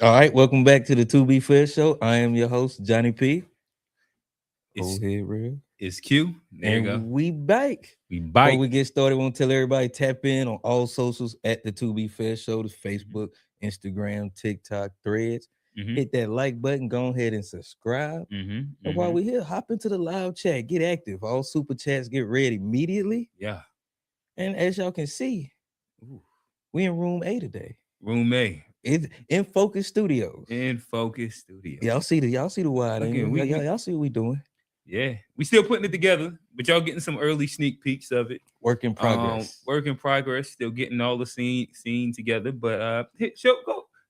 All right, welcome back to the To Be Fair Show. I am your host, Johnny P. It's Old head real. it's Q. There you go. And we back. We Before bite. we get started, I want to tell everybody tap in on all socials at the To Be Fair Show. The Mm-hmm. Facebook, Instagram, TikTok, Threads. Mm-hmm. Hit that like button. Go ahead and subscribe. Mm-hmm. And while we're here, hop into the live chat. Get active. All super chats get read immediately. Yeah. And as y'all can see, Ooh. we in room A today. Room A It's in Focus Studios. in Focus Studio. Y'all see the wide. Okay, Ain't we- you? Y'all see what we doing. Yeah. We still putting it together, but y'all getting some early sneak peeks of it. Work in progress. Work in progress. Still getting all the scene together. But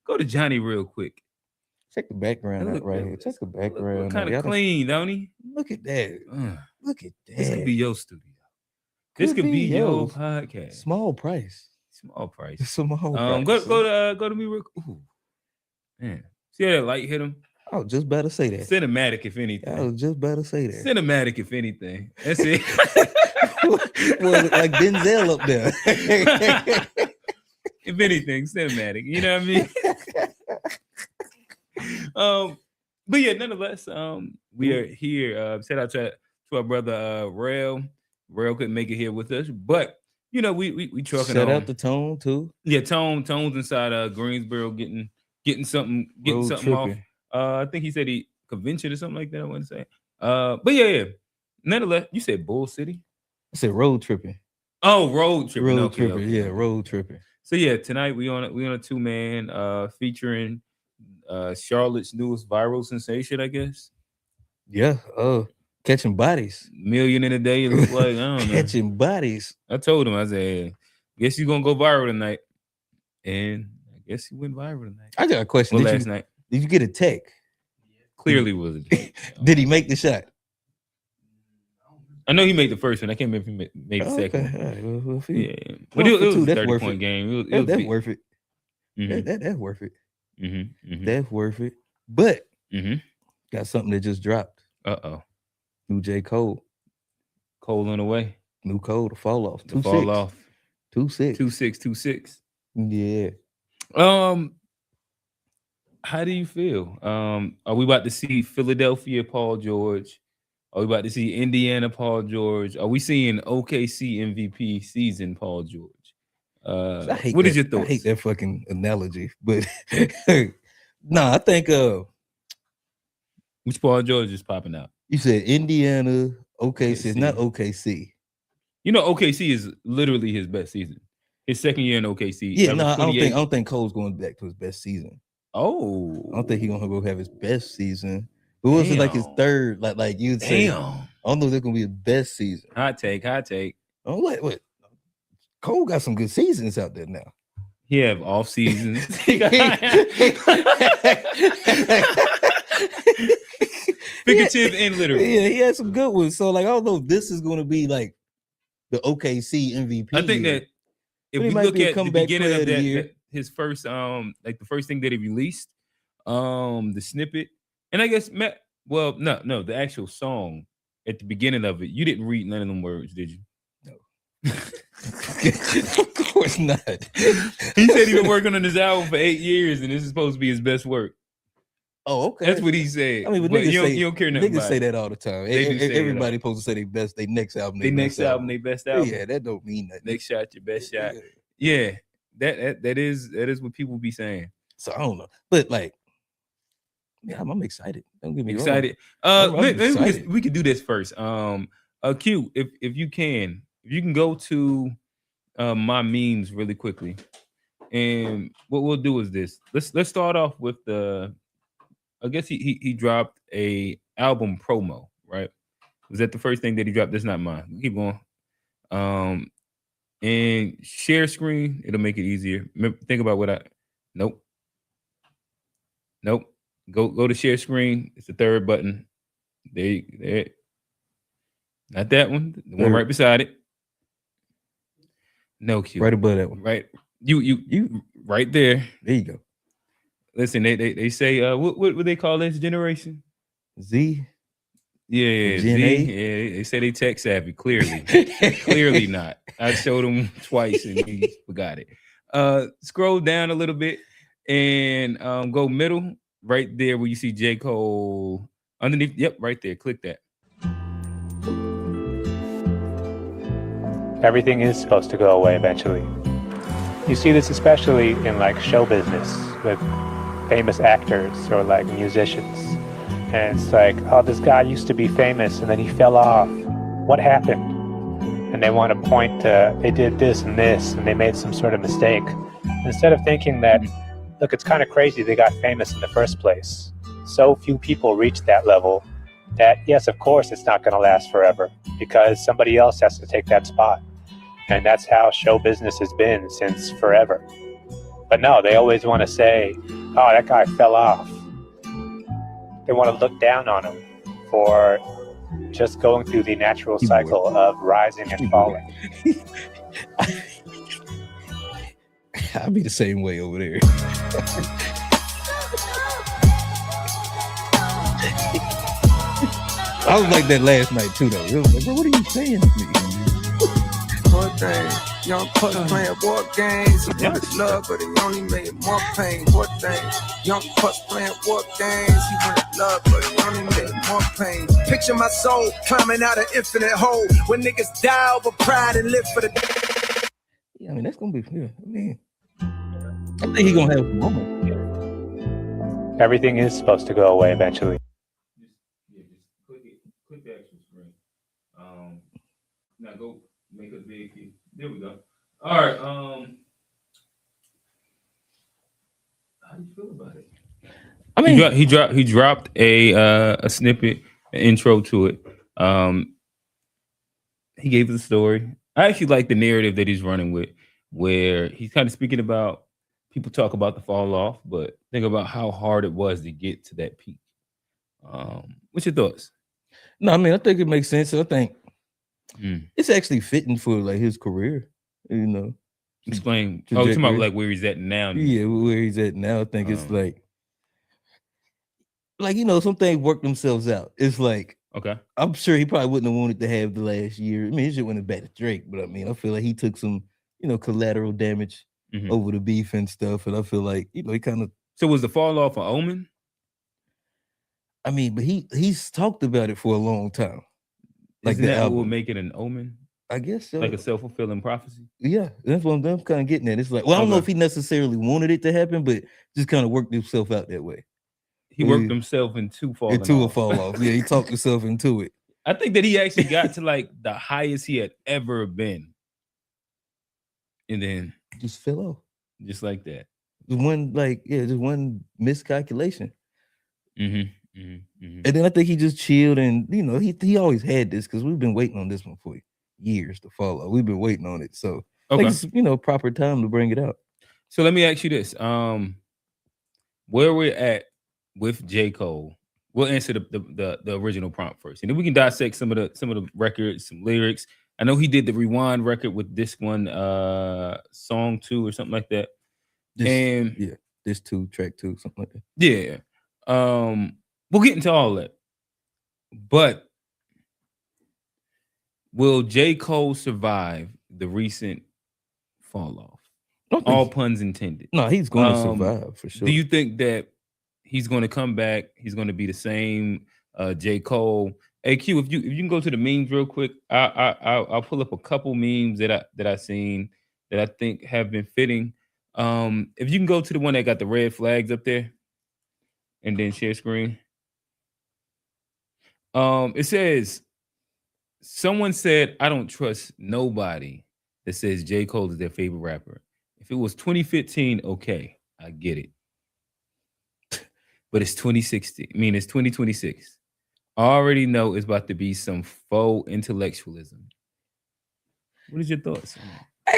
go to Johnny real quick. Check the background out Look, right look, here. Check the Look background. kind out. of clean, don't he? Look at that. Look at that. This could be your studio. This could be your podcast. Small price. Small price. Small price. Go to me real. Ooh, man, see how that light hit him? I was just about to say that. Cinematic, if anything. I was just about to say that. Cinematic, if anything. That's it. Well, like Denzel up there. If anything, cinematic. You know what I mean? But yeah, nonetheless, we are here. Shout out to our brother Rail. Rail couldn't make it here with us, but you know, we trucking Shout on. out to Tone too. Yeah, Tone's inside Greensboro getting something Road off. tripping. I think he said he convention or something like that. I want to say. But yeah. Nonetheless, you said Bull City. I said road tripping. Oh, road tripping. Road Okay, tripping. okay, Yeah, okay. road tripping. So yeah, tonight we on a 2-man featuring Charlotte's newest viral sensation, I guess. Yeah. Catching bodies. Million in a day. It looks like I don't know. Catching bodies. I told him, I said, hey, guess you're gonna go viral tonight, and I guess he went viral tonight. I got a question. Well, last night Did you get a tech? clearly was. Did he make the shot? I know he made the first one. I can't remember if he made the second Okay. one. All right. Well, if he- Yeah, but it was a that's 30-point game. It was that's big. worth it. Mhm, That's worth it. mhm, mhm, That's worth it. But mhm. got something that just dropped. Uh-oh. New J. Cole. Cole on the way. New Cole to fall off. To fall off. 2-6. 2-6. Yeah. How do you feel? Are we about to see Philadelphia Paul George? Are we about to see Indiana Paul George? Are we seeing OKC MVP season Paul George? What is your thoughts? I hate that fucking analogy, but no, I think Which Paul George is popping out? you said Indiana, OKC. It's not OKC. OKC. You know, OKC is literally his best season. His second year in OKC. Yeah, no, averaged I 28. don't think Cole's going back to his best season. Oh, I don't think he's gonna go have his best season. But was it like his Damn. third? Like you'd say, I damn. don't know if that's gonna be his best season. Hot take. Oh, what? Cole got some good seasons out there now. He have off seasons. Figurative and literal. Yeah, he had some good ones. So like, I don't know if this is going to be like the OKC MVP. I think year. that if But he we might look be a at the comeback beginning player of of the year. his first like the first thing that he released, the snippet, and I guess no, the actual song at the beginning of it, you didn't read none of them words, did you? Of course not. He said he been working on his album for 8 years, and this is supposed to be his best work. Oh, okay. That's what he said. I mean, but But niggas you don't care nothing Niggas about say it. that all the time. They do say it Everybody all. supposed to say they best, they next album, They next album, they best album. Yeah, that don't mean nothing. Next shot, your best shot. Yeah. Yeah, that is what people be saying. So I don't know, but like, yeah, I'm excited. Don't get me Excited. I'm Maybe excited. we could do this first. Q, if you can go to my memes really quickly, and what we'll do is this. Let's start off with the. I guess he dropped a album promo, right? Was that the first thing that he dropped? That's not mine. Keep going. And share screen, it'll make it easier. Think about what I. Nope. Go to share screen. It's the third button. There. Not that one. The one right beside it. No, Q. Right above that one. Right. You right there. There you go. Listen, they say what would they call this generation? Z. Yeah, Gen Z. A? Yeah, they say they tech savvy. Clearly, clearly not. I showed him twice and he forgot it. Scroll down a little bit, and go middle right there where you see J. Cole underneath. Yep, right there. Click that. Everything is supposed to go away eventually. You see this especially in like show business with famous actors or like musicians. And it's like, oh, this guy used to be famous and then he fell off. What happened? And they want to point to, they did this and they made some sort of mistake. Instead of thinking that, look, it's kind of crazy they got famous in the first place. So few people reach that level that, yes, of course, it's not going to last forever because somebody else has to take that spot. And that's how show business has been since forever. But no, they always want to say, oh, that guy fell off. They want to look down on him for just going through the natural cycle of rising and falling. I'll be the same way over there. I was like that last night too, though. It was like, bro, what are you saying to me? What thing? Young Puck playing war games. He wanted love, but he only made more pain. What thing? Young Puck playing war games. He wanted love, but he only made more pain. Picture my soul climbing out an infinite hole when niggas die over pride and live for the. Yeah, I mean that's gonna be. Yeah, I mean, I think he's gonna have a moment. Everything is supposed to go away eventually. Click the actual screen. Now go make a big. There we go. All right. How do you feel about it? I mean, he dropped a snippet, an intro to it. He gave us a story. I actually like the narrative that he's running with, where he's kind of speaking about people talk about the fall off, but think about how hard it was to get to that peak. What's your thoughts? no, I mean I think it makes sense. I think it's actually fitting for like his career, you know. Explain. Oh, talking about like where he's at now. Yeah, where he's at now. I think it's like you know, some things work themselves out. It's like, okay, I'm sure he probably wouldn't have wanted to have the last year. I mean, he just went back to Drake, but I mean, I feel like he took some, you know, collateral damage over the beef and stuff, and I feel like, you know, he kind of. So was the fall off an omen? I mean, but he's talked about it for a long time. Like that album will make it an omen. I guess so. Like a self-fulfilling prophecy. Yeah, that's what I'm kind of getting at. It's like, well, I don't know if he necessarily wanted it to happen, but just kind of worked himself out that way. He worked himself into falling into off. a fall off. Yeah, he talked himself into it. I think that he actually got to like the highest he had ever been, and then just fell off, just like that. Just one miscalculation. And then I think he just chilled, and you know, he always had this because we've been waiting on this one for years to follow. We've been waiting on it, so I think it's, you know, proper time to bring it out. So let me ask you this: where we're at with J. Cole, we'll answer the original prompt first, and then we can dissect some of the records, some lyrics. I know he did the Rewind record with this one, song 2 or something like that. This 2, track 2, something like that. Yeah. We'll get into all that. But will J. Cole survive the recent fall off? All puns intended. No, he's going to survive for sure. Do you think that he's going to come back? He's going to be the same J. Cole? Hey, Q, if you can go to the memes real quick, I'll pull up a couple memes that I seen that I think have been fitting. If you can go to the one that got the red flags up there, and then share screen. It says, someone said, I don't trust nobody that says J. Cole is their favorite rapper. If it was 2015, okay, I get it. But it's 2016. I mean, it's 2026. I already know it's about to be some faux intellectualism. What is your thoughts on that? I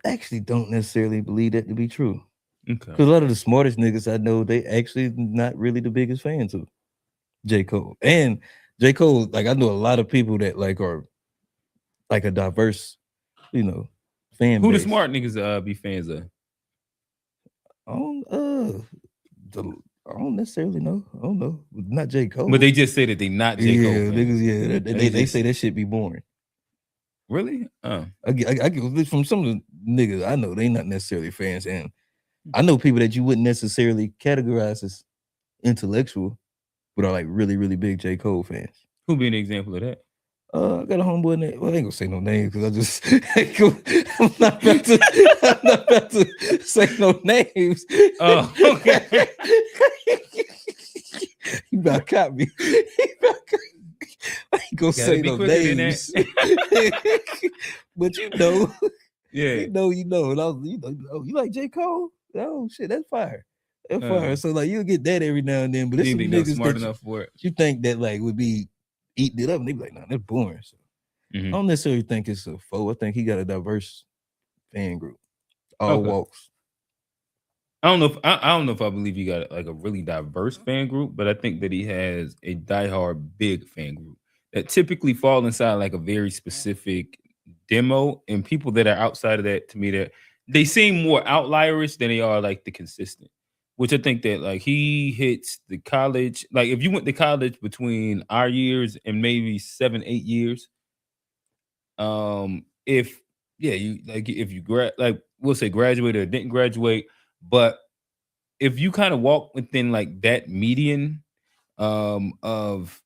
actually don't necessarily believe that to be true. Okay. Because a lot of the smartest niggas I know, they actually not really the biggest fans of J. Cole. And J. Cole, like I know a lot of people that like are like a diverse, you know, fan base. Who the smart niggas be fans of? I don't necessarily know. I don't know. Not J. Cole. But they just say that they not J. Cole fans. Niggas, they say that shit be boring. Really? I get from some of niggas I know they not necessarily fans, and I know people that you wouldn't necessarily categorize as intellectual, but are like really, really big J. Cole fans. Who be an example of that? I got a homeboy name. Well, I ain't gonna say no names because I just I'm not about to say no names. Oh, okay. You about to cop me. I ain't gonna Gotta say be no quicker than names. that. But you know, Yeah. you know. And I was, oh, you like J. Cole? Oh shit, that's fire. That's fire. So like you'll get that every now and then. But it's You some think they're niggas smart that enough for it. you think that like would be eating it up, and they be like, nah, that's boring. So Mhm. I don't necessarily think it's a foe. I think he got a diverse fan group, all Okay. walks. I don't know if I don't know if I believe he got like a really diverse fan group, but I think that he has a diehard big fan group that typically fall inside like a very specific demo, and people that are outside of that, to me, that they seem more outlierish than they are like the consistent. Which I think that like he hits the college, like if you went to college between our years and maybe 7-8 years, if yeah, you like if you like we'll say graduated or didn't graduate, but if you kind of walk within like that median of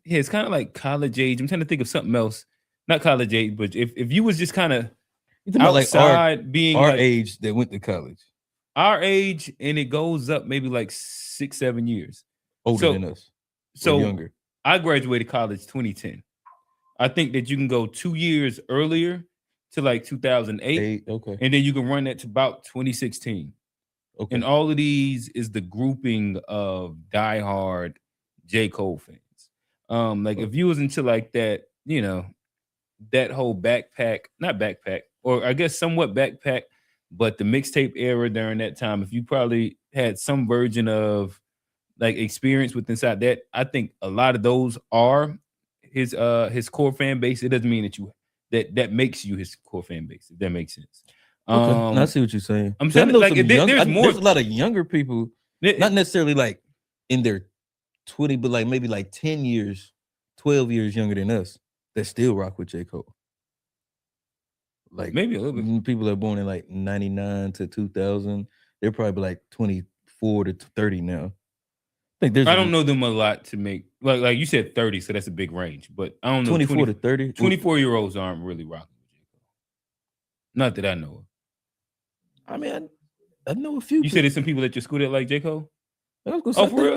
yeah, it's kind of like college age. I'm trying to think of something else, not college age, but if you was just kind of You talking about like outside being our like age that went to college, our age, and it goes up maybe like 6-7 years older than us, or So younger. I graduated college 2010. I think that you can go 2 years earlier to like 2008, Okay. and then you can run that to about 2016. Okay. And all of these is the grouping of diehard J. Cole fans. Like if you was into like that, you know, that whole not backpack, or I guess somewhat backpack, but the mixtape era during that time, if you probably had some version of like experience with inside that, I think a lot of those are his core fan base. It doesn't mean that that makes you his core fan base, if that makes sense. Okay. No, I see what you're saying. I'm 'Cause I saying know like some there's more. There's a lot of younger people, not necessarily like in their 20, but like maybe like 10 years, 12 years younger than us that still rock with J. Cole. Like maybe a little bit. People that are born in like 99 to 2000, they're probably like 24 to 30 now. I don't know them a lot to make like you said 30, so that's a big range. But I don't know 24 to 30. 24-year-olds aren't really rocking with J. Cole. Not that I know of. I mean, I know a few. You said there's some people at your school that like J. Cole? I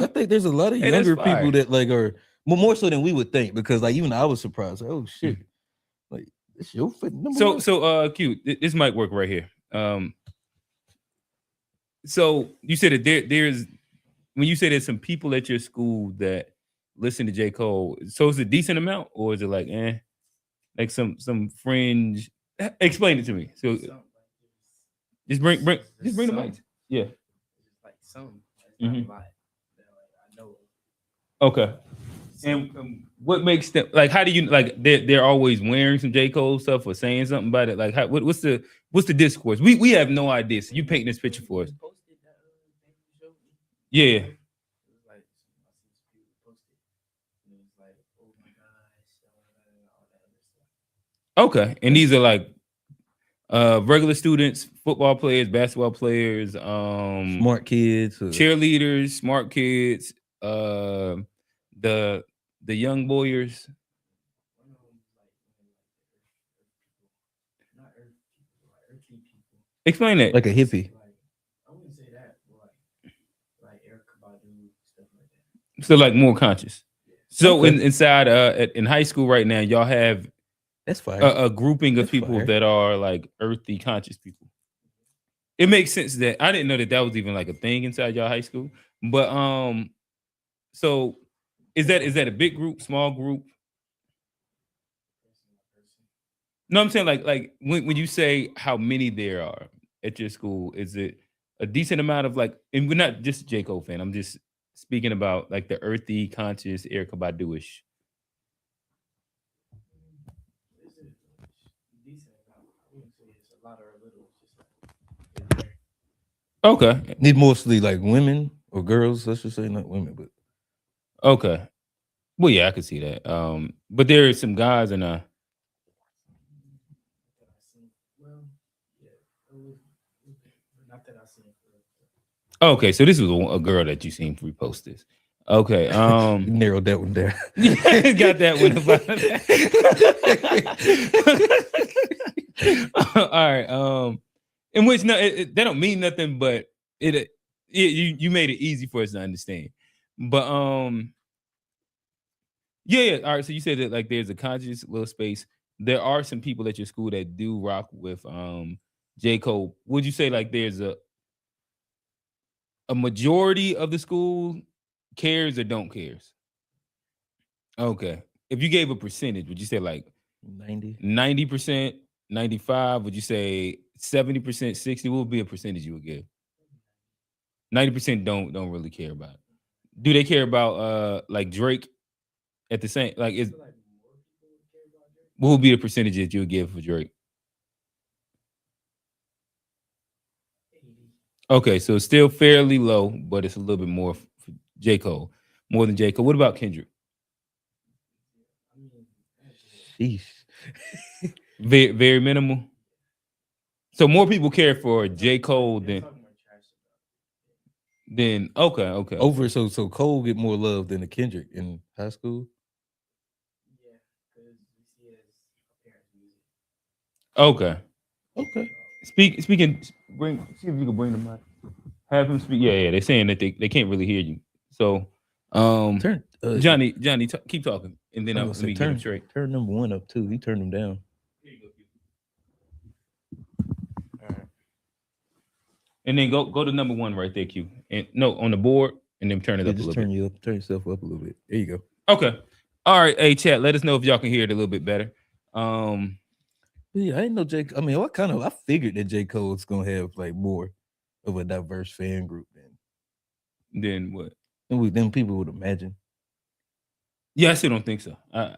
think there's a lot of Hey, that's younger fire. people that like are more so than we would think, because like even I was surprised. Like, oh shit. Like it's your number one. Q, this might work right here. So you said that there's when you say there's some people at your school that listen to J. Cole, so is it a decent amount, or is it like some fringe? Explain it to me. So just bring the mic. Yeah. Like some. Mhm. Not a lot that I know of. Okay. And what makes them like? How do you like? They're always wearing some J. Cole stuff or saying something about it. Like, what's the discourse? We have no idea. So you paint this picture for us. Yeah. It was like, I see some people post it, and it was like, oh my gosh, all that other stuff. Okay. And these are like regular students, football players, basketball players, Smart kids, cheerleaders, smart kids, the young boyers. Not earthly people. Explain that. like a hippie. Like, I wouldn't say that, but like Erykah Badu, stuff like that. So like more conscious. So Okay. inside in high school right now, y'all have That's fine. a grouping of That's people fire. that are like earthy conscious people. It makes sense that I didn't know that was even like a thing inside y'all high school. But so is that a big group, small group? No, I'm saying like when you say how many there are at your school, is it a decent amount of like, and we're not just a J. Cole fan, I'm just speaking about like the earthy, conscious, Erykah Badu-ish. Is it decent amount? I wouldn't say it's a lot or a little. It's just like, Okay. Need mostly like women or girls, let's just say, not women, but Okay. Well, yeah, I could see that. But there are some guys in Well, yeah, it was, not that I seen it. Okay, so this was a girl that you seen repost this. Okay, You narrowed that one down. got that one. All right. In which they don't mean nothing, but you made it easy for us to understand. But yeah. All right. So you said that like there's a conscious little space. There are some people at your school that do rock with J. Cole. Would you say like there's a majority of the school cares or don't cares? Okay. If you gave a percentage, would you say like 90%, 95? Would you say 70%, 60? What would be a percentage you would give? 90% don't really care about it. Do they care about like Drake at the same like is what would be the percentage that you would give for Drake? Okay, so it's still fairly low, but it's a little bit more for J. Cole, more than J. Cole. What about Kendrick? Sheesh. Very, very minimal. So more people care for J. Cole than okay. Over so Cole get more love than the Kendrick in high school. Yeah, because we see it as apparent music. Okay. Okay. Speaking, see if you can bring the mic. Have him speak. Yeah. They're saying that they can't really hear you. So, Turn Johnny, keep talking, and then I'm I'll gonna say, get him straight. turn number one up too. He turned him down. All right. And then go to number one right there, Q. And no, on the board, and then turn it Yeah, up a just little bit. turn yourself up a little bit. There you go. Okay. All right. Hey, chat. Let us know if y'all can hear it a little bit better. Yeah, I didn't know J. I mean, I figured that J. Cole's gonna have like more of a diverse fan group Then what? than people would imagine. Yeah, I still don't think so. I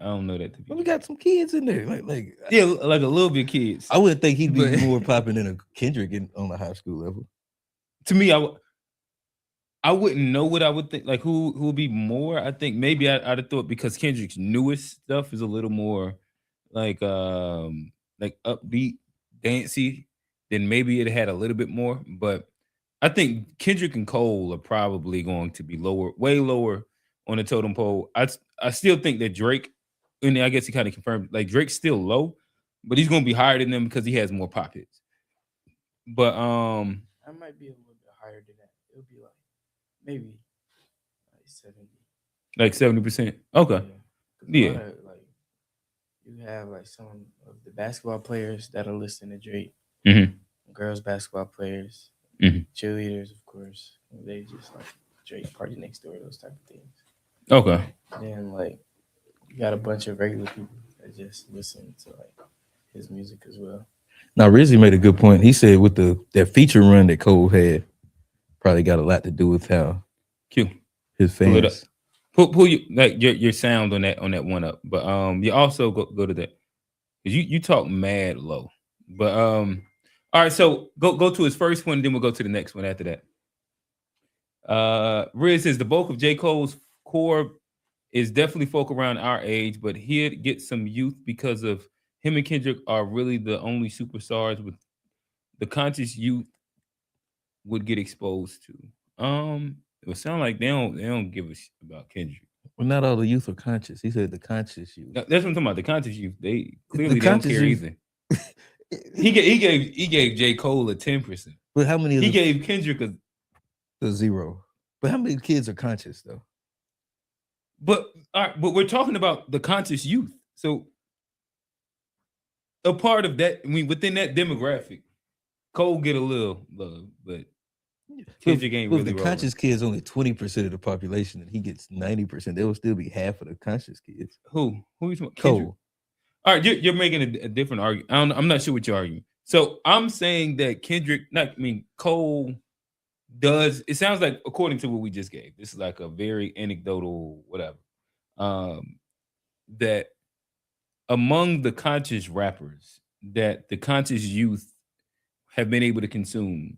don't know that to But be. we got some kids in there. Like Yeah, like a little bit kids. I wouldn't think he'd be But- more popping than a Kendrick on the high school level. To me, I wouldn't know what I would think. Like who would be more? I think maybe I'd have thought because Kendrick's newest stuff is a little more like upbeat, dancey. Then maybe it had a little bit more. But I think Kendrick and Cole are probably going to be lower, way lower on the totem pole. I still think that Drake, and I guess he kind of confirmed like Drake's still low, but he's going to be higher than them because he has more pop hits. But I might be a little bit higher than that. It'll be like maybe like 70. like 70%. Okay. 'Cause a Yeah. lot of, like you have like some of the basketball players that'll listen to Drake. Mhm. Girls basketball players, Mhm. cheerleaders, of course. They just like Drake, Party Next Door, those type of things. Okay. Then like you got a bunch of regular people that just listen to like his music as well. Now Rizzy made a good point. He said with that feature run that Cole had, probably got a lot to do with how Q. his Pull it up. fans. Pull your sound on that one up. But you also go to that. 'Cause you talk mad low. But all right, so go to his first one, then we'll go to the next one after that. Riz says the bulk of J. Cole's core is definitely folk around our age, but he'd get some youth because of him and Kendrick are really the only superstars with the conscious youth would get exposed to. It would sound like they don't give a shit about Kendrick. Well, not all the youth are conscious. He said the conscious youth. That's what I'm talking about. The conscious youth, they clearly don't conscious care youth- either. He gave J. Cole a 10%. But how many? He gave Kendrick a 0. But how many kids are conscious though? but we're talking about the conscious youth. So a part of that, I mean, within that demographic, Cole get a little love, but Kendrick ain't Well, really the rolling. conscious kids only 20% of the population, and he gets 90%. There will still be half of the conscious kids. Who you talking about? Kendrick. Cole. All right, you're making a different argument. I'm not sure what you're arguing. So I'm saying that Cole does. It sounds like, according to what we just gave, this is like a very anecdotal whatever. That among the conscious rappers that the conscious youth have been able to consume,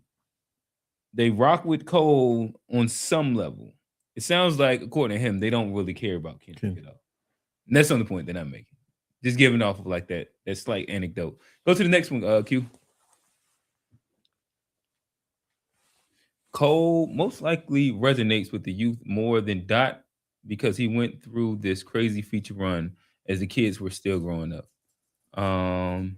they rock with Cole on some level. It sounds like, according to him, they don't really care about Kendrick at all. And that's on the point that I'm making. Just giving off of like that slight anecdote. Go to the next one, Q. Cole most likely resonates with the youth more than Dot because he went through this crazy feature run as the kids were still growing up. I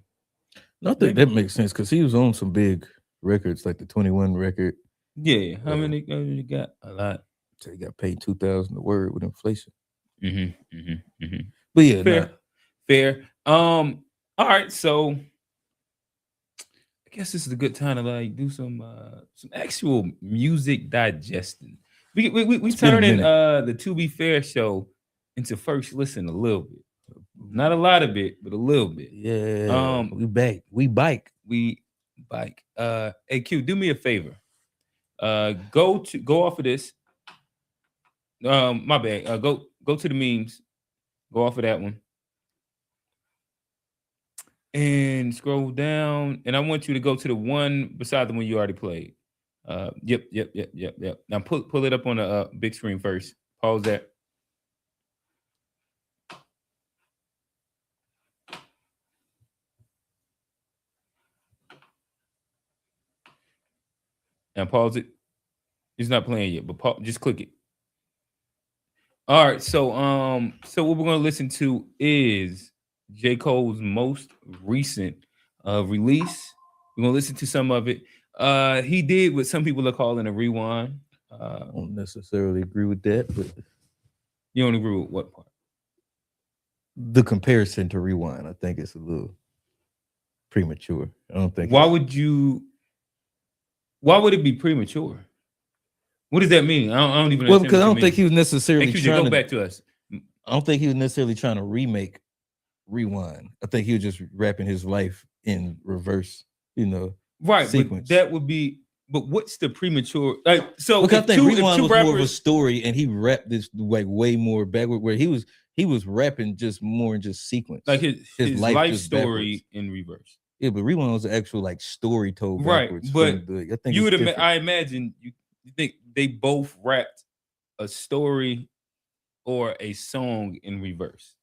think that makes sense because he was on some big records like the 21 record. Yeah, how many you got? A lot. So he got paid $2,000 a word with inflation. Mm-hmm. But yeah, fair. All right, so I guess this is a good time to like do some actual music digesting. We turning the To Be Fair show into First Listen a little bit, not a lot of it, but a little bit. Yeah. We bike. Hey Q, do me a favor. Go off of this. My bad. Go to the memes. Go off of that one. And scroll down. And I want you to go to the one beside the one you already played. Yep. Now pull it up on the big screen first. Pause that. Now pause it. It's not playing yet, but just click it. All right, so what we're gonna listen to is J. Cole's most recent release. We're gonna listen to some of it. He did what some people are calling a rewind. I don't necessarily agree with that, but you don't agree with what part? The comparison to rewind, I think it's a little premature. I don't think. Why would it be premature? What does that mean? I don't even. Well, because I don't think he was necessarily trying to go back to us. I don't think he was necessarily trying to remake Rewind. I think he was just rapping his life in reverse, right? Sequence. But that would be. But what's the premature? Like, so because I think Rewind was rappers, more of a story, and he rapped this like way more backward. Where he was rapping just more in just sequence, like his life story backwards. In reverse. Yeah, but Rewind was an actual like story told backwards. Right, but I think you would. I imagine you think they both rapped a story or a song in reverse,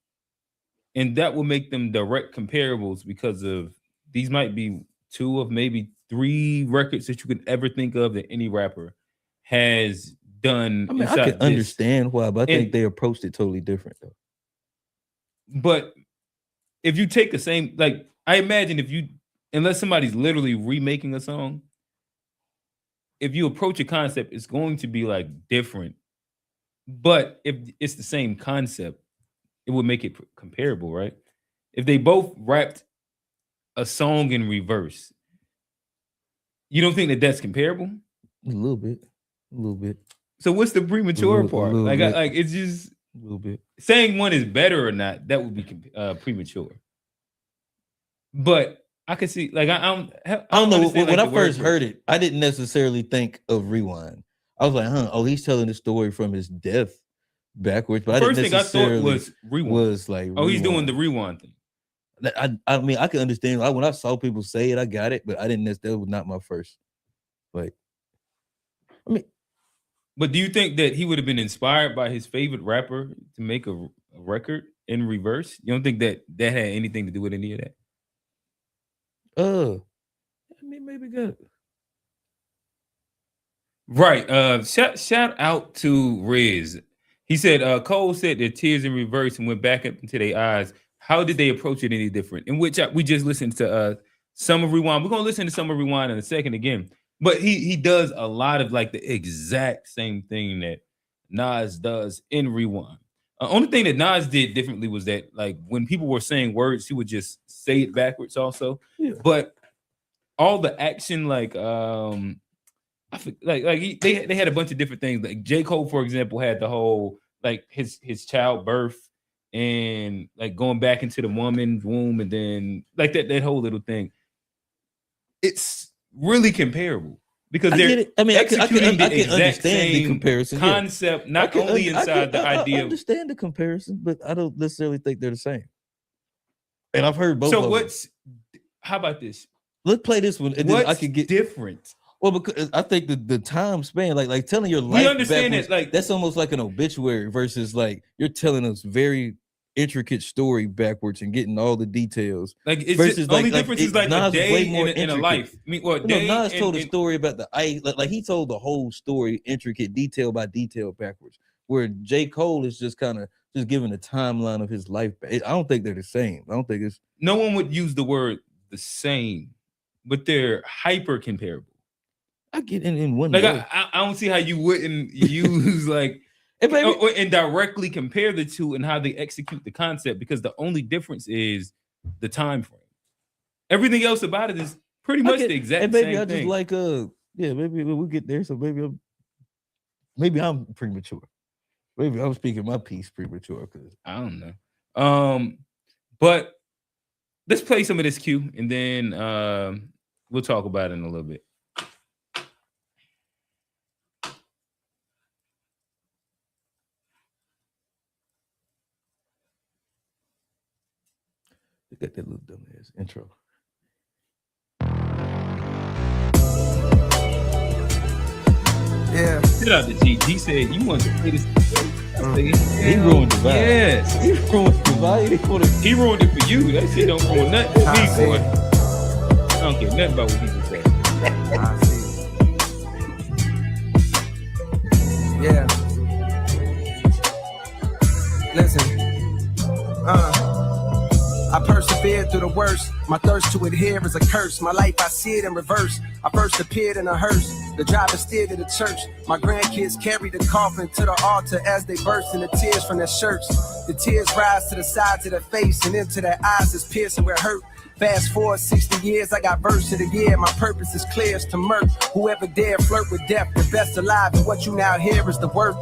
and that will make them direct comparables because of these might be 2 of maybe 3 records that you could ever think of that any rapper has done. I mean, I can understand why, but I think they approached it totally different though. But if you take the same, like I imagine unless somebody's literally remaking a song, if you approach a concept, it's going to be like different. But if it's the same concept, it would make it comparable, right? If they both rapped a song in reverse, you don't think that that's comparable? A little bit. So what's the premature part? Like it's just a little bit. Saying one is better or not, that would be premature. But I could see, like, I don't know. When I first heard it, I didn't necessarily think of Rewind. I was like, he's telling the story from his death backwards. But first thing I thought was Rewind. Was like, he's doing the Rewind thing. I mean, I can understand. When I saw people say it, I got it, but I didn't. That was not my first. Like, I mean, but do you think that he would have been inspired by his favorite rapper to make a record in reverse? You don't think that had anything to do with any of that? I mean, maybe good. Right. Shout out to Riz. He said, Cole said their tears in reverse and went back up into their eyes. How did they approach it any different? In which we just listened to Summer Rewind. We're gonna listen to Summer Rewind in a second again. But he does a lot of like the exact same thing that Nas does in Rewind. Only thing that Nas did differently was that like when people were saying words, he would just say it backwards also. Yeah. But all the action, like they had a bunch of different things. Like J. Cole, for example, had the whole like his childbirth and like going back into the woman's womb and then like that whole little thing. It's really comparable because they're I can understand the comparison concept, not only inside the idea. I understand the comparison, but I don't necessarily think they're the same. And I've heard both. So how about this? Let's play this one. And what's I could get different? Well, because I think the time span, like telling your life, we understand it. Like that's almost like an obituary versus like you're telling us very intricate story backwards and getting all the details. Like it's versus just, the only like difference is like Nas a is way day more in a intricate. life. I mean, well, No, day Nas told a and- story about the ice, like he told the whole story, intricate, detail by detail, backwards. Where J. Cole is just kind of just giving a timeline of his life. I don't think they're the same. I don't think it's. no one would use the word the same, but they're hyper comparable. I get in one Like way. I don't see how you wouldn't use like And baby, and directly compare the two and how they execute the concept, because the only difference is the time frame. Everything else about it is pretty much the exact and baby, same I just thing. like maybe we'll get there. So maybe I'm premature. Maybe I'm speaking my piece premature because I don't know. But let's play some of this Q and then we'll talk about it in a little bit. they got that little dumbass intro. Yeah. Shout out to G. G said you want to play this. He ruined the vibe. Yes. He ruined the vibe. He ruined it for you. That shit don't ruin nothing for I me, see. boy. I don't care nothing about what people say. I see. Yeah. Listen. I persevered through the worst. My thirst to adhere is a curse. My life, I see it in reverse. I first appeared in a hearse. The driver steered to the church. My grandkids carried the coffin to the altar as they burst into tears from their shirts. The tears rise to the sides of their face and into their eyes is piercing where it hurt. Fast forward 60 years, I got verse of the year. My purpose is clear as to murk. Whoever dare flirt with death, the best alive, and what you now hear is the work.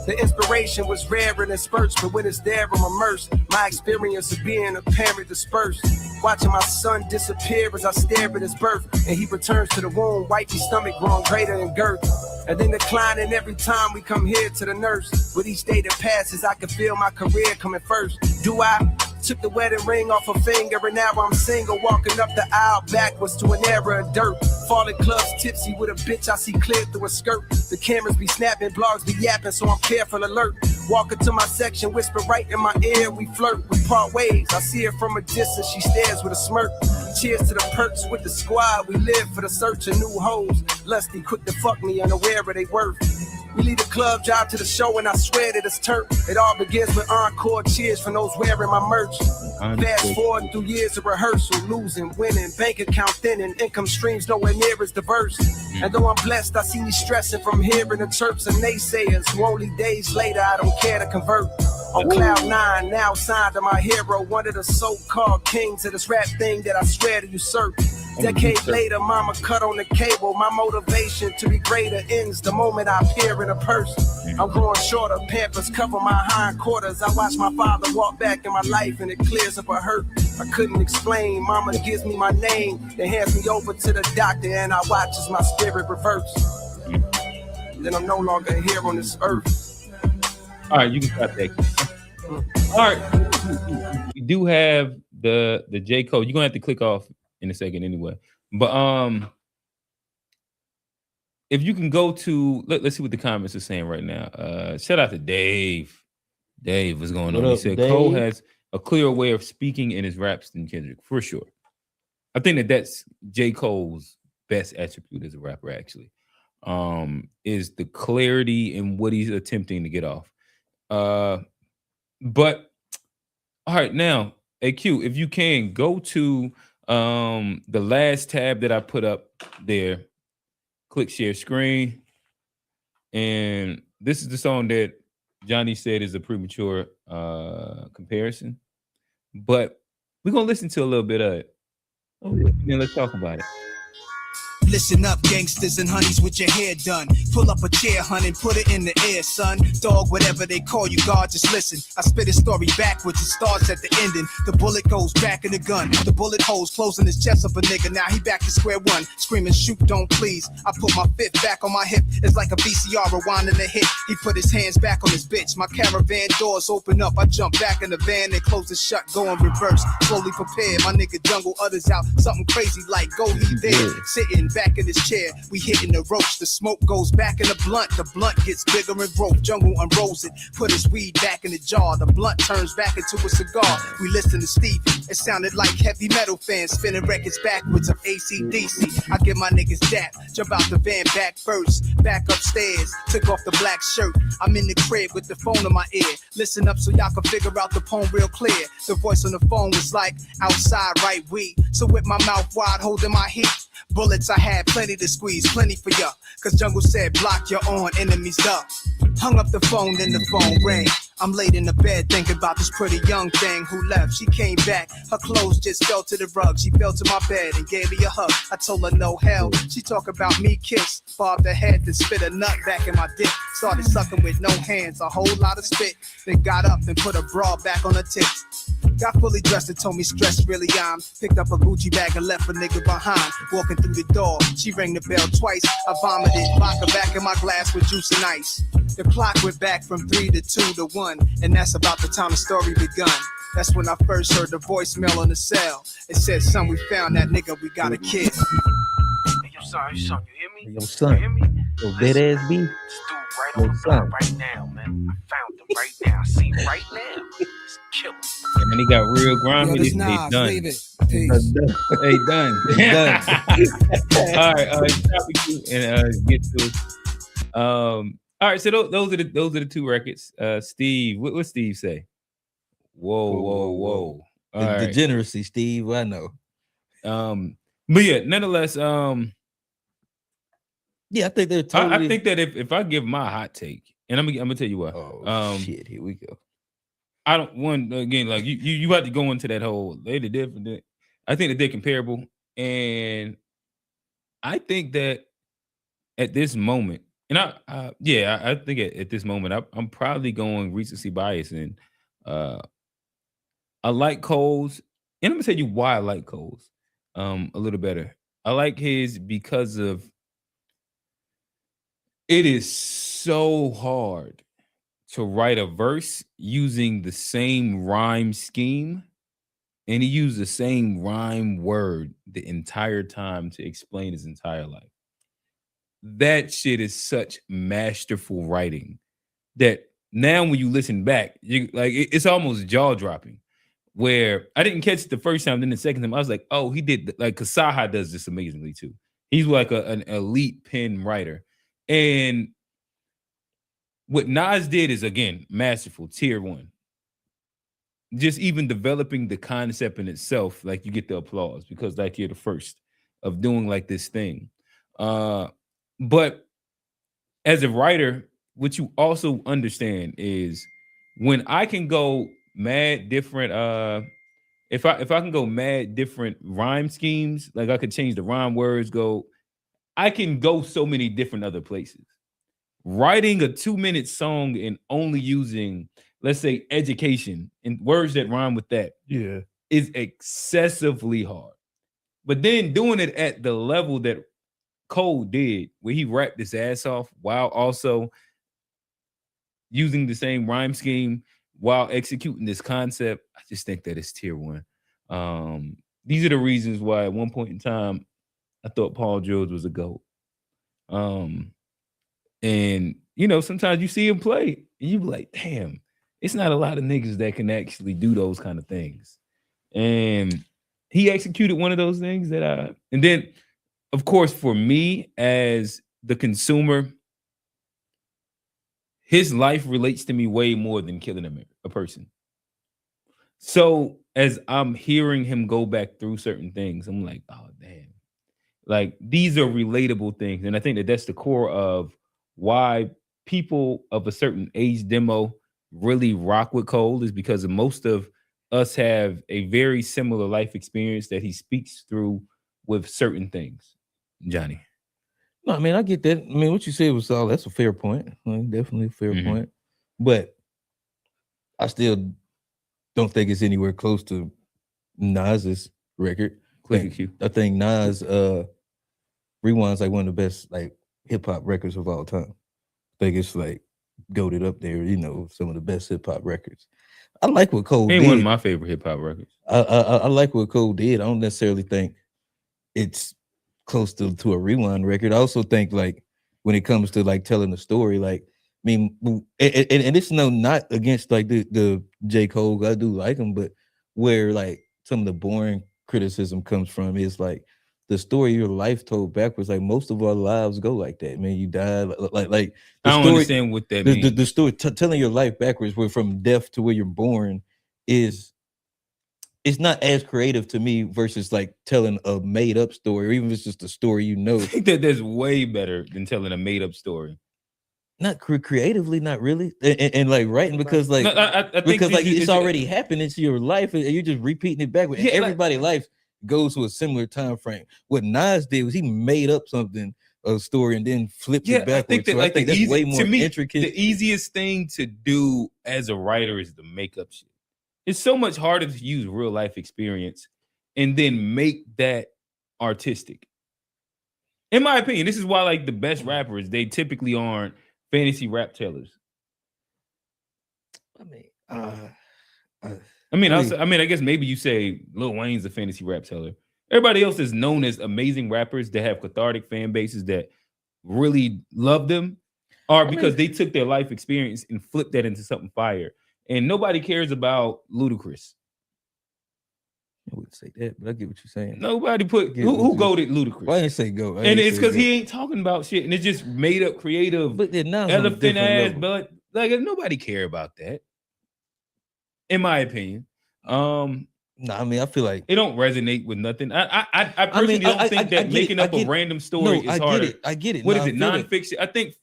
The inspiration was rare in spurts, but when it's there, I'm immersed. My experience of being a parent dispersed. Watching my son disappear as I stare at his birth. And he returns to the womb, wifey stomach growing greater in girth. And then declining every time we come here to the nurse. With each day that passes, I can feel my career coming first. Do I? Took the wedding ring off her finger and now I'm single, walking up the aisle backwards to an era of dirt. Falling clubs tipsy with a bitch I see clear through a skirt. The cameras be snapping, blogs be yapping, so I'm careful alert. Walking to my section, whisper right in my ear, we flirt, we part ways. I see her from a distance, she stares with a smirk. Cheers to the perks with the squad, we live for the search of new hoes. Lusty, quick to fuck me, unaware of they worth. We leave the club, drive to the show, and I swear that it's turf. It all begins with encore cheers from those wearing my merch. Fast forward through years of rehearsal, losing, winning, bank account thinning, income streams nowhere near as diverse. And though I'm blessed, I see me stressing from hearing the chirps and naysayers who only days later I don't care to convert. On cloud 9, now signed to my hero, one of the so-called kings of this rap thing that I swear to usurp. Decade later, mama cut on the cable. My motivation to be greater ends the moment I appear in a purse. I'm growing shorter, pampers cover my hindquarters. I watch my father walk back in my life and it clears up a hurt I couldn't explain. Mama gives me my name, then hands me over to the doctor and I watch as my spirit reverse. Then I'm no longer here on this earth. All right, you can cut that. All right, we do have the J code. You're gonna have to click off in a second anyway. But if you can go to let's see what the comments are saying right now. Shout out to Dave. Dave, what's going on? He said Cole has a clearer way of speaking in his raps than Kendrick, for sure. I think that's J. Cole's best attribute as a rapper, actually. Is the clarity in what he's attempting to get off. But all right, now, AQ, if you can go to the last tab that I put up there, click share screen, and this is the song that Johnny said is a premature comparison, but we're gonna listen to a little bit of it. And then let's talk about it. Listen up, gangsters and honeys with your hair done. Pull up a chair, hun, and put it in the air, son. Dog, whatever they call you, God, just listen. I spit a story backwards, it starts at the ending. The bullet goes back in the gun. The bullet holes closing his chest of a nigga. Now he back to square one, screaming, shoot, don't please. I put my fifth back on my hip. It's like a VCR rewinding a hit. He put his hands back on his bitch. My caravan doors open up. I jump back in the van and close it shut, go in reverse. Slowly prepare, my nigga jungle others out. Something crazy like go he there. Sitting back back in his chair. We hitting the roach. The smoke goes back in the blunt. The blunt gets bigger and broke. Jungle unrolls it. Put his weed back in the jar. The blunt turns back into a cigar. We listen to Stevie. It sounded like heavy metal fans spinning records backwards of AC/DC. I give my niggas dap. Jump out the van back first. Back upstairs. Took off the black shirt. I'm in the crib with the phone in my ear. Listen up so y'all can figure out the poem real clear. The voice on the phone was like, outside, right, we. So with my mouth wide, holding my heat. Bullets, I had plenty to squeeze, plenty for ya. Cause Jungle said, block your own enemies up. Hung up the phone, then the phone rang. I'm laid in the bed thinking about this pretty young thing who left. She came back, her clothes just fell to the rug. She fell to my bed and gave me a hug. I told her no hell. She talk about me kiss. Bobbed her head, then spit a nut back in my dick. Started sucking with no hands, a whole lot of spit. Then got up and put a bra back on her tits. Got fully dressed and told me stress really I'm. Picked up a Gucci bag and left a nigga behind. Walking through the door, she rang the bell twice. I vomited vodka back in my glass with juice and ice. The clock went back from 3 to 2 to 1, and that's about the time the story begun. That's when I first heard the voicemail on the cell. It said, son, we found that nigga, we got a kid. Hey, yo, son, you hear me? Yo, son. You hear me? Yo, dead ass beef. This dude right on the block right now, man. I found him right now. I see him right now. It's a killer. And then he got real grimy. Yo, this They Nas, done. leave it. Peace. Hey, done. All right, stop it and get to it. All right, so those are the two records. Steve, what Steve say? Whoa. All The right. degeneracy, Steve. I know. But yeah, nonetheless, Yeah, I think they're totally. I think that if I give my hot take, and I'm gonna tell you what. Oh shit! Here we go. I don't want again like you have to go into that whole they're different. I think that they're comparable, and I think that at this moment, and I think at this moment I'm probably going recency bias, and I like Cole's, and I'm gonna tell you why I like Cole's a little better. I like his because of it is so hard to write a verse using the same rhyme scheme, and he used the same rhyme word the entire time to explain his entire life. That shit is such masterful writing that now when you listen back, you like it's almost jaw dropping. Where I didn't catch it the first time, then the second time I was like, oh, he did like Kasaha does this amazingly too. He's like an elite pen writer, and what Nas did is, again, masterful, tier 1. Just even developing the concept in itself, like you get the applause because like you're the first of doing like this thing. But as a writer, what you also understand is when I can go mad different, if I can go mad different rhyme schemes, like I could change the rhyme words, I can go so many different other places. Writing a 2-minute song and only using, let's say, education and words that rhyme with that is excessively hard. But then doing it at the level that Cole did, where he rapped his ass off while also using the same rhyme scheme while executing this concept, I just think that it's tier 1. These are the reasons why at one point in time, I thought Paul George was a GOAT. And, you know, sometimes you see him play and you be like, damn, it's not a lot of niggas that can actually do those kind of things. And he executed one of those things and then, of course, for me as the consumer, his life relates to me way more than killing a person. So as I'm hearing him go back through certain things, I'm like, oh, damn. Like, these are relatable things. And I think that that's the core of why people of a certain age demo really rock with Cole, is because most of us have a very similar life experience that he speaks through with certain things. Johnny. No, I mean, I get that. I mean, what you said was all that's a fair point. Definitely a fair point. But I still don't think it's anywhere close to Nas's record. I think Nas Rewind's like one of the best like hip hop records of all time. I think it's like goated up there, you know, some of the best hip hop records. I like what Cole did. One of my favorite hip hop records. I like what Cole did. I don't necessarily think it's close to a Rewind record. I also think like when it comes to like telling a story, like I mean, and it's not against like the J. Cole. I do like him, but where like some of the boring criticism comes from is like the story of your life told backwards. Like most of our lives go like that. Man, you die like the I don't story, understand what that means. the story telling your life backwards, where from death to where you're born, is it's not as creative to me versus like telling a made up story, or even if it's just a story you know. I think that that's way better than telling a made up story. Not creatively, not really, and like writing because like No, I think because like it's it's already happened into your life, and you're just repeating it back. Yeah, like- Everybody's life goes to a similar time frame. What Nas did was he made up something, a story, and then flipped it backwards. I think that So like I think the that's way easy, more to me, intricate. the easiest thing to do as a writer is to make up shit. It's so much harder to use real life experience and then make that artistic. In my opinion, this is why like the best rappers, they typically aren't fantasy rap tellers. I mean, I guess maybe you say Lil Wayne's a fantasy rap teller. Everybody else is known as amazing rappers that have cathartic fan bases that really love them, or because they took their life experience and flipped that into something fire. And nobody cares about Ludacris. I wouldn't say that, but I get what you're saying. Nobody put get who what you- goaded Ludacris. Why didn't say go? I And didn't it's say because go. he ain't talking about shit, and it's just made up creative But then Nas on a elephant different ass, level. but like nobody care about that. In my opinion, No, I mean I feel like it don't resonate with nothing. I personally don't think that get making it, up a random story is harder. I get it. What No, is I it? feel it. Nonfiction? I think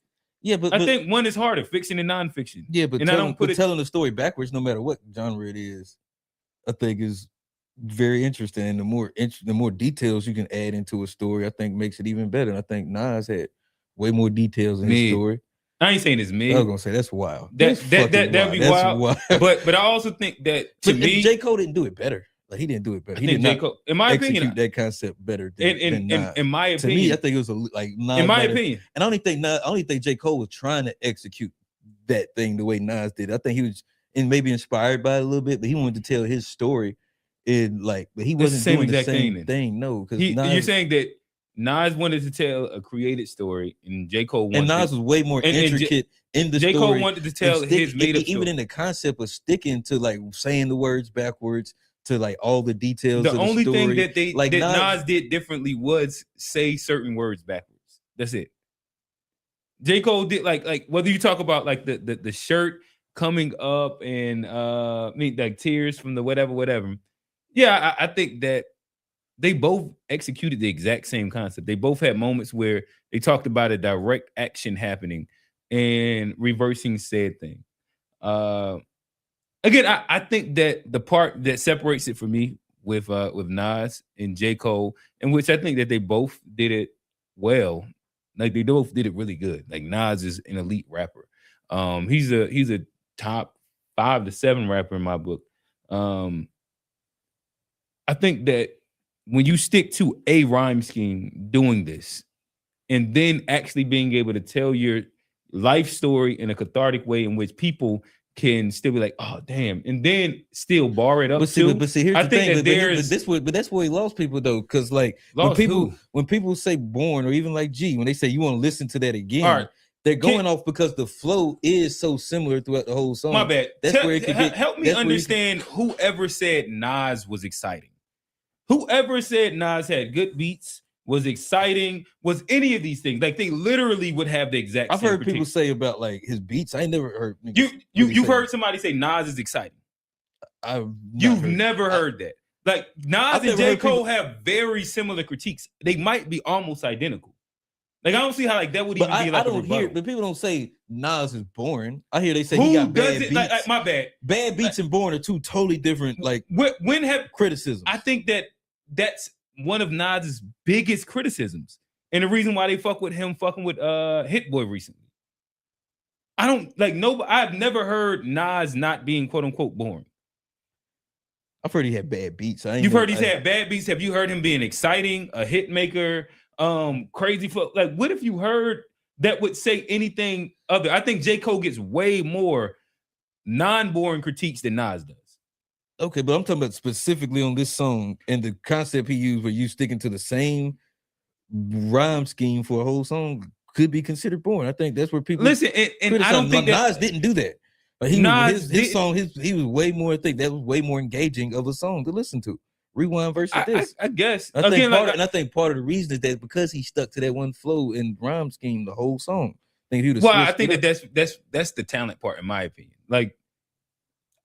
But think one is harder, fiction and nonfiction. yeah, but and I don't put it. telling the story backwards, no matter what genre it is, I think is very interesting. And the more details you can add into a story, I think makes it even better. And I think Nas had way more details in his Mid. story. I ain't saying it's I mid. was gonna say that's wild. That'd be That's wild. But I also think that to But me, J. Cole didn't do it better. Like he didn't do it better. I He think did J. not Cole, in my execute opinion, that concept better than Nas. in my To me, I opinion, think it was like Nas in my might have- opinion, and I only think J. Cole was trying to execute that thing the way Nas did. I think he was maybe inspired by it a little bit, but he wanted to tell his story in like, but he It's the wasn't same doing the exact same thing then. thing. No, because you're saying that Nas wanted to tell a created story, and J. Cole wanted and Nas was way more and J- intricate in the J. story. Cole wanted to tell and stick- his made up even story. in the concept of sticking to like saying the words backwards to like all the details. The of only the thing story. that like Nas did differently was say certain words backwards. That's it. J. Cole did like whether you talk about like the shirt coming up and like tears from the whatever. Yeah, I think that they both executed the exact same concept. They both had moments where they talked about a direct action happening and reversing said thing. Again, I think that the part that separates it for me with Nas and J. Cole, in which I think that they both did it well. Like they both did it really good. Like Nas is an elite rapper. He's a top 5 to 7 rapper in my book. I think that when you stick to a rhyme scheme doing this, and then actually being able to tell your life story in a cathartic way in which people can still be like, oh damn, and then still bar it up. But see, too. here's I the think thing. that there's But that's where he lost people though, because like Lost who? when people say born or even like G, when they say you want to listen to that again, All right. they're going off because the flow is so similar throughout the whole song. My bad. That's where it could get. Help me that's where you understand whoever said Nas was exciting. Whoever said Nas had good beats, was exciting, was any of these things. Like they literally would have the exact I've same heard people critique. say about like his beats. I ain't never heard niggas You've say heard somebody say Nas is exciting. I've You've heard- never heard that. Like Nas I've and never J. heard Cole people- have very similar critiques. They might be almost identical. Like I don't see how like that would But even be I like a don't hear. rebuttal. But people don't say Nas is boring. I hear they say he Who got does bad it? beats. Like, my bad. Bad beats and boring are two totally different like When have criticisms. I think that that's one of Nas's biggest criticisms, and the reason why they fucking with Hit Boy recently. I don't like nobody. I've never heard Nas not being quote unquote boring. I've heard he had bad beats. You've heard he's had bad beats. Have you heard him being exciting, a hit maker, crazy flow? Like, what if you heard that would say anything other? I think J. Cole gets way more non-boring critiques than Nas does. Okay, but I'm talking about specifically on this song and the concept he used where you sticking to the same rhyme scheme for a whole song could be considered boring. I think that's where people Listen, and I don't think that Nas didn't do that. But Nas his song, he was way more. I think that was way more engaging of a song to listen to. Rewind versus this. I guess I think again, and I think part of the reason is that because he stuck to that one flow and rhyme scheme the whole song. I think he would have. well, I think that's the talent part, in my opinion. Like,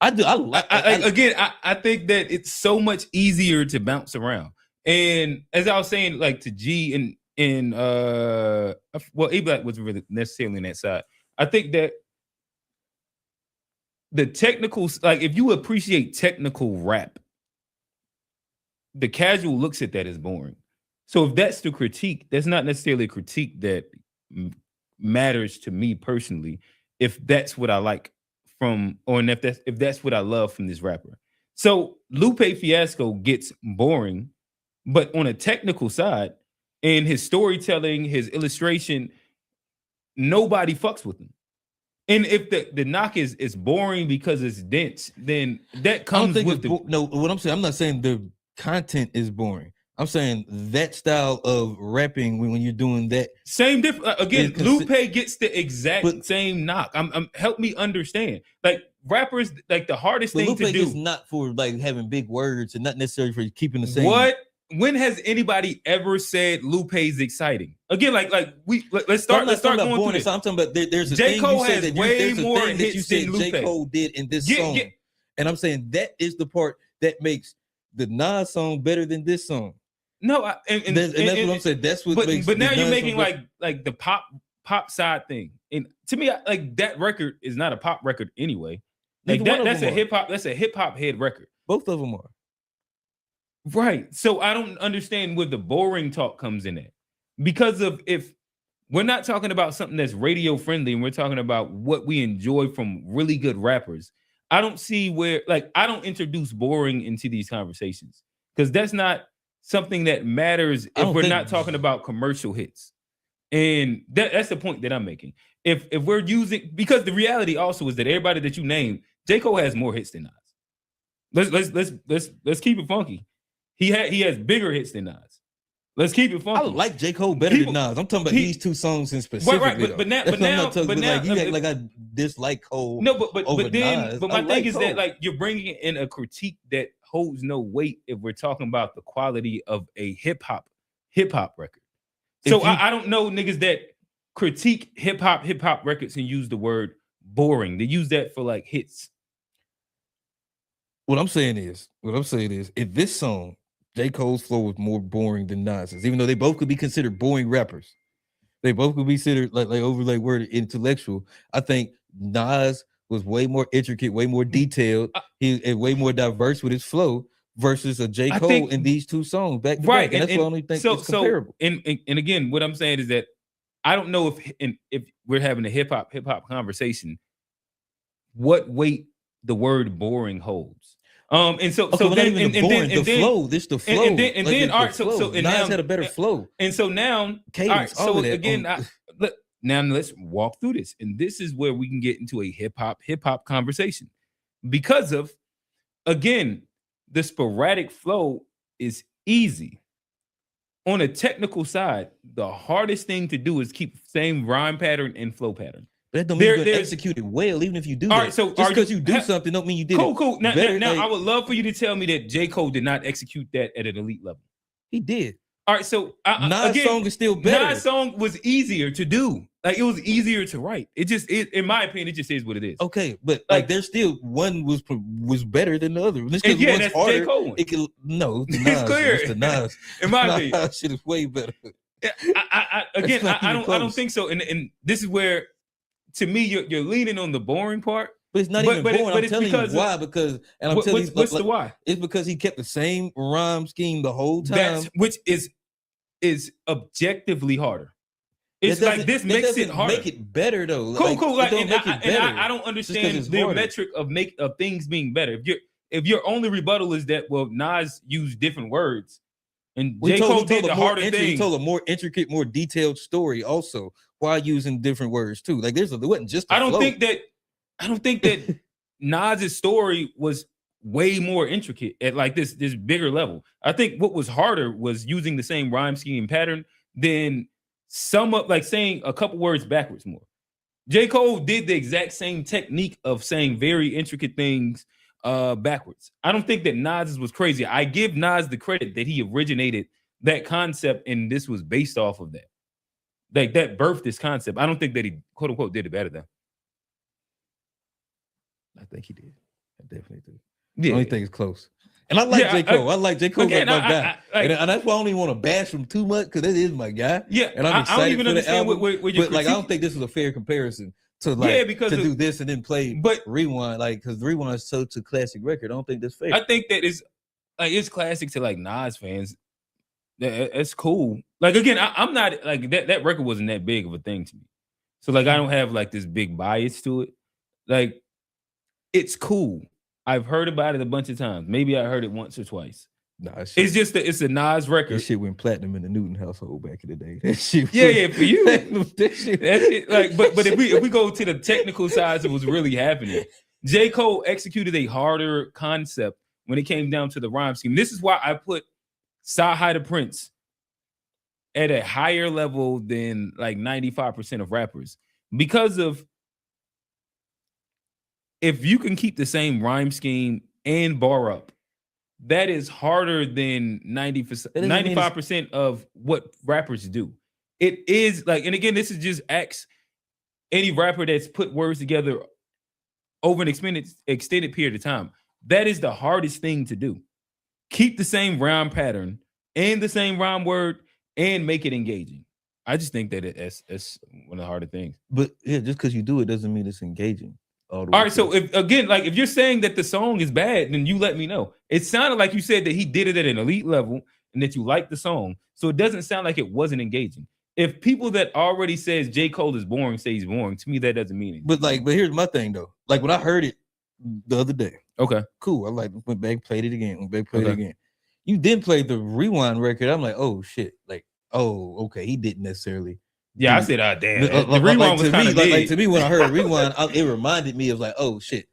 I do. I think that it's so much easier to bounce around. And as I was saying, like to G and well, A-Black wasn't really necessarily on that side. I think that the technical, like if you appreciate technical rap, the casual looks at that as boring. So if that's the critique, that's not necessarily a critique that matters to me personally. If that's what I like from, or if that's what I love from this rapper. So Lupe Fiasco gets boring, but on a technical side, in his storytelling, his illustration, nobody fucks with him. And if the knock is boring because it's dense, then that comes with no. What I'm saying, I'm not saying the content is boring. I'm saying that style of rapping when you're doing that same different again. Lupe gets the exact same knock. Help me understand. Like rappers, like the hardest thing Lupe to do is not for like having big words and not necessarily for keeping the same. What? When has anybody ever said Lupe's exciting? Again, let's start going through this. I'm talking about there's a J. thing Cole you said has that way more that you hits said than Lupe. J. Cole did in this song, and I'm saying that is the part that makes the Nas song better than this song. No, and that's what I'm saying. That's what makes. But now you're making like the pop side thing, and to me, like that record is not a pop record anyway. Like that's a hip hop. That's a hip hop head record. Both of them are. Right. So I don't understand where the boring talk comes in at. Because if we're not talking about something that's radio friendly and we're talking about what we enjoy from really good rappers, I don't see where, like, I don't introduce boring into these conversations because that's not something that matters if we're not talking about commercial hits. And that's the point that I'm making. If we're using, because the reality also is that everybody that you name, J. Cole has more hits than Nas. Let's keep it funky. He has bigger hits than Nas. Let's keep it funky. I like J. Cole better than Nas. I'm talking about these two songs in specific. Right. But now, you act like I dislike Cole. No, but Nas. My thing is that like you're bringing in a critique that holds no weight if we're talking about the quality of a hip hop record. So I don't know niggas that critique hip hop records and use the word boring. They use that for like hits. What I'm saying is, if this song, J. Cole's flow was more boring than Nas's, even though they both could be considered boring rappers. They both could be considered like word intellectual. I think Nas was way more intricate, way more detailed. He way more diverse with his flow versus a J. Cole in these two songs back to back. And that's what I only think is comparable. And again, what I'm saying is that I don't know if we're having a hip hop conversation, what weight the word boring holds. And so then the flow. This the flow. And then all right. So Nas had a better flow. And so now, cadence. All right, so again, now let's walk through this, and this is where we can get into a hip hop conversation because of, again, the sporadic flow is easy. On a technical side, the hardest thing to do is keep same rhyme pattern and flow pattern. That don't mean you execute it well, even if you do that. Right, so just because you do something don't mean you did it. Cool. Now I would love for you to tell me that J. Cole did not execute that at an elite level. He did. All right, so Nas' song is still better. Nas' song was easier to do. Like it was easier to write. In my opinion, it just is what it is. Okay, but like there's still one was better than the other. That's harder, J. Cole one. It's clear. It's the Nas. In my opinion, Nas shit is way better. I don't think so. And this is where, to me, you're leaning on the boring part. But it's not even boring. I'm telling you why. Because and I'm telling you what's the why? It's because he kept the same rhyme scheme the whole time. Which is objectively harder. It's like this makes it harder. Make it better though. Cool. Like, I don't understand the metric of things being better. If your only rebuttal is that Nas used different words and J. Cole did the harder thing. He told a more intricate, more detailed story also while using different words too. Like it wasn't just. I don't think that Nas's story was way more intricate at like this bigger level. I think what was harder was using the same rhyme scheme and pattern than sum up, like saying a couple words backwards more. J. Cole did the exact same technique of saying very intricate things backwards. I don't think that Nas was crazy. I give Nas the credit that he originated that concept, and this was based off of that. Like that birthed this concept. I don't think that he quote unquote did it better though. I think he did. I definitely do. Yeah. I only think it's close. And I like J. Cole. I like J. Cole again, like my guy. I- and that's why I don't even want to bash him too much because that is my guy. Yeah, And I'm I excited don't even for the understand album. what your But like, I don't critique- think this is a fair comparison to like because to of- do this and then play but Rewind, like because Rewind is such a classic record. I don't think that's fair. I think that is like it's classic to like Nas fans. It's cool. Like again, I'm not like that record wasn't that big of a thing to me. So like I don't have like this big bias to it. Like it's cool. I've heard about it a bunch of times. Maybe I heard it once or twice. Nah, that shit, It's just that it's a Nas record. that shit went platinum in the Newton household back in the day. That shit Yeah, was- for you. that shit, That's it. Like, but if we go to the technical sides of what's really happening, J. Cole executed a harder concept when it came down to the rhyme scheme. This is why I put Sci-Hi the Prince at a higher level than like 95% of rappers. Because of if you can keep the same rhyme scheme and bar up, that is harder than 90%, That doesn't mean it's- 95% of what rappers do. It is like, and again, this is just any rapper that's put words together over an extended period of time. That is the hardest thing to do. Keep the same rhyme pattern and the same rhyme word and make it engaging. I just think that it's one of the harder things. but yeah, just because you do it doesn't mean it's engaging. All right, so if you're saying that the song is bad, then you let me know. It sounded like you said that he did it at an elite level and that you liked the song. So it doesn't sound like it wasn't engaging. If people that already says J. Cole is boring say he's boring, to me that doesn't mean anything. but here's my thing though. Like when I heard it the other day, Okay. cool. I went back, played it again, went back, played it Okay. again. You didn't play the Rewind record. I'm like, oh shit. Like, oh, okay. He didn't necessarily. Yeah, I Dude, said, damn. Like, The rewind was to kind me, of like to me, when I heard Rewind, it reminded me of like, oh shit.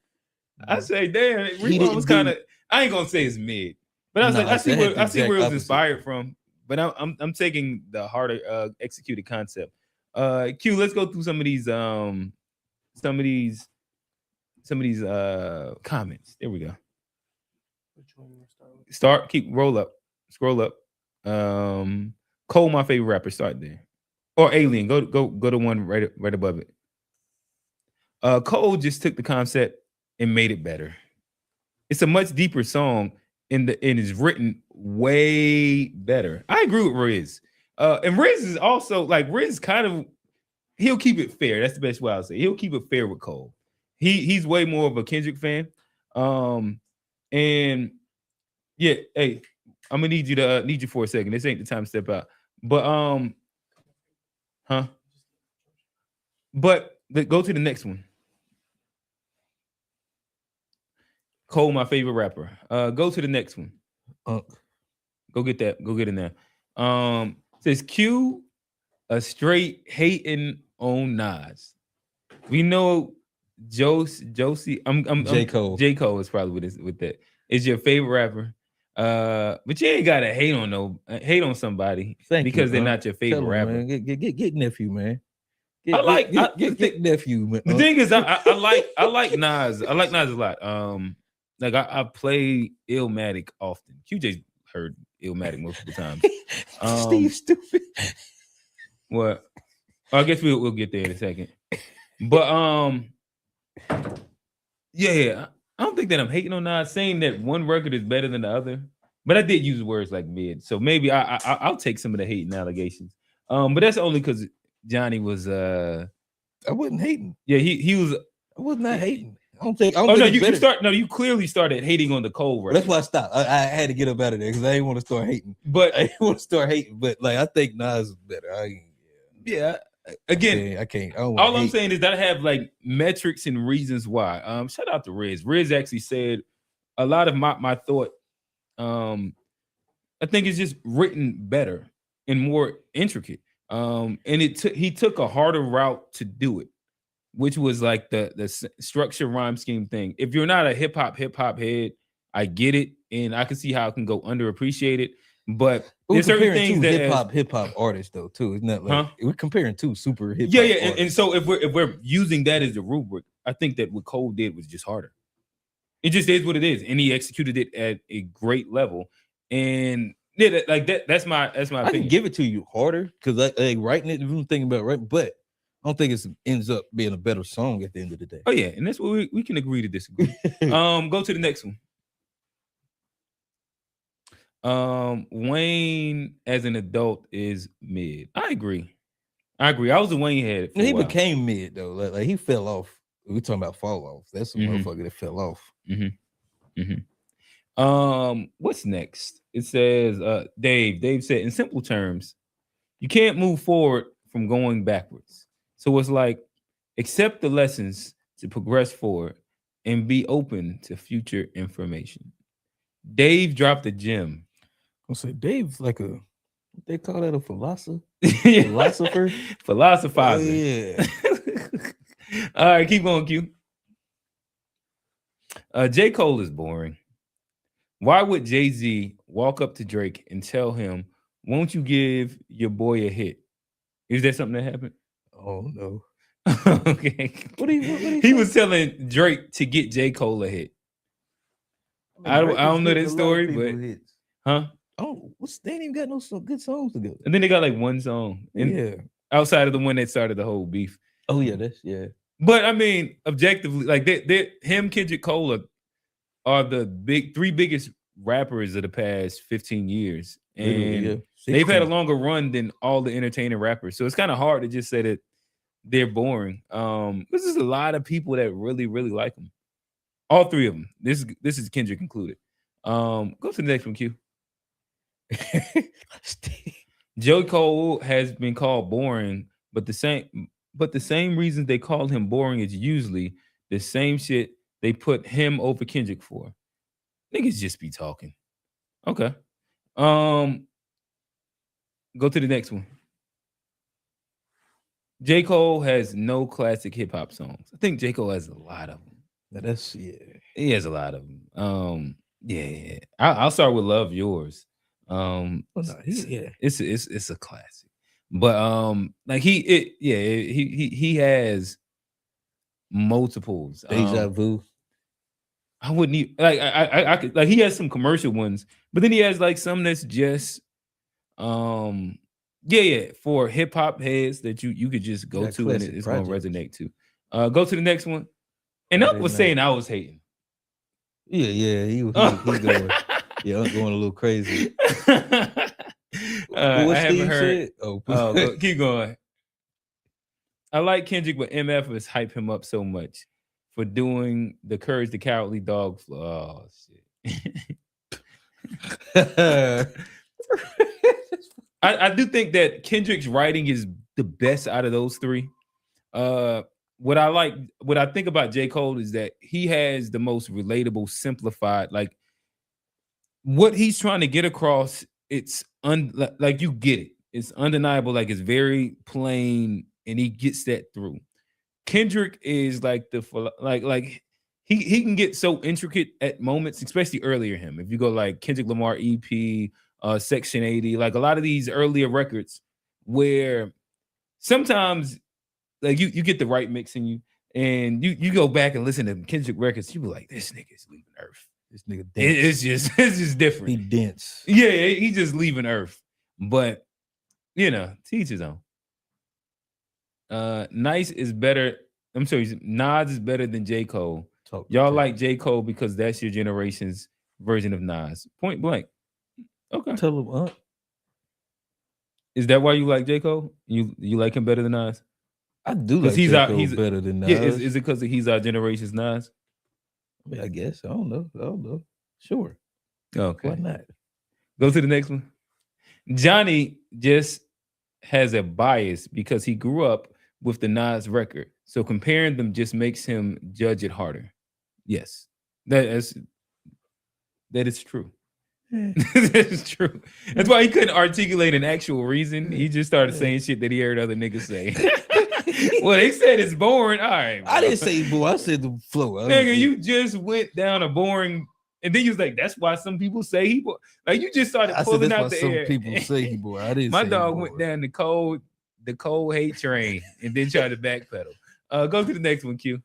I say, damn, rewind didn't was do- kind of. I ain't gonna say it's mid, but I was Nah, like, I see that where had the I see where it was exact inspired from. But I'm taking the harder executed concept. Q, let's go through some of these comments. There we go. Which one you wanna start with? Roll up, scroll up. Cole, my favorite rapper. Start there, or Alien. Go to one right above it. Cole just took the concept and made it better. It's a much deeper song, and is written way better. I agree with Riz. And Riz is also like Riz kind of he'll keep it fair. That's the best way I'll say. He'll keep it fair with Cole. He's way more of a Kendrick fan. And yeah, hey, I'm gonna need you for a second. This ain't the time to step out. But go to the next one. Cole, my favorite rapper. Go to the next one. Go get that. Go get in there. Says Q, a straight hating on Nas. We know Josie. J. Cole. J. Cole is probably with that. Is your favorite rapper. But you ain't gotta hate on somebody because they're not your favorite rapper. Man. Get nephew, man. I like Get nephew, man. The thing is, I like Nas. I like Nas a lot. Like I play Illmatic often. QJ heard Illmatic multiple times. Steve stupid. What? I guess we'll get there in a second. But yeah. I don't think that I'm hating on Nas, saying that one record is better than the other. But I did use words like mid, so maybe I'll take some of the hating allegations. But that's only because Johnny was. I wasn't hating. Yeah, he was. I was not hating. I don't think. You clearly started hating on the Cole record. That's why I stopped. I had to get up out of there because I didn't want to start hating. But I didn't want to start hating. But like, I think Nas is better. Yeah. Again, I can't. All I'm saying is that I have like metrics and reasons why. Shout out to Riz. Riz actually said a lot of my thought. I think it's just written better and more intricate. And he took a harder route to do it, which was like the structure rhyme scheme thing. If you're not a hip hop head, I get it, and I can see how it can go underappreciated. But We're there's certain comparing things two that hip hop artists though too. It's not like Huh? we're comparing two super hip hop. yeah, and artists. so if we're using that as a rubric, I think that what Cole did was just harder. It just is what it is, and he executed it at a great level. And yeah, that's my I opinion. can give it to you harder because like writing it, I'm thinking about right, but I don't think it ends up being a better song at the end of the day. Oh yeah, and that's what we can agree to disagree. Go to the next one. Wayne as an adult is mid. I agree. I was a Wayne head. He became mid though. Like he fell off. We're talking about fall off. That's a motherfucker that fell off. What's next? It says Dave said, in simple terms, you can't move forward from going backwards. So it's like accept the lessons to progress forward and be open to future information. Dave dropped a gem. I'll say Dave's like a what they call that, a philosopher. Philosophizing. Oh, yeah. All right, keep going, Q. J. Cole is boring. Why would Jay-Z walk up to Drake and tell him, won't you give your boy a hit? Is that something that happened? Oh no. Okay. What he say? was telling Drake to get J. Cole a hit. I don't know that story, but hits. huh? Oh, they ain't even got no good songs together. And then they got like one song. And Yeah. outside of the one that started the whole beef. Oh yeah, that's yeah. But I mean, objectively, like him, Kendrick Cole are the three biggest rappers of the past 15 years. And Literally, yeah. they've had a longer run than all the entertaining rappers. So it's kind of hard to just say that they're boring. This is a lot of people that really, really like them. All three of them. This is Kendrick included. Go to the next one, Q. J. Cole has been called boring, but the same reasons they called him boring is usually the same shit they put him over Kendrick for. Niggas just be talking. Okay. Go to the next one. J. Cole has no classic hip hop songs. I think J. Cole has a lot of them. That's yeah. He has a lot of them. Yeah. I'll start with Love Yours. It's a classic. But like he has multiples. Deja Vu. I wouldn't even like I could like he has some commercial ones, but then he has like some that's just for hip hop heads that you could just go to and it's gonna resonate to. Go to the next one. And Up was saying I was hating. Yeah, he was going. Yeah, I'm going a little crazy. I haven't heard. Keep going. I like Kendrick, but MF has hyped him up so much for doing the Courage the Cowardly Dog flow. Oh shit. I do think that Kendrick's writing is the best out of those three. What I think about J. Cole is that he has the most relatable, simplified, like what he's trying to get across. It's like you get it. It's undeniable. Like it's very plain, and he gets that through. Kendrick is like he can get so intricate at moments, especially earlier him. If you go like Kendrick Lamar EP, Section 80, like a lot of these earlier records where sometimes like you get the right mix in you, and you go back and listen to Kendrick records, you be like, this nigga is leaving Earth. This nigga dense. It's just different. He dense. Yeah, he's just leaving Earth. But to each his own. Nice is better. I'm sorry, Nas is better than J. Cole. Y'all like J. Cole because that's your generation's version of Nas. Point blank. Okay. Tell him, Is that why you like J. Cole? You like him better than Nas? I do like J. Cole better than Nas. Yeah, is it because he's our generation's Nas? I mean, I guess. I don't know. Sure. Okay. Why not? Go to the next one. Johnny just has a bias because he grew up with the Nas record. So comparing them just makes him judge it harder. Yes. That is true. That is true. That's why he couldn't articulate an actual reason. He just started saying shit that he heard other niggas say. Well, they said it's boring. All right, bro. I didn't say boring. I said the flow. Nigga, you just went down a boring And then you was like, that's why some people say he bored. Like you just started I said pulling that's out why the some air. people say he bored. I didn't My say he dog bored. went down the cold hate train and then tried to backpedal. Go to the next one, Q.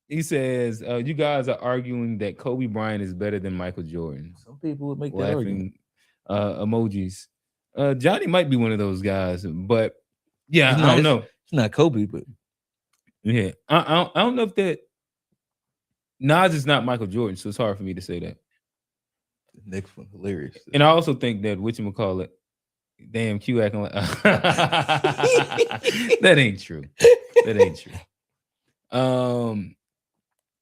He says, you guys are arguing that Kobe Bryant is better than Michael Jordan. Some people would make that argument. Laughing emojis. Johnny might be one of those guys, but yeah, It's I not- don't know. It's not Kobe, but Yeah, I don't know if that Nas is not Michael Jordan, so it's hard for me to say that. the next one hilarious. And I also think that whatchamacallit, damn Q acting like that ain't true. That ain't true.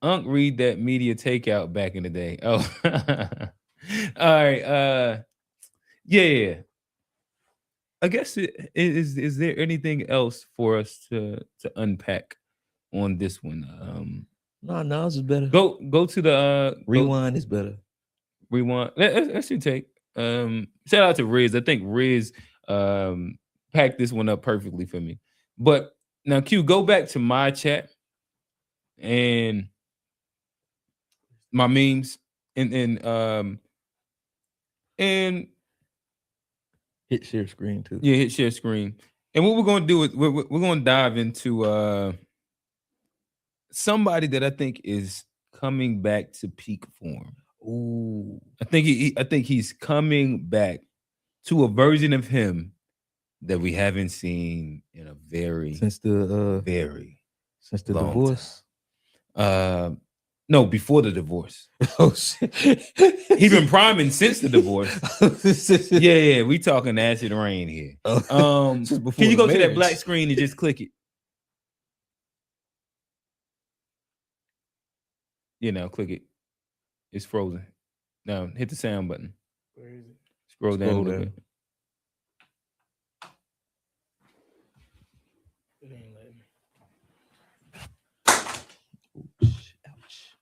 Unc read that media takeout back in the day. Oh, all right. Yeah. I guess is there anything else for us to unpack on this one? No, Nas is better. Go to the Rewind is better. Rewind. That's your take. Shout out to Riz. I think Riz packed this one up perfectly for me. But now, Q, go back to my chat and my memes and Hit share screen too. yeah, hit share screen. And what we're gonna do is we're gonna dive into somebody that I think is coming back to peak form. Ooh. I think he's coming back to a version of him that we haven't seen in a very Since the long divorce. No, before the divorce. Oh shit. He's been priming since the divorce. Yeah, we talking acid rain here. Since before Can you the go to that marriage. black screen and just click it? Yeah, now click it. It's frozen. Now hit the sound button. Where is it? Scroll down a Scroll little down. bit. It ain't letting me. Ouch.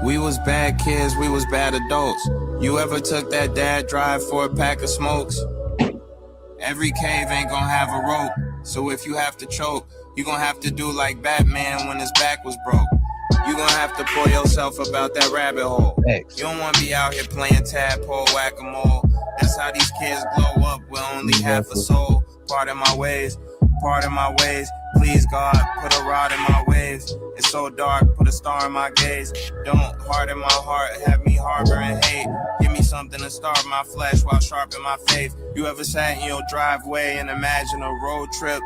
We was bad kids, we was bad adults. You ever took that dad drive for a pack of smokes? Every cave ain't gonna have a rope, so if you have to choke, you gonna have to do like Batman when his back was broke. You gonna have to pull yourself about that rabbit hole. Thanks. You don't wanna be out here playing tadpole whack-a-mole. That's how these kids glow up with only half a soul. Pardon my ways, please God, put a rod in my waves. It's so dark, put a star in my gaze. Don't harden my heart, have me harboring hate. Give me something to starve my flesh while sharpen my faith. You ever sat in your driveway and imagine a road trip?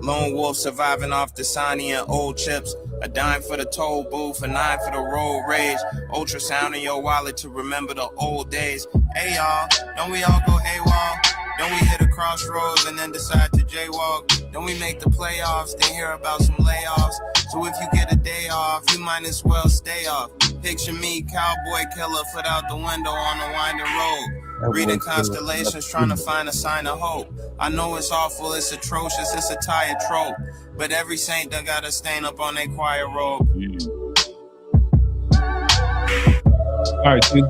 Lone wolf surviving off Dasani and old chips. A dime for the toll booth, a 9 for the road rage. Ultrasound in your wallet to remember the old days. Hey y'all, don't we all go AWOL? Don't we hit a crossroads and then decide to jaywalk? Don't we make the playoffs, then hear about some layoffs? So if you get a day off, you might as well stay off. Picture me, cowboy killer, foot out the window on the winding road. Reading constellations, trying to find a sign of hope. I know it's awful, it's atrocious, it's a tired trope. But every saint done got a stain up on their choir robe. All right, Q.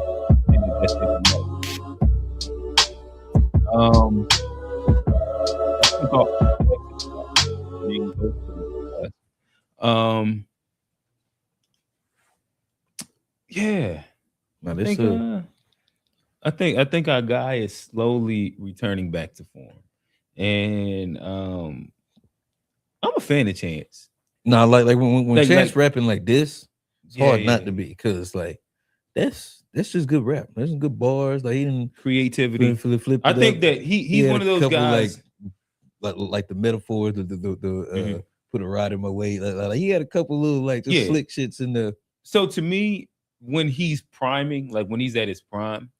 Yeah. Now I this think our guy is slowly returning back to form, and I'm a fan of Chance. no, like when Like- Chance rapping like this, it's Yeah, hard yeah, not yeah. to be, because like that's just good rap. There's some good bars. Like he didn't Creativity. flip I it think up. that he's He had one of a those couple, guys. like the metaphors, the Mhm. put a rod in my way. Like he had a couple little like just Yeah. slick shits in the. So to me, when he's priming, like when he's at his prime,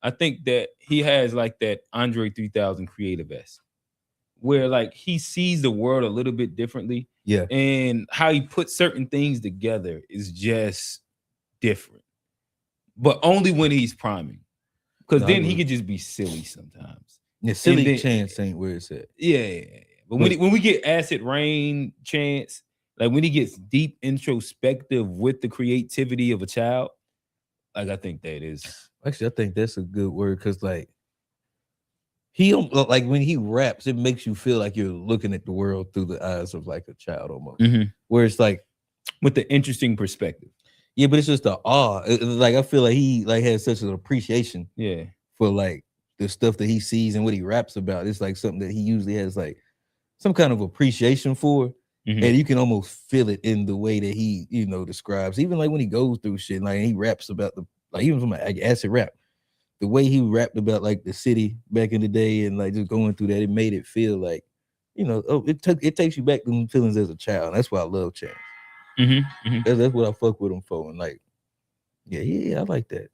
I think that he has like that Andre 3000 creative S, where like he sees the world a little bit differently, Yeah. and how he puts certain things together is just different. But only when he's priming, because No, I then he agree. could just be silly sometimes. Yeah, silly then- Chance ain't where it's at. Yeah. But when we get Acid Rain Chance, like when he gets deep introspective with the creativity of a child, like I think that is Actually, I think that's a good word because like he don't like when he raps, it makes you feel like you're looking at the world through the eyes of like a child almost. Where it's like with the interesting perspective. yeah, but it's just the awe. Like I feel like he like has such an appreciation Yeah. for like the stuff that he sees and what he raps about. It's like something that he usually has like some kind of appreciation for. And you can almost feel it in the way that he, you know, describes. Even like when he goes through shit, like he raps about the like even from like acid rap, the way he rapped about like the city back in the day and like just going through that, it made it feel like, you know, it takes you back to them feelings as a child. That's why I love Chance. That's what I fuck with him for. And like, yeah, I like that.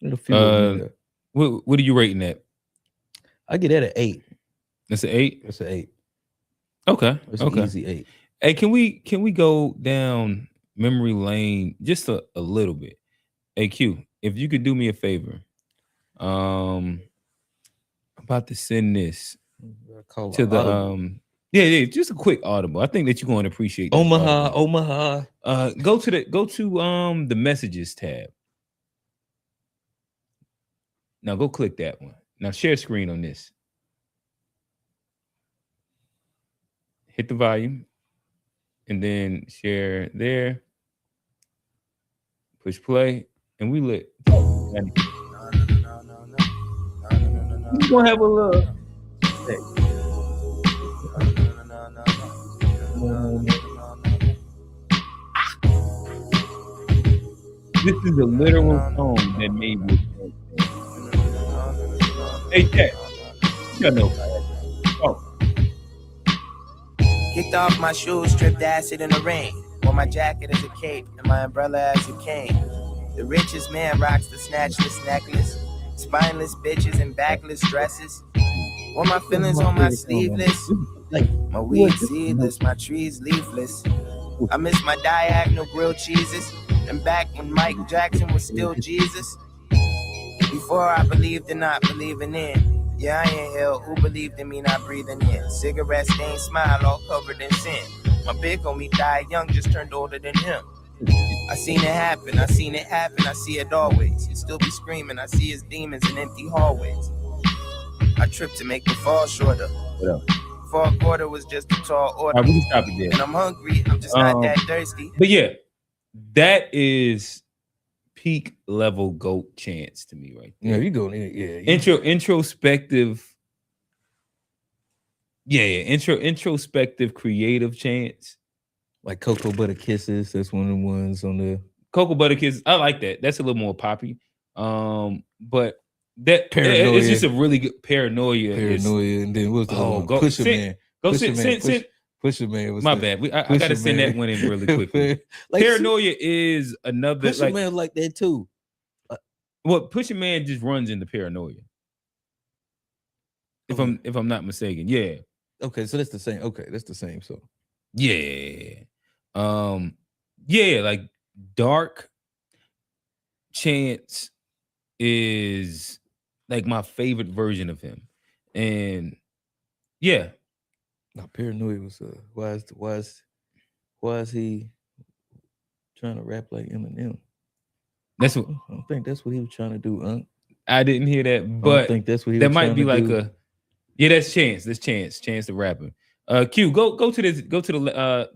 There's a few of them there. What are you rating that? I get that at 8. That's an 8. That's an 8. Okay. It's an easy 8. Hey, can we go down memory lane just a little bit? Hey, Q, if you could do me a favor, I'm about to send this to the yeah, just a quick audible. I think that you're going to appreciate this Omaha. Go to the messages tab. Now go click that one. Now share screen on this. Hit the volume and then share there. Push play and we lit. We're gonna have a look. This is a literal song that made me. Hey, Jack. You know. Oh. Kicked off my shoes, stripped acid in the rain. Wore my jacket as a cape and my umbrella as a cane. The richest man rocks the snatchless necklace. Spineless bitches and backless dresses. Wore my feelings on my sleeveless. My weed seedless, my trees leafless. I miss my diagonal grilled cheeses. And back when Mike Jackson was still Jesus. Before I believed in not believing in. Yeah, I inhale, who believed in me not breathing in? Cigarette stained smile all covered in sin. My big homie died young, just turned older than him. I seen it happen, I see it always. He still be screaming, I see his demons in empty hallways. I tripped to make the fall shorter. Fourth quarter was just a tall order. All right, we can stop it there. And I'm hungry, I'm just not that thirsty. But yeah, that is peak level GOAT Chance to me right there. Yeah, you go yeah. Introspective. Yeah, introspective creative Chance. Like Cocoa Butter Kisses, that's one of the ones on the Cocoa Butter Kisses. I like that. That's a little more poppy. But that Paranoia. It's just a really good paranoia. And then what was the Oh, go Pusha send- Man. Go Pusha send. Pusha Man was My the- bad. I Pusha gotta send Man. that one in really quickly. Like, Paranoia is another Pusha Man like that too. Well, Pusha Man just runs into paranoia. If I'm not mistaken, yeah. Okay, so that's the same. Okay, that's the same. So Yeah. Like Dark Chance is like my favorite version of him. And yeah. now Paranoia was why is he trying to rap like Eminem? That's what I don't think that's what he was trying to do, I didn't hear that, I don't but think that's what he that was might trying be to like do. that's Chance. That's Chance the rapper. Q, go to the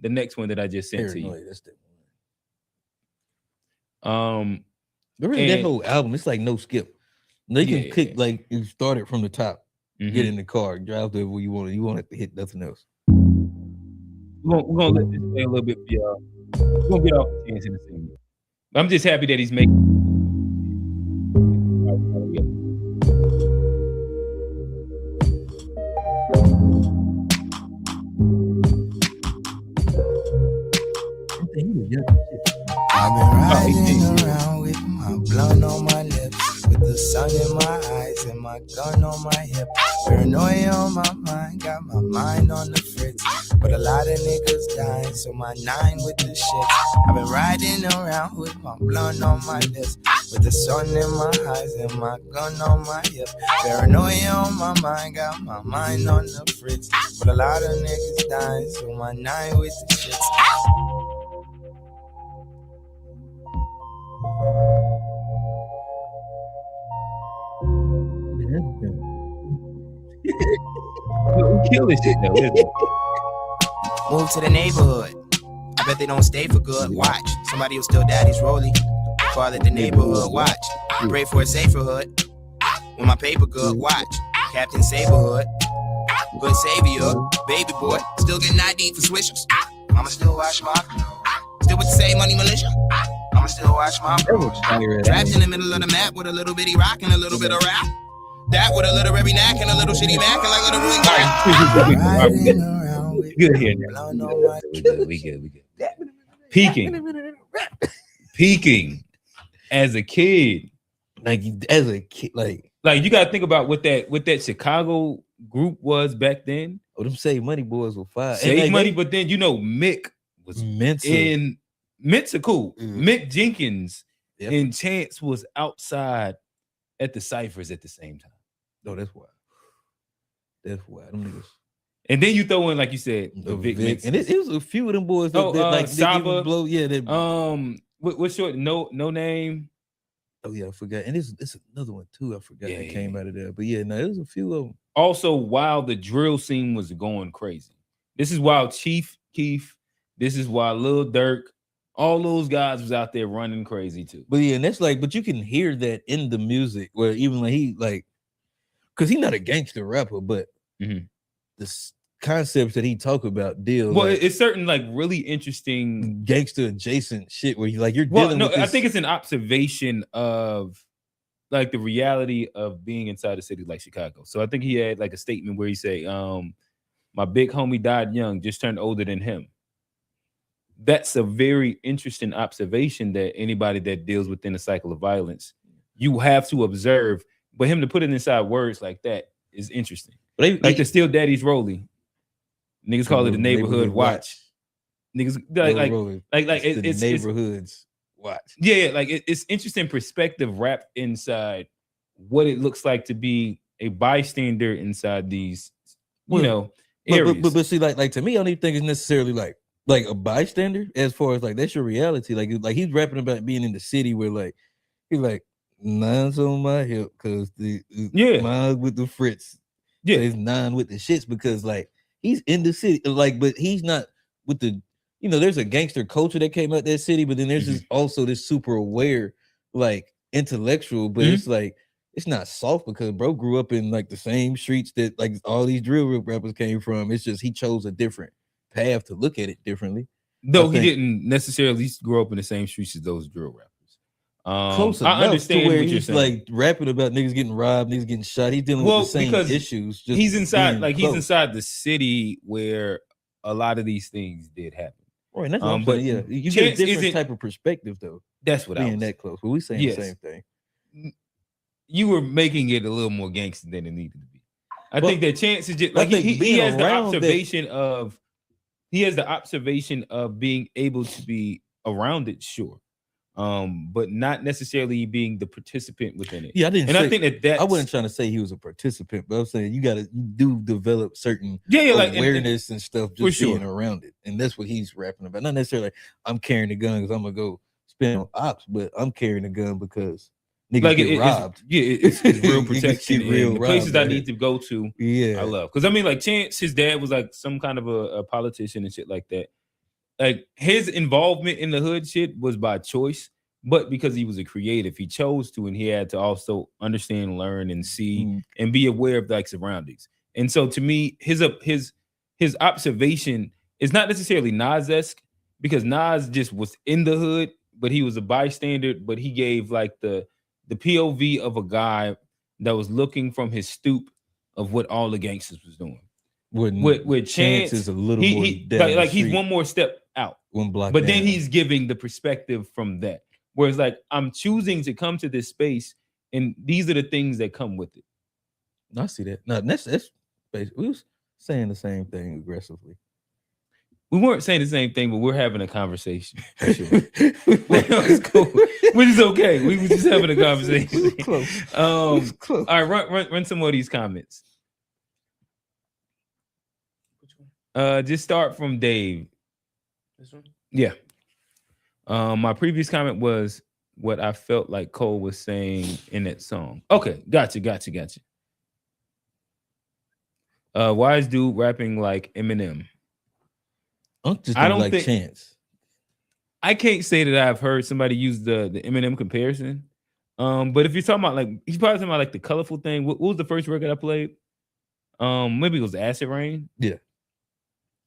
next one that I just sent to you. Paranoia, that's that one. But really, and- that whole album, it's like no skip. They can Yeah. pick like you started from the top, Mhm. get in the car, drive to where you want it. You won't have to hit nothing else. We're gonna let this play a little bit for y'all. We're gonna get off the Chance in a second. I'm just happy that he's making. I've been riding around with my blunt on my lips, with the sun in my eyes and my gun on my hip. Paranoia on my mind, got my mind on the fritz. But a lot of niggas dying, so my 9 with the shit. I've been riding around with my blunt on my lips, with the sun in my eyes and my gun on my hip. Paranoia on my mind, got my mind on the fritz. But a lot of niggas dying, so my 9 with the shit. We kill this shit though. Isn't it? Move to the neighborhood. I bet they don't stay for good. Watch, somebody will steal daddy's rollie. Call it the neighborhood. Watch, pray for a safer hood. When my paper good, watch, Captain Saberhood. Good savior, baby boy. Still getting ID for swishers. I'ma still watch my. Still with the same money militia. I'ma still watch my. Trapped in the middle of the map with a little bitty rock and a little bit of rap. That with a little Remy Knack and a little shitty Mac and like little Ruin. Good here now. We good. Peaking as a kid. Like as a kid, like you gotta think about what that Chicago group was back then. oh, them Save Money boys were fire. Save like, Money, but then Mick was Mensa. Mensa cool. Mick Jenkins Yep. and Chance was outside at the ciphers at the same time. No, that's why. Them niggas. And then you throw in, like you said, the Vic Vic. And Mensa. it was a few of them boys that, like Saba, didn't even blow. Yeah, that, what's your no name? oh yeah, I forgot. And it's another one too. I forgot Yeah, that came out of there. But yeah, no, there was a few of them. Also, while the drill scene was going crazy, this is while Chief Keef, this is while Lil Durk, all those guys was out there running crazy too. But yeah, and that's like, but you can hear that in the music where even like he like, because he's not a gangster rapper, but the concepts that he talk about deal. Well, like, it's certain like really interesting gangster adjacent shit where you like you're dealing with this. I think it's an observation of like the reality of being inside a city like Chicago. So I think he had like a statement where he say, my big homie died young, just turned older than him. That's a very interesting observation that anybody that deals within a cycle of violence, you have to observe. But him to put it inside words like that is interesting. But like the Still Daddy's Rollie. Niggas call it the neighborhood watch. Niggas it's neighborhoods watch. Yeah, like it's interesting perspective wrapped inside what it looks like to be a bystander inside these, areas. But see, like to me, I don't even think it's necessarily like a bystander as far as like that's your reality. Like he's rapping about being in the city where like he's like nine's on my hip because the mine with the Fritz. Yeah, so it's 9 with the shits because like he's in the city, like, but he's not with the, there's a gangster culture that came out that city, but then there's also this super aware, like intellectual, but it's like it's not soft because bro grew up in like the same streets that like all these drill rappers came from. It's just he chose a different path to look at it differently. Though he didn't necessarily grow up in the same streets as those drill rappers. Close enough I understand to where what you're he's saying. like rapping about niggas getting robbed, niggas getting shot. He's dealing with the same issues. Just he's inside, close. He's inside the city where a lot of these things did happen. Right, that's what but yeah, you get a different type of perspective though. That's what being that close. But we saying the same thing. You were making it a little more gangster than it needed to be. I think that Chance is just like he has the observation of the observation of being able to be around it, sure. But not necessarily being the participant within it. Yeah, I didn't. And I think that I wasn't trying to say he was a participant, but I'm saying you do develop certain like awareness and stuff just being sure. around it, and that's what he's rapping about. Not necessarily like, I'm carrying a gun because I'm gonna go spend on ops, but I'm carrying a gun because niggas get robbed. It's real protection. Real the places I need to go to, yeah, I love because I mean, like Chance, his dad was like some kind of a politician and shit like that. Like his involvement in the hood shit was by choice, but because he was a creative, he chose to, and he had to also understand, learn, and see, and be aware of like surroundings. And so, to me, his observation is not necessarily Nas-esque because Nas just was in the hood, but he was a bystander. But he gave like the POV of a guy that was looking from his stoop of what all the gangsters was doing. With Chance is a little more like he's one more step out, one block, but then he's giving the perspective from that. Whereas, like, I'm choosing to come to this space, and these are the things that come with it. I see that. No, that's basically, we was saying the same thing aggressively. We weren't saying the same thing, but we're having a conversation. For sure. It's cool. Which is okay. We were just having a conversation. Close. All right, run some more of these comments. Just start from Dave. This one? Yeah. My previous comment was what I felt like Cole was saying in that song. Okay, gotcha. Why is dude rapping like Eminem? Unc just I don't don't like think- Chance. I can't say that I've heard somebody use the Eminem comparison. But if you're talking about like, he's probably talking about like the colorful thing. What was the first record I played? Maybe it was Acid Rain. I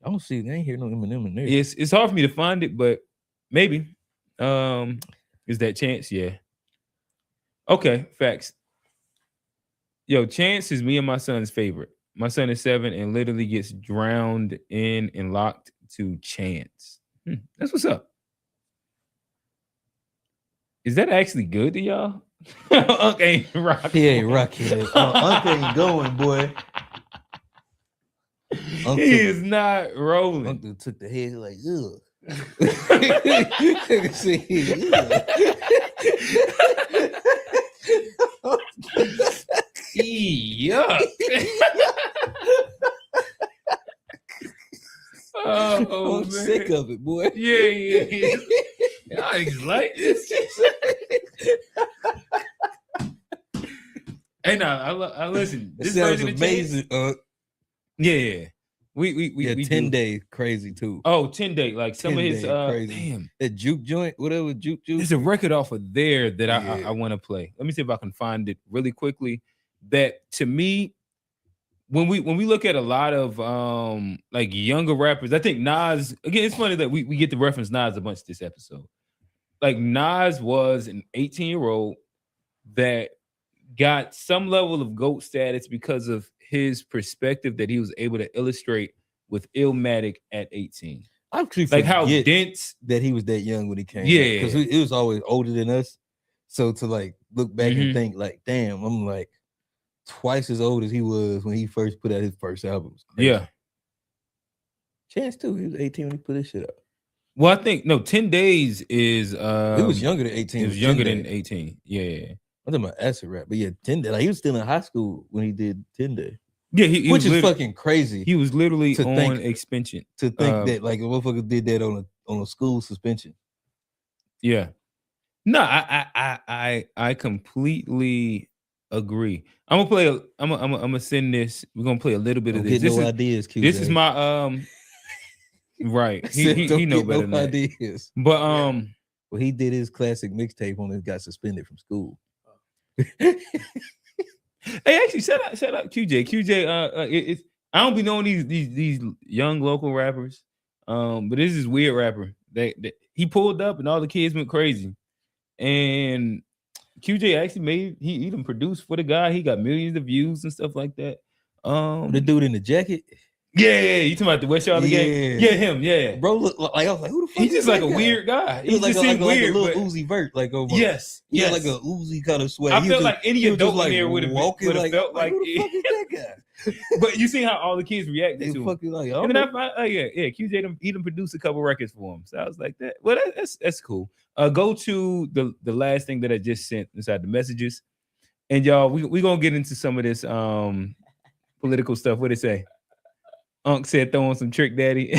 don't see. I ain't hear no Eminem in there. It's hard for me to find it, but maybe. Is that Chance? Yeah. Okay, facts. Yo, Chance is me and my son's favorite. My son is 7 and literally gets drowned in and locked to Chance. That's what's up. Is that actually good to y'all? Unc ain't rocking. He ain't rocking. Unc ain't going, boy. Unc He took- is not rolling. Uncle took the head like, ugh. See, Yuck. Oh, I'm man. sick of it, boy. Yeah. I just like this. Hey, now I listen. It This sounds version of amazing. Yeah. We 10 do. days crazy too. Oh, 10 day. Like some 10 of his Day crazy. damn. That juke joint, whatever juke. There's a record off of there that Yeah. I want to play. Let me see if I can find it really quickly. That to me, when we look at a lot of like younger rappers, I think Nas, again, it's funny that we get to reference Nas a bunch this episode. Like Nas was an 18-year-old that got some level of GOAT status because of his perspective that he was able to illustrate with Illmatic at 18. I actually Like how forget dense. that he was that young when he came. Yeah. because he was always older than us. So to like look back Mhm. and think like, damn, I'm like twice as old as he was when he first put out his first album. It was crazy. Yeah. Chance too. He was 18 when he put his shit up. Well, I think 10 days is He was younger than 18. He was 10 younger Day. than 18. Yeah. I'm talking about acid rap, but yeah, 10 Day. Like he was still in high school when he did 10 Day, Yeah, he which was is literally, fucking crazy he was literally to on think- expansion. to think um, that like a motherfucker did that on a school suspension. Yeah. No, I completely agree. I'm gonna send this. We're gonna play a little bit of Don't this. get This no is, ideas, QJ. this is my right. He Don't know get better no than that. ideas. But Well, he did his classic mixtape on it, got suspended from school. hey, actually, shout out QJ. QJ, I don't be knowing these young local rappers. But this is weird rapper that he pulled up and all the kids went crazy. And QJ actually he even produced for the guy. He got millions of views and stuff like that. The dude in the jacket, Yeah, you talking about the West Charlotte gang? Yeah. Yeah, him, yeah. bro, look like I was like, who the fuck? He's is just like that a guy? weird guy. He He was like just seemed a weird. little but- Uzi Vert, like almost. Yes, Yeah, yes. like a Uzi kind of swag. I He felt was like any he was adult just, in there would have walking felt like who the fuck is that guy? But you see how all the kids reacted They to him. fucking like, And then I find, QJ he done produced a couple records for him. So I was like, that. Well, that's cool. Go to the last thing that I just sent inside the messages, and y'all, we gonna get into some of this political stuff. What it say? Unc said, "Throw on some Trick Daddy."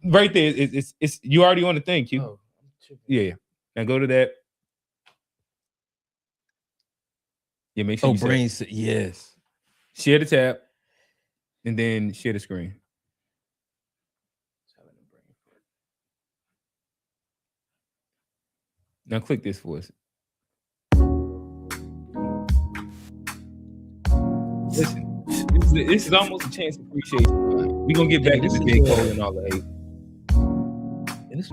Right there, it's you already on the thing, Q. Oh, I'm tripping. Yeah. Now go to that. Yeah, make sure Oh, you say- brain, yes. share the tab, and then share the screen. Now click this for us. Listen, this is almost a chance to appreciate. We're gonna get back to the J. Cole and all the hate. And it's,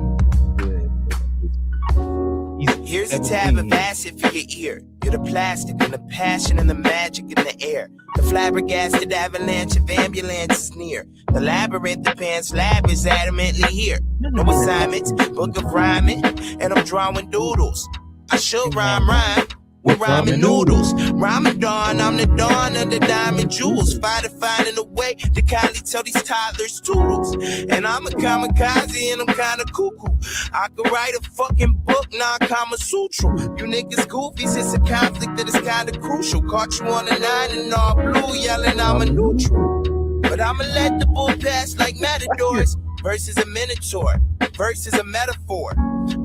Here's a tab of acid for your ear. You're the plastic and the passion and the magic in the air. The flabbergasted avalanche of ambulances near. The labyrinth of Pan's lab is adamantly here. No assignments, book of rhyming, and I'm drawing doodles. I should rhyme with rhyming noodles. Ramadan, I'm the dawn of the diamond jewels. Finding a way to kindly tell these toddlers toodles. And I'm a kamikaze and I'm kinda cuckoo. I could write a fucking book, non-Kama Sutra. You niggas goofies, it's a conflict that is kinda crucial. Caught you on the 9 and all blue, yelling I'm a neutral. But I'ma let the bull pass like matadors. Versus a minotaur, versus a metaphor.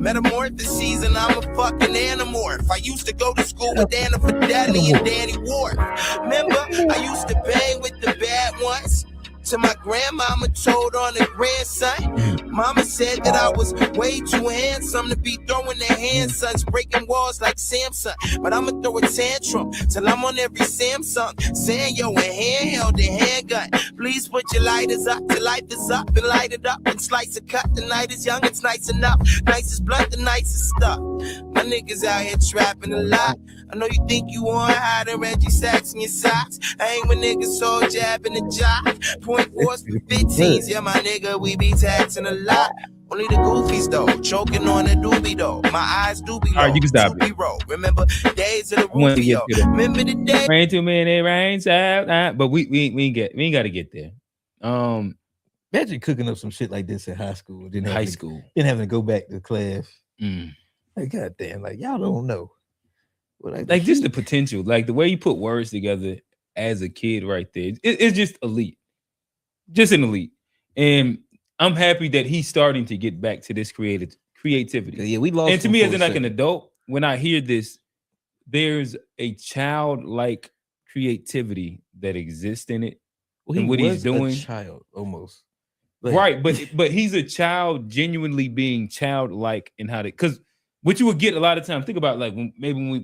Metamorphoses and I'm a fucking animorph. I used to go to school with Anna Fideli and Danny Ward. Remember, I used to bang with the bad ones. To my grandmama told on the grandson. Mama said that I was way too handsome to be throwing their handsons, breaking walls like Samson. But I'ma throw a tantrum till I'm on every Samsung. Saying yo, a handheld and handgun. Please put your lighters up, your life is up and light it up and slice a cut. The night is young, it's nice enough. Nicest blunt, the nicest stuff. My niggas out here trapping a lot. I know you think you on hiding Reggie Sacks in your socks. I ain't with niggas so jabbing the job. Point fours for 15s, yeah, my nigga, we be taxing a lot. Only the goofies though, choking on the doobie though. My eyes do be low. All right, you can stop it. Roll. Remember days of the I wanna get Rubio. to that. Remember the day. Rain too many rains out, but we ain't got to get there. Imagine cooking up some shit like this in high school. Then High school. Then having to go back to class. Mm. Like, goddamn, like y'all don't know. But Like just the potential, like the way you put words together as a kid, right there. It's just elite, just an elite. And I'm happy that he's starting to get back to this creativity. Yeah, we lost. And to him me, for as a like an second. adult, when I hear this, there's a childlike creativity that exists in it. Well, and what he's was a doing. child almost. Like, Right, but he's a child genuinely being childlike in how to, because what you would get a lot of times, think about like when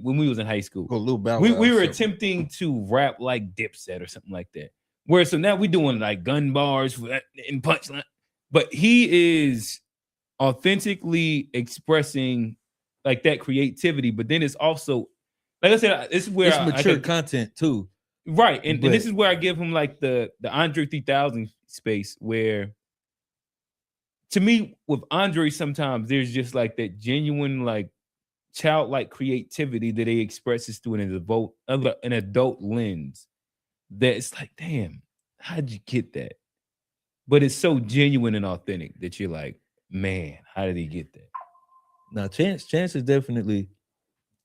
we was in high school, a little Bow we Wow were or something. attempting to rap like Dipset or something like that. Where so now we're doing like gun bars and punchline, but he is authentically expressing like that creativity. But then it's also, like I said, this is where It's I mature could- content too. right? And But- this is where I give him like the Andre 3000 space, where to me with Andre sometimes there's just like that genuine like childlike creativity that he expresses through an adult lens. That it's like, damn, how'd you get that? But it's so genuine and authentic that you're like, man, how did he get that? Now, Chance is definitely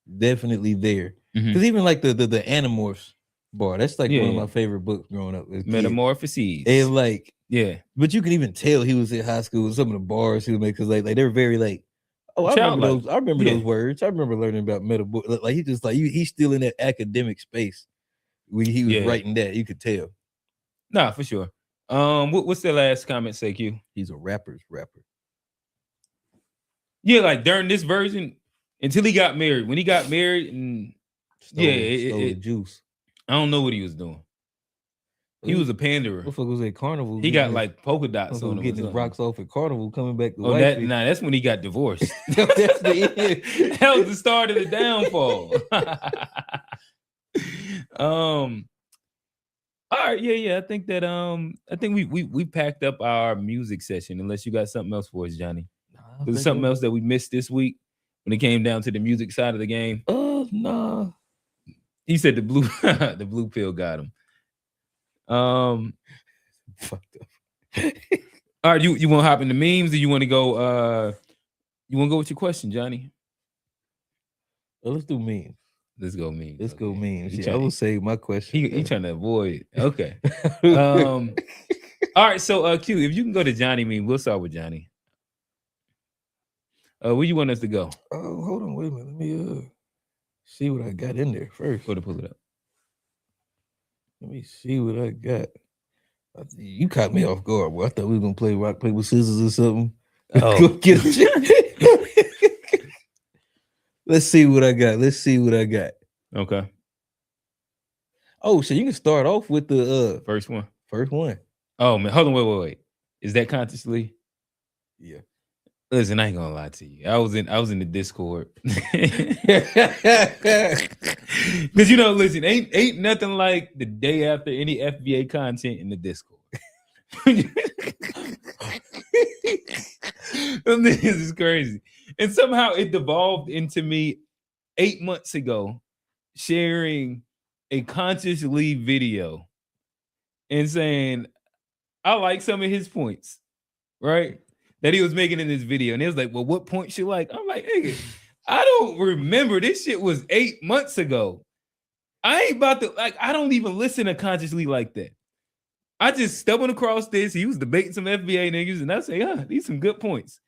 there. Mhm. Because even like the Animorphs bar, that's like one of Yeah. my favorite books growing up. as a kid. Metamorphoses. And like, Yeah. but you can even tell he was in high school with some of the bars he would make because like they're very like, oh, I remember Childlike. those. I remember Yeah. those words. I remember learning about like he just like he's still in that academic space when he was Yeah. writing that. You could tell Nah, for sure. What's the last comment say, Q? he's a rapper's rapper. Yeah, like during this version, until he got married. When he got married, and Stole, Yeah, stole the it- juice. I don't know what he was doing. He was a panderer. What the fuck was that Carnival? He got like polka dots on him. or getting his something. rocks off at Carnival, coming back to Oh, wifey. that's when he got divorced. That's the end. That was the start of the downfall. All right, yeah. I think that I think we packed up our music session. Unless you got something else for us, Johnny. There's something else that we missed this week when it came down to the music side of the game. Nah. He said the blue the blue pill got him. Fucked up. All right, you want to hop into memes, or you want to go? You want to go with your question, Johnny? Well, let's do memes. Let's go memes. Let's go okay. memes. He Yeah, I will save my question. He trying to avoid. Okay. All right. So, Q, if you can go to Johnny meme, we'll start with Johnny. Where you want us to go? Oh, hold on, wait a minute. Let me see what I got in there first. Go to pull it up. Let me see what I got. You caught me off guard. Boy. I thought we were gonna play rock paper scissors or something. Oh. Go get it. Let's see what I got. Okay. Oh, so you can start off with the First one. first one. Oh man, hold on. Wait. Is that consciously? Yeah. Listen, I ain't gonna lie to you. I was in the Discord. Because listen, ain't nothing like the day after any FBA content in the Discord. This is crazy. And somehow it devolved into me 8 months ago sharing a conscious leave video and saying, I like some of his points, right? That he was making in this video. And it was like, well, what points you like? I'm like, nigga, I don't remember. This shit was 8 months ago. I ain't about to, I don't even listen to consciously like that. I just stumbled across this. He was debating some FBA niggas, and I say, these some good points.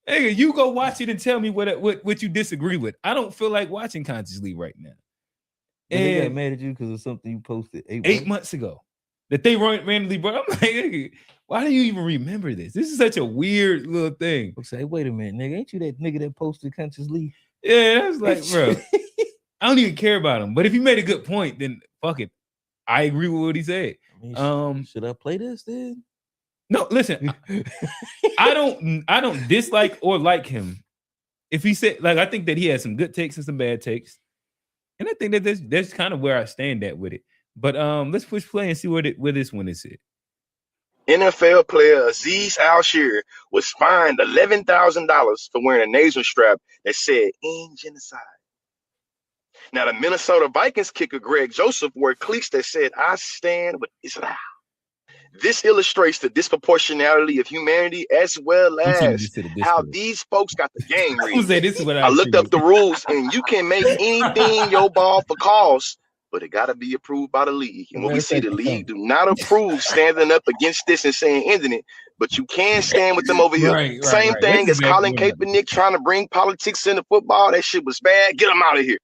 Hey, you go watch it and tell me what you disagrey with. I don't feel like watching Consciously right now. And they got And mad at you because of something you posted 8 months ago that they randomly brought. I'm like, nigga, why do you even remember this? This is such a weird little thing. Folks say, wait a minute, nigga, ain't you that nigga that posted Consciously? Yeah, that's like, bro, I don't even care about him. But if he made a good point, then fuck it. I agree with what he said. I mean, should I play this then? No, listen, I don't dislike or like him. If he said, like, I think that he has some good takes and some bad takes. And I think that that's kind of where I stand at with it. But let's push play and see where this one is at. NFL player Aziz Al-Shir was fined $11,000 for wearing a nasal strap that said "end genocide." Now, the Minnesota Vikings kicker Greg Joseph wore cleats that said "I stand with Israel." This illustrates the disproportionality of humanity as well as how these folks got the game rigged. I looked up the rules, and you can make anything your ball for cause, but it got to be approved by the league. And what we see, the league do not approve standing up against this and saying ending it, but you can stand with them over here. Same thing as Colin Kaepernick trying to bring politics into football. That shit was bad. Get them out of here.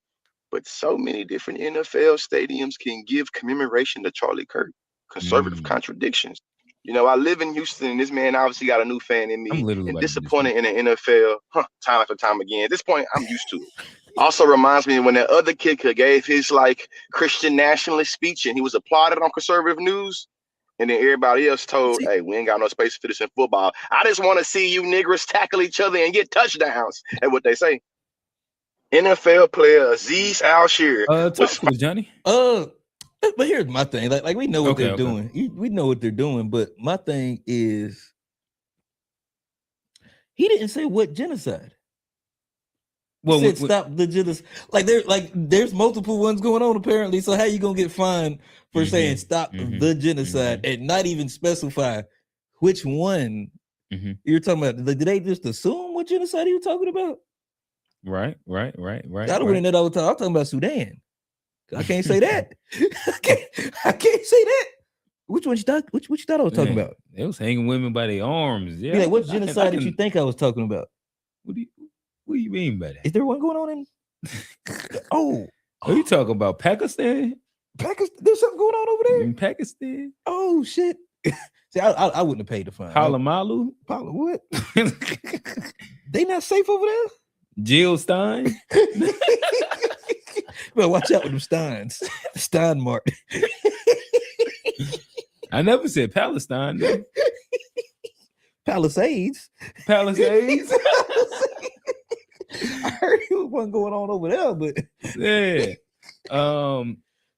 But so many different NFL stadiums can give commemoration to Charlie Kirk. Conservative contradictions. You know, I live in Houston, and this man obviously got a new fan in me, and disappointed in the NFL time after time again. At this point, I'm used to it. Also reminds me when that other kicker gave his like Christian nationalist speech, and he was applauded on conservative news, and then everybody else told, "Hey, we ain't got no space for this in football. I just want to see you niggers tackle each other and get touchdowns." That's what they say. NFL player Aziz Al-Shir was Johnny. But here's my thing. Like we know what they're doing. We know what they're doing. But my thing is, he didn't say what genocide. Well, he said stop the genocide. There's multiple ones going on apparently. So how you gonna get fined for saying stop the genocide and not even specify which one you're talking about? Did they just assume what genocide you were talking about? Right. I don't really know that all the time. I'm talking about Sudan. I can't say that. I can't say that. Which one you thought? Which you thought I was talking about? They was hanging women by their arms. Yeah. What genocide did you think I was talking about? What do you mean by that? Is there one going on in? Are you talking about Pakistan? Pakistan? There's something going on over there in Pakistan. Oh shit! See, I wouldn't have paid the fine. Palamalu? What? They not safe over there? Jill Stein? Well, watch out with them Steins. Stein Mart. I never said Palestine. No. Palisades. I heard there was one going on over there, but yeah.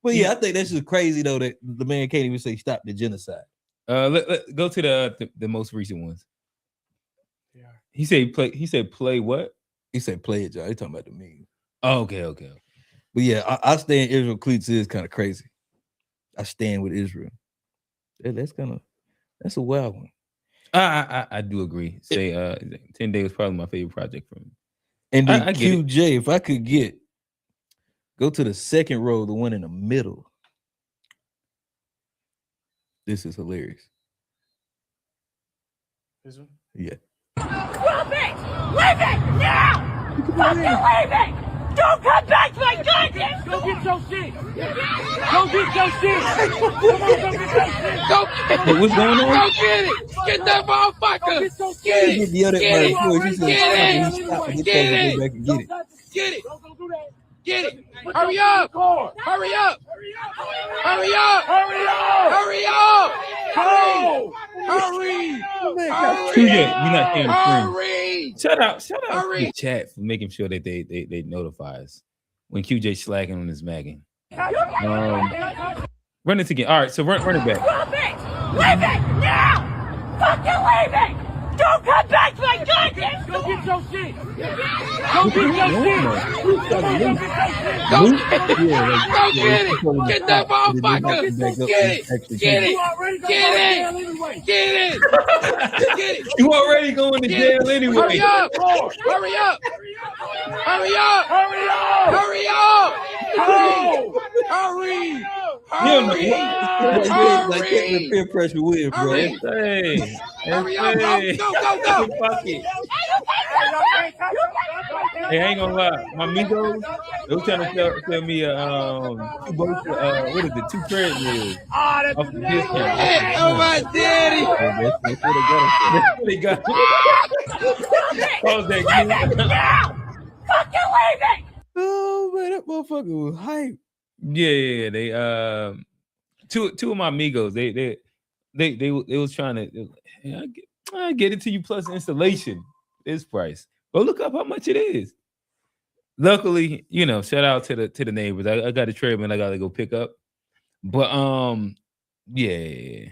But yeah, I think that's just crazy though that the man can't even say stop the genocide. Let go to the most recent ones. Yeah. He said play what? He said play it, John. He talking about the meme. Oh, okay. But yeah, I stand Israel cleats is kind of crazy. I stand with Israel. Yeah, that's a wild one. I do agree. Say 10 Day was probably my favorite project from him. And then QJ, if I could go to the second row, the one in the middle. This is hilarious. This one? Yeah. Stop it! Leave it now! Fucking leave it! Don't come back to my goddamn store! Go get your shit! Go get your shit! Come on, go get your shit! Go get it! What's going on? Go get it! Get that motherfucker! Get it! Get it! Get it! Don't do that! Get it! Hurry up! Hurry up! Hurry up! Hurry up! Hurry up! Hurry! You're not sharing the screen. Shut up the chat for making sure that they notify us when QJ slacking on his magging. Run it again. All right, so run it back. Stop it! Leave it now! Fucking leave it! Don't come back to my goddamn store! Go get your shit! Go get your shit! Go get it! Get that motherfucker! Get it! Get it! Get it! Get it! You already going to jail anyway. Hurry up! Hurry up! Hurry up! Hurry up! Hurry up! Hurry! Like getting peer pressure with, bro. Hey, hurry up! Go! Fuck it. Hey, I ain't gonna lie. My Migos, they was trying to sell me what is it? 2 credit meals off the discount. Oh my daddy! That's what they got. Pause that. Fucking leaving! Oh man, that motherfucker was hype. Yeah. They two of my Migos. They was trying to. I get it to you plus installation. This price. Go look up how much it is. Luckily, shout out to the neighbors. I got a treadmill I gotta go pick up. But yeah.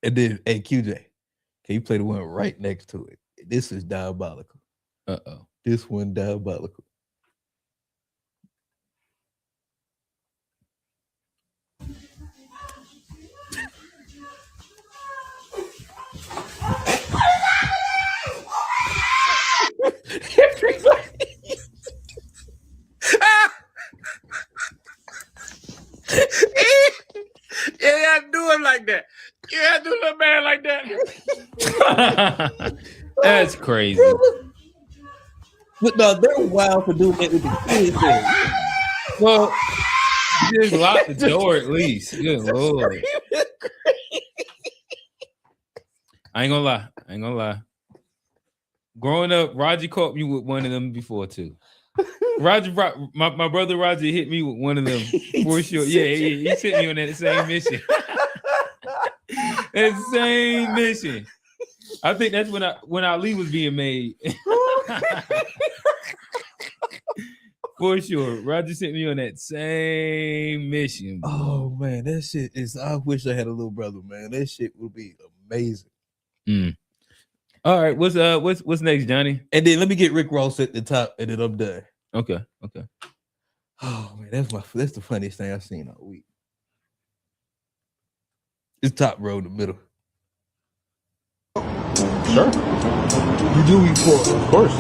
And then, hey QJ, can you play the one right next to it? This is diabolical. Uh-oh. This one diabolical. Yeah, do him like that. Yeah, do the man like that. That's crazy. But no, they're wild for doing that with the kids. Well, just lock the door at least. Good Lord. I ain't gonna lie. Growing up, Roger caught me with one of them before too. My brother Roger hit me with one of them for sure. Yeah, he sent me on that same mission. That same mission. I think that's when Ali was being made. For sure. Roger sent me on that same mission. Oh man, that shit is. I wish I had a little brother, man. That shit would be amazing. All right, what's next, Johnny? And then let me get Rick Ross at the top, and then I'm done. Okay. Oh man, that's the funniest thing I've seen all week. It's top row in the middle. Sure. You do eat pork, of course.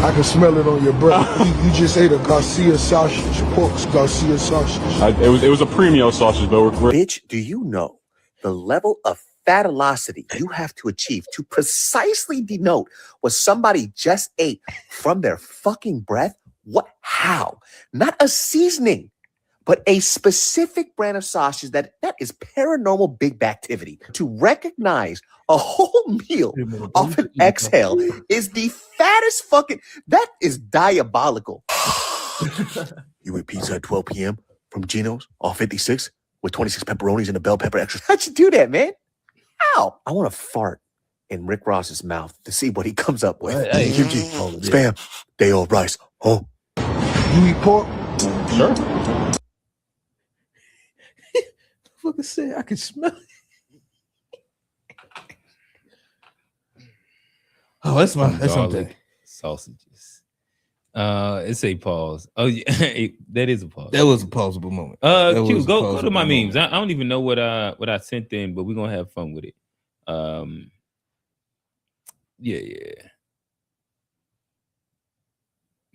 I can smell it on your breath. You just ate a Garcia sausage, pork's Garcia sausage. It was a premium sausage, though. Bitch, do you know the level of fattilosity you have to achieve to precisely denote what somebody just ate from their fucking breath? What? How? Not a seasoning, but a specific brand of sausage that is paranormal big activity. To recognize a whole meal off an exhale is the fattest fucking. That is diabolical. You eat pizza at 12 p.m. from Geno's, all 56, with 26 pepperonis and a bell pepper extra. How'd you do that, man? How? I want to fart in Rick Ross's mouth to see what he comes up with. Kimchi, spam, day old rice. Oh. You eat pork? Sure. Fucking say I can smell it. Oh, that's my thing. Sausages. It's a pause. Oh yeah, that is a pause. That was a pausable moment. Q, go to my memes. I don't even know what I sent in, but we're gonna have fun with it. Yeah.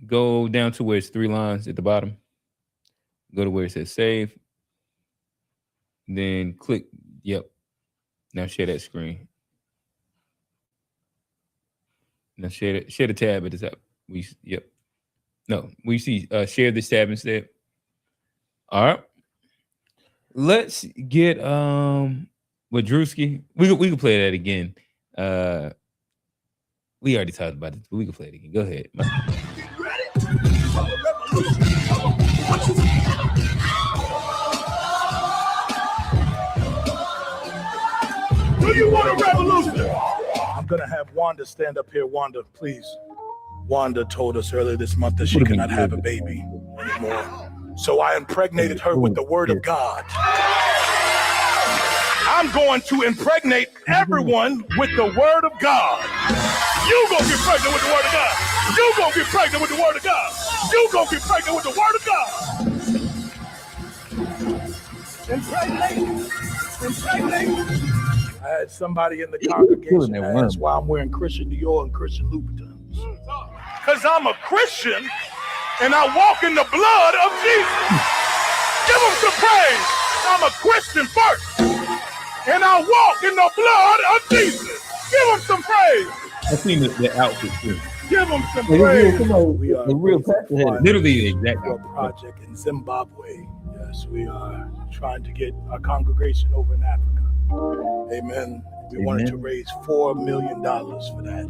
Go down to where it's 3 lines at the bottom. Go to where it says save. Then click. Yep. Now share that screen. Now share the tab at the top. Yep. No, we see share this tab instead. All right. Let's get with Drewski. We can play that again. We already talked about it, but we can play it again. Go ahead. Do you want a revolution? I'm gonna have Wanda stand up here. Wanda, please. Wanda told us earlier this month that she cannot have a baby anymore. So I impregnated her with the word of God. I'm going to impregnate everyone with the word of God. You gonna get pregnant with the word of God. You gonna get pregnant with the word of God. You gonna get pregnant with the word of God. Impregnate. I had somebody in the congregation ask why I'm wearing Christian Dior and Christian Louboutins. Because I'm a Christian and I walk in the blood of Jesus. Give him some praise. I'm a Christian first and I walk in the blood of Jesus. Give him some praise. I seen the outfit too. Give them some Hey, praise. come on, We are the real pastor had it. Literally the exact your outfit. project in Zimbabwe. Yes, we are trying to get our congregation over in Africa. Amen. We wanted to Amen. raise $4 million for that.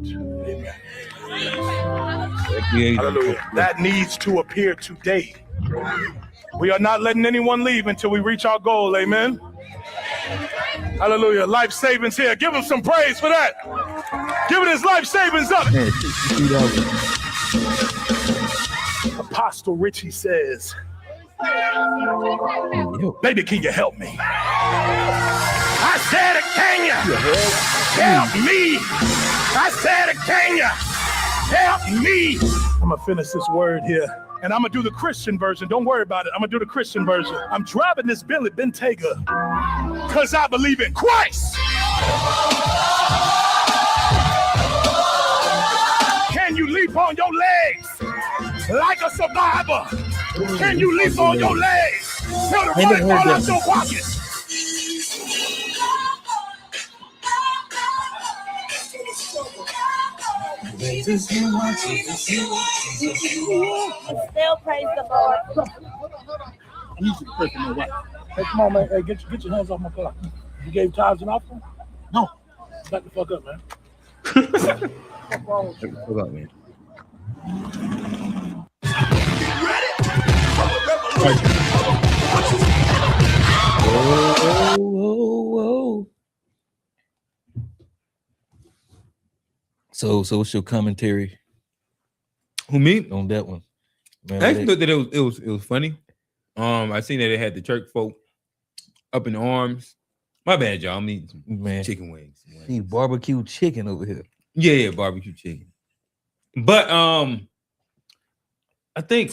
Amen. Yeah. Hallelujah. That needs to appear today. We are not letting anyone leave until we reach our goal. Amen. Hallelujah. Life savings here. Give him some praise for that. Give it his life savings up. Man, $62. Apostle Richie says, Yo, baby, can you help me? I said, can you help me? I said, can you help me? I'm going to finish this word here. And I'm going to do the Christian version. Don't worry about it. I'm going to do the Christian version. I'm driving this Billy Bentayga because I believe in Christ. Can you leap on your legs like a survivor? Can you leap on your legs till the money fall out your pocket? Still praise the Lord. I need you to pray for my wife. Hey, come on, man. Hey, get your hands off my car. You gave tithes and offering? No. Back the fuck up, man. What's wrong with you? Hold on, man. whoa, whoa, whoa. So what's your commentary Who, me? on that one? Man, I actually thought that it was funny. I seen that it had the church folk up in arms. My bad, y'all. I'm eating some man, chicken wings. see barbecue chicken over here. Yeah, barbecue chicken. But I think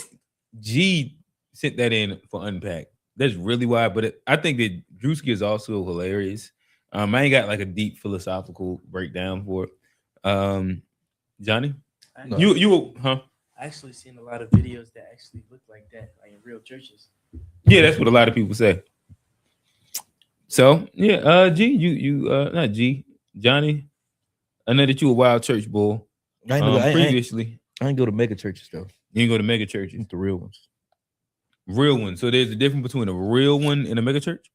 G sent that in for Unpack. That's really why. But I think that Drewski is also hilarious. I ain't got like a deep philosophical breakdown for it. Johnny, No. you huh? I actually seen a lot of videos that actually look like that, like in real churches. Yeah, that's what a lot of people say. So yeah, G, you not G, Johnny. I know that you a wild church boy. Previously, I ain't go to mega churches though. You ain't go to mega churches, the real ones. Real ones. So there's a difference between a real one and a mega church.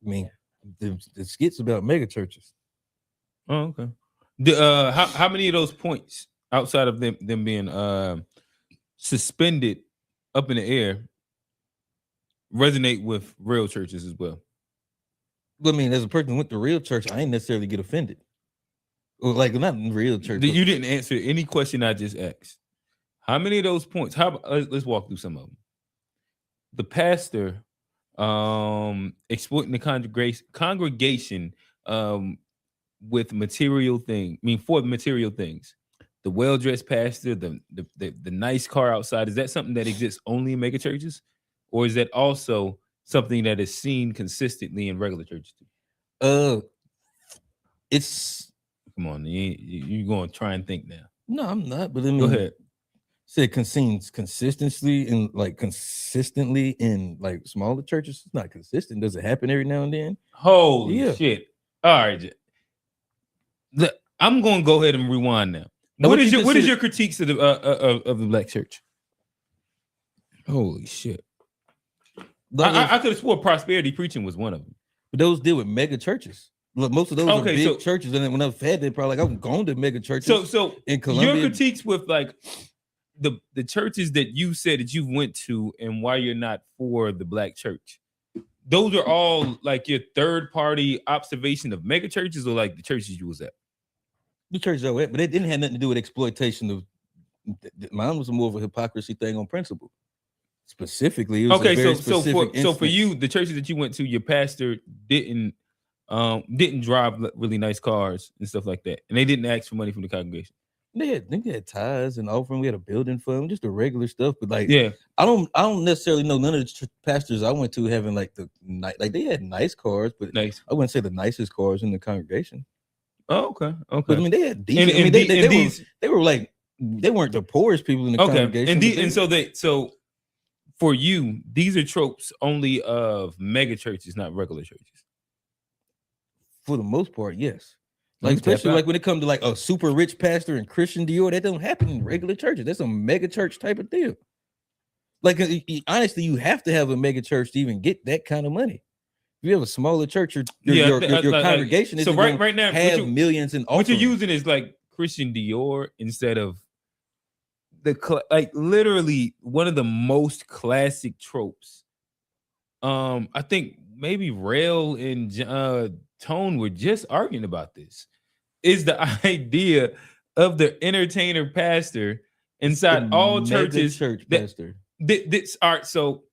I mean, the skits about mega churches. Oh, okay. How many of those points outside of them being suspended up in the air resonate with real churches as well? Well, I mean, as a person who went to real church, I ain't necessarily get offended. Or like not in real church. but- You didn't answer any question I just asked. How many of those points? Let's walk through some of them. The pastor exploiting the congregation with material things. I mean, for the material things. The well-dressed pastor, the nice car outside. Is that something that exists only in mega churches, or is that also something that is seen consistently in regular churches too? It's come on, you going to try and think now. No, I'm not. But I mean, go ahead. Said consistently in like smaller churches. It's not consistent. Does it happen every now and then? Holy shit! All right, I'm going to go ahead and rewind now. What is your critiques of the black church? Holy shit! I could have swore prosperity preaching was one of them. But those deal with mega churches. Look, most of those are big so- churches, and then when I've had that, probably like I'm going to mega churches. So in Columbia, your critiques with like the churches that you said that you went to and why you're not for the black church, those are all like your third party observation of mega churches, or like the churches you was at? the churches I went, but it didn't have nothing to do with exploitation of. Mine was more of a hypocrisy thing on principle. Specifically, it was a very specific so for instance. you, the churches that you went to, your pastor didn't drive really nice cars and stuff like that, and they didn't ask for money from the congregation. They had tithes and offering. We had a building fund, just the regular stuff. But like, yeah, I don't necessarily know none of the pastors I went to having like they had nice cars, but I wouldn't say the nicest cars in the congregation. Oh, okay. But I mean, they had decent. They were like they weren't the poorest people in the congregation. So for you, these are tropes only of mega churches, not regular churches. For the most part, yes. Like, Tap especially out. like when it comes to like a super rich pastor and Christian Dior, that don't happen in regular churches. That's a mega church type of deal. Like, honestly, you have to have a mega church to even get that kind of money. If you have a smaller church, your congregation is right now have millions in what you're offerings. using is like Christian Dior instead of like literally one of the most classic tropes. I think maybe Rail and Tone were just arguing about this. Is the idea of the entertainer pastor inside all churches? Church pastor. All right, so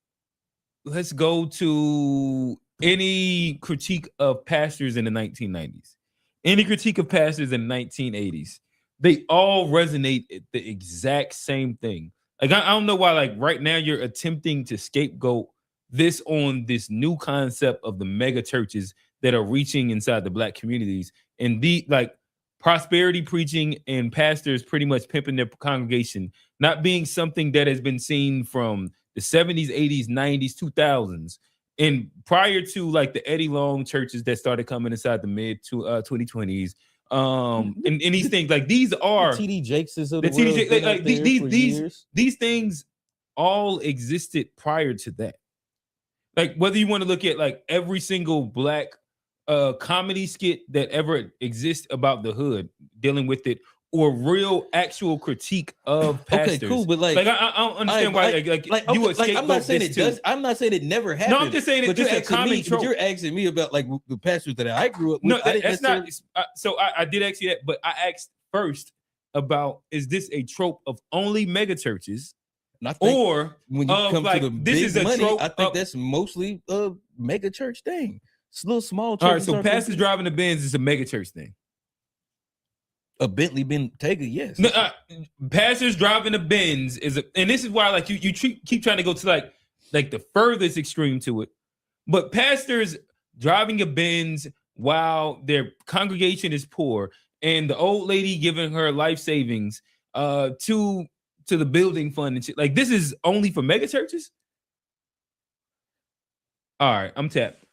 let's go to any critique of pastors in the 1990s, any critique of pastors in the 1980s. They all resonate at the exact same thing. Like, I don't know why, like, right now you're attempting to scapegoat this on this new concept of the mega churches that are reaching inside the Black communities, and the like prosperity preaching and pastors pretty much pimping their congregation, not being something that has been seen from the 70s, 80s, 90s, 2000s, and prior to like the Eddie Long churches that started coming inside the mid 2020s. And these things, like, these are the TD Jakeses of the the world. TD Jakes, like these things all existed prior to that. Like, whether you want to look at like every single Black comedy skit that ever exists about the hood, dealing with it, or real actual critique of pastors. Okay, cool, but like I don't understand why you escape. I'm not saying it does. I'm not saying it never happened. No, I'm just saying but it's you're a common me, trope. But you're asking me about like the pastors that I grew up with. No, I didn't that's not. necessarily- So I did ask you that, but I asked first about, is this a trope of only mega churches, And I think or when you come like, to the this big is a money, trope I think of- that's mostly a mega church thing. It's a little small. All right, churches so aren't pastors gonna be- driving the Benz is a mega church thing. a Bentley Bentayga, yes. No, pastors driving the Benz is and this is why like you keep trying to go to like the furthest extreme to it. But pastors driving a Benz while their congregation is poor, and the old lady giving her life savings to the building fund and shit. Like, this is only for mega churches? All right, I'm tapped.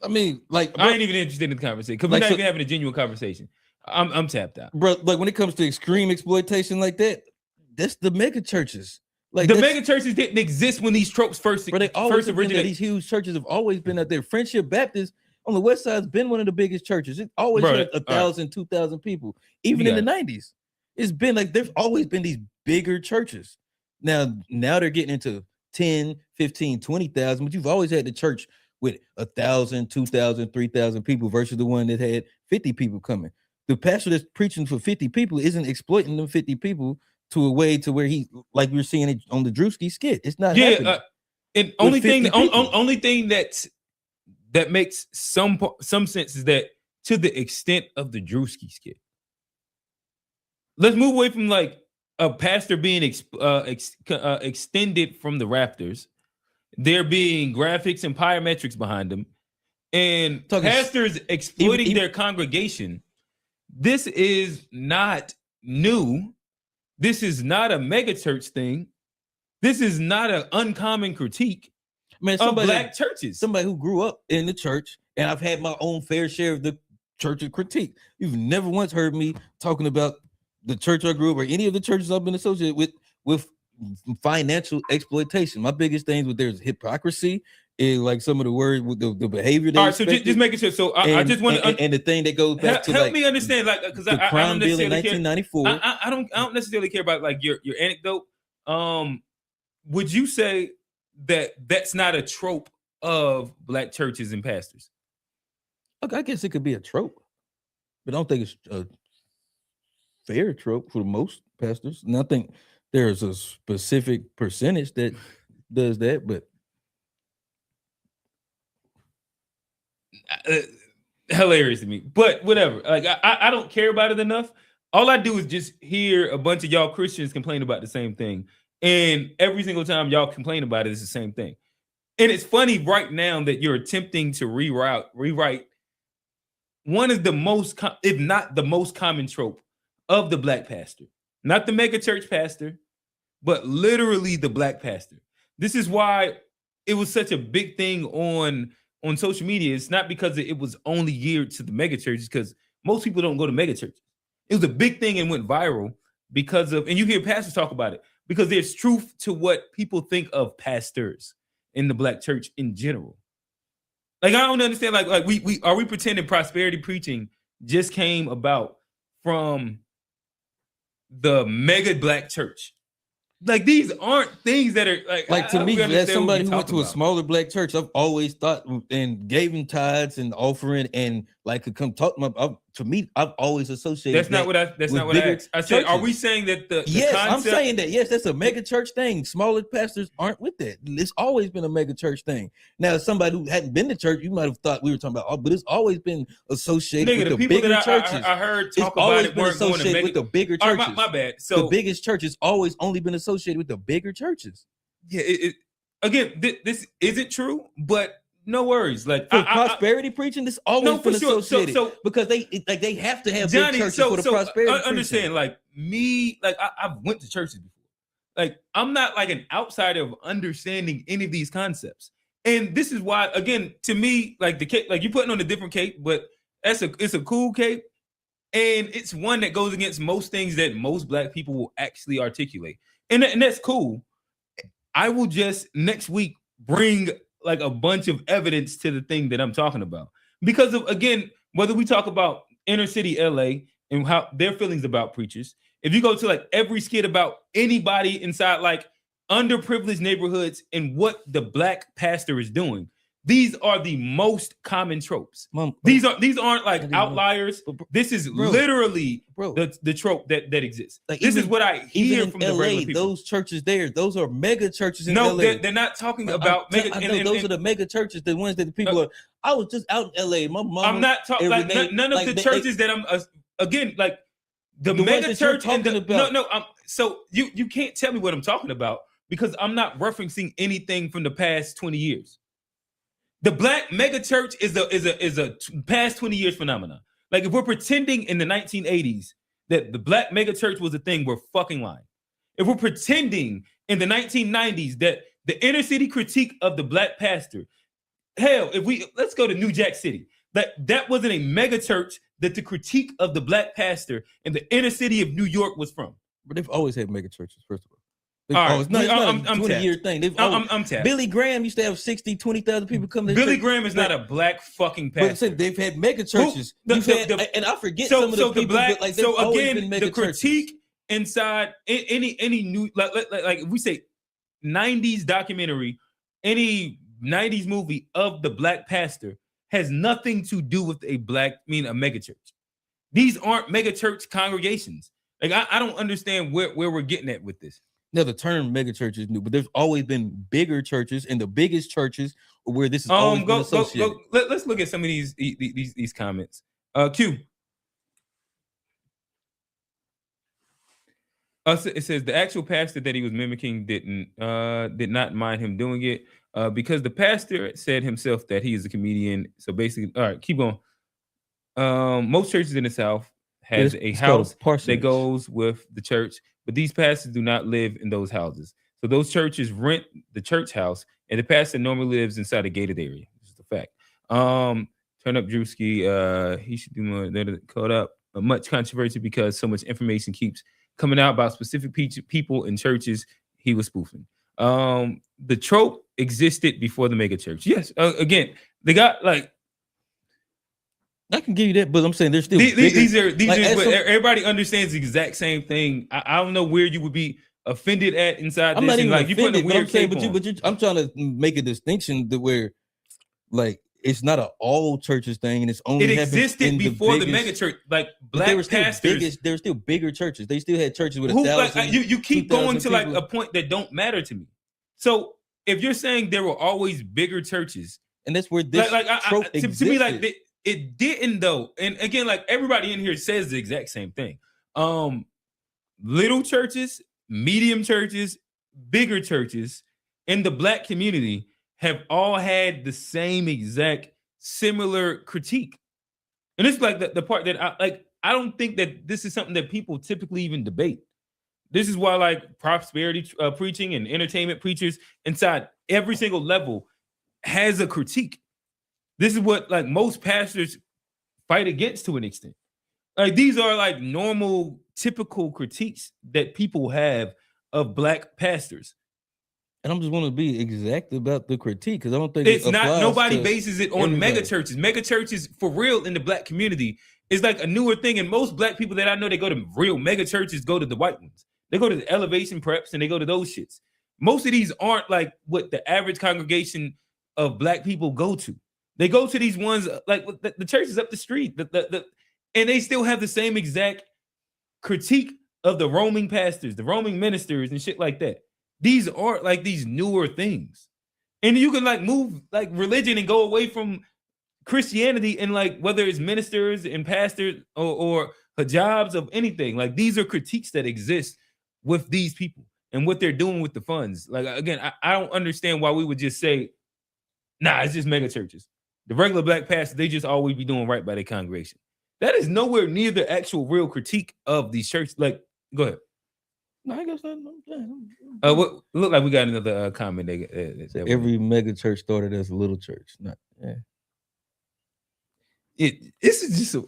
I mean, like, I ain't even interested in the conversation because we're like, not so- even having a genuine conversation. I'm tapped out. Bro, like when it comes to extreme exploitation like that, that's the mega churches. Like the that's- mega churches didn't exist when these tropes first Bro, they always have been there. originated. These huge churches have always been out there. Friendship Baptist on the west side has been one of the biggest churches. It always Bro, had 1,000, 2,000 people. Even You in the 90s, it's been like there's always been these bigger churches. Now they're getting into 10, 15, 20,000, but you've always had the church with 1,000, 2,000, 3,000 people versus the one that had 50 people coming. The pastor that's preaching for 50 people isn't exploiting them 50 people to a way to where he, like we're seeing it on the Drewski skit. It's not happening. And With only thing 50 people. only thing that makes some sense is that to the extent of the Drewski skit. Let's move away from like a pastor being extended from the rafters, there being graphics and pyometrics behind them, and pastors exploiting their congregation. This is not new. This is not a mega church thing. This is not an uncommon critique of Black churches. Somebody who grew up in the church, and I've had my own fair share of the church critique. You've never once heard me talking about the church I grew up or any of the churches I've been associated with financial exploitation. My biggest things with there's hypocrisy and like some of the words with the behavior. All right, so just making sure. So I just want to and the thing that goes back to help like me understand, like, because the I crime don't bill in necessarily care. 1994. I don't necessarily care about like your anecdote. Would you say that that's not a trope of Black churches and pastors? I guess it could be a trope, but I don't think it's a fair trope for most pastors. And I think there's a specific percentage that does that, but hilarious to me. But whatever. Like I don't care about it enough. All I do is just hear a bunch of y'all Christians complain about the same thing. And every single time y'all complain about it, it's the same thing. And it's funny right now that you're attempting to rewrite one of the most, if not the most common trope of the Black pastor. Not the mega church pastor, but literally the Black pastor. This is why it was such a big thing on social media. It's not because it was only geared to the mega churches, because most people don't go to mega churches. It was a big thing and went viral because of, and you hear pastors talk about it, because there's truth to what people think of pastors in the black church in general. Like, I don't understand, like we are we pretending prosperity preaching just came about from the mega black church? Like, these aren't things that are like to me, as somebody who went to a about. smaller black church, I've always thought and gave him tithes and offering and like could come talk to me. I've always associated. That's not what I asked. I said, are we saying that the yes, concept, I'm saying that yes, that's a mega church thing. Smaller pastors aren't with that. It's always been a mega church thing. Now, as somebody who hadn't been to church, you might have thought we were talking about, but it's always been associated with the people bigger that churches. I heard talk it's about always it been weren't going to associated mega, with the bigger All churches. right, my bad. So the biggest churches always only been associated with the bigger churches. Yeah, again, this isn't true, but no worries. Like for prosperity preaching, this always been associated. So because they have to have Johnny, big churches for the prosperity. I understand, preaching. I've went to churches before. Like, I'm not like an outsider of understanding any of these concepts, and this is why, again, to me, like the cape, like you're putting on a different cape, but it's a cool cape, and it's one that goes against most things that most black people will actually articulate, and that's cool. I will just next week bring like a bunch of evidence to the thing that I'm talking about, because of, again, whether we talk about inner city LA and how their feelings about preachers, if you go to like every skit about anybody inside like underprivileged neighborhoods and what the black pastor is doing, these are the most common tropes. These aren't like outliers. This is literally the trope that exists. Like, this is what I hear from the regular people. Those churches there, those are mega churches in LA. They're not talking about mega. I know those are the mega churches, the ones that the people are. I was just out in LA. My mom. I'm not talking like none of the churches that I'm again like the mega church and the, so you can't tell me what I'm talking about, because I'm not referencing anything from the past 20 years. The black mega church is a past 20 years phenomenon. Like, if we're pretending in the 1980s that the black mega church was a thing, we're fucking lying. If we're pretending in the 1990s that the inner city critique of the black pastor, hell, let's go to New Jack City. That wasn't a mega church that the critique of the black pastor in the inner city of New York was from. But they've always had mega churches, first of all. It's not a 20-year thing. I'm tapped. Billy Graham used to have 20,000 people come to Billy Graham is not a black fucking pastor. But they've had mega churches. And I forget some of the people, but like, they've always been mega churches. Critique inside any new, like if we say 90s documentary, any 90s movie of the black pastor has nothing to do with a mega church. These aren't mega church congregations. Like, I don't understand where we're getting at with this. Now, the term mega church is new, but there's always been bigger churches, and the biggest churches where this is always been associated. Let's look at some of these comments. Q. It says the actual pastor that he was mimicking did not mind him doing it because the pastor said himself that he is a comedian. So basically, all right, keep going. Most churches in the South has a house that goes with the church, but these pastors do not live in those houses. So those churches rent the church house, and the pastor normally lives inside a gated area. This is a fact. Turn up Drewski. He should do more. They're caught up. Much controversy because so much information keeps coming out about specific people in churches he was spoofing. The trope existed before the mega church. Yes. Again, they got like. I can give you that, but I'm saying there's still these are everybody understands the exact same thing. I don't know where you would be offended at inside. I'm this not even like offended, you putting a weird I'm trying to make a distinction that where like it's not an all churches thing, and it's only it existed before the mega church. Like black pastors, there were still bigger churches. They still had churches with 1,000. You keep going to like a point that don't matter to me. So if you're saying there were always bigger churches, and that's where this trope existed. To me, like it didn't though. And again, like everybody in here says the exact same thing. Little churches, medium churches, bigger churches in the black community have all had the same exact similar critique. And it's like the part that I don't think that this is something that people typically even debate. This is why like prosperity preaching and entertainment preachers inside every single level has a critique. This is what like most pastors fight against to an extent. Like these are like normal, typical critiques that people have of black pastors. And I'm just want to be exact about the critique because I don't think It's it not. applies Nobody to bases it on everybody. mega churches. Mega churches, for real, in the black community, is like a newer thing. And most black people that I know, they go to real mega churches, go to the white ones. They go to the Elevation Preps and they go to those shits. Most of these aren't like what the average congregation of black people go to. They go to these ones like the churches up the street, and they still have the same exact critique of the roaming pastors, the roaming ministers, and shit like that. These aren't like these newer things. And you can like move like religion and go away from Christianity and like whether it's ministers and pastors or hijabs of anything. Like these are critiques that exist with these people and what they're doing with the funds. Like again, I don't understand why we would just say, nah, it's just mega churches. The regular black pastors, they just always be doing right by their congregation. That is nowhere near the actual real critique of these churches. Like, go ahead. No, I guess not. What look like we got another comment. Every mega church started as a little church. Not, This is just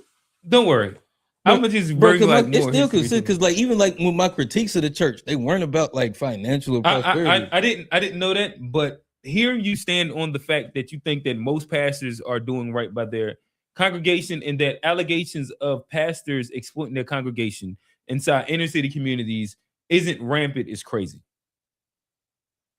don't worry. I'm gonna just bring like it's more still history considered because like even like with my critiques of the church, they weren't about like financial or prosperity. I didn't know that, but here you stand on the fact that you think that most pastors are doing right by their congregation and that allegations of pastors exploiting their congregation inside inner city communities isn't rampant is crazy.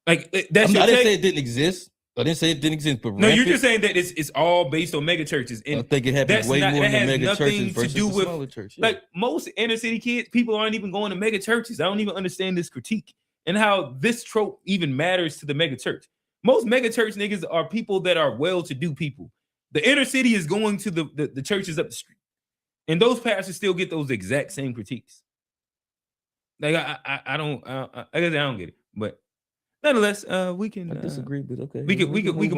Like that's I didn't say it didn't exist. I didn't say it didn't exist, but no, you're just saying that it's all based on mega churches. And I think it happens way more in the mega churches versus do the with smaller church. Yeah. like most inner city kids. People aren't even going to mega churches. I don't even understand this critique and how this trope even matters to the mega church. Most mega church niggas are people that are well-to-do people. The inner city is going to the churches up the street, and those pastors still get those exact same critiques. Like I guess I don't get it, but nonetheless, we can I disagree, but okay. We can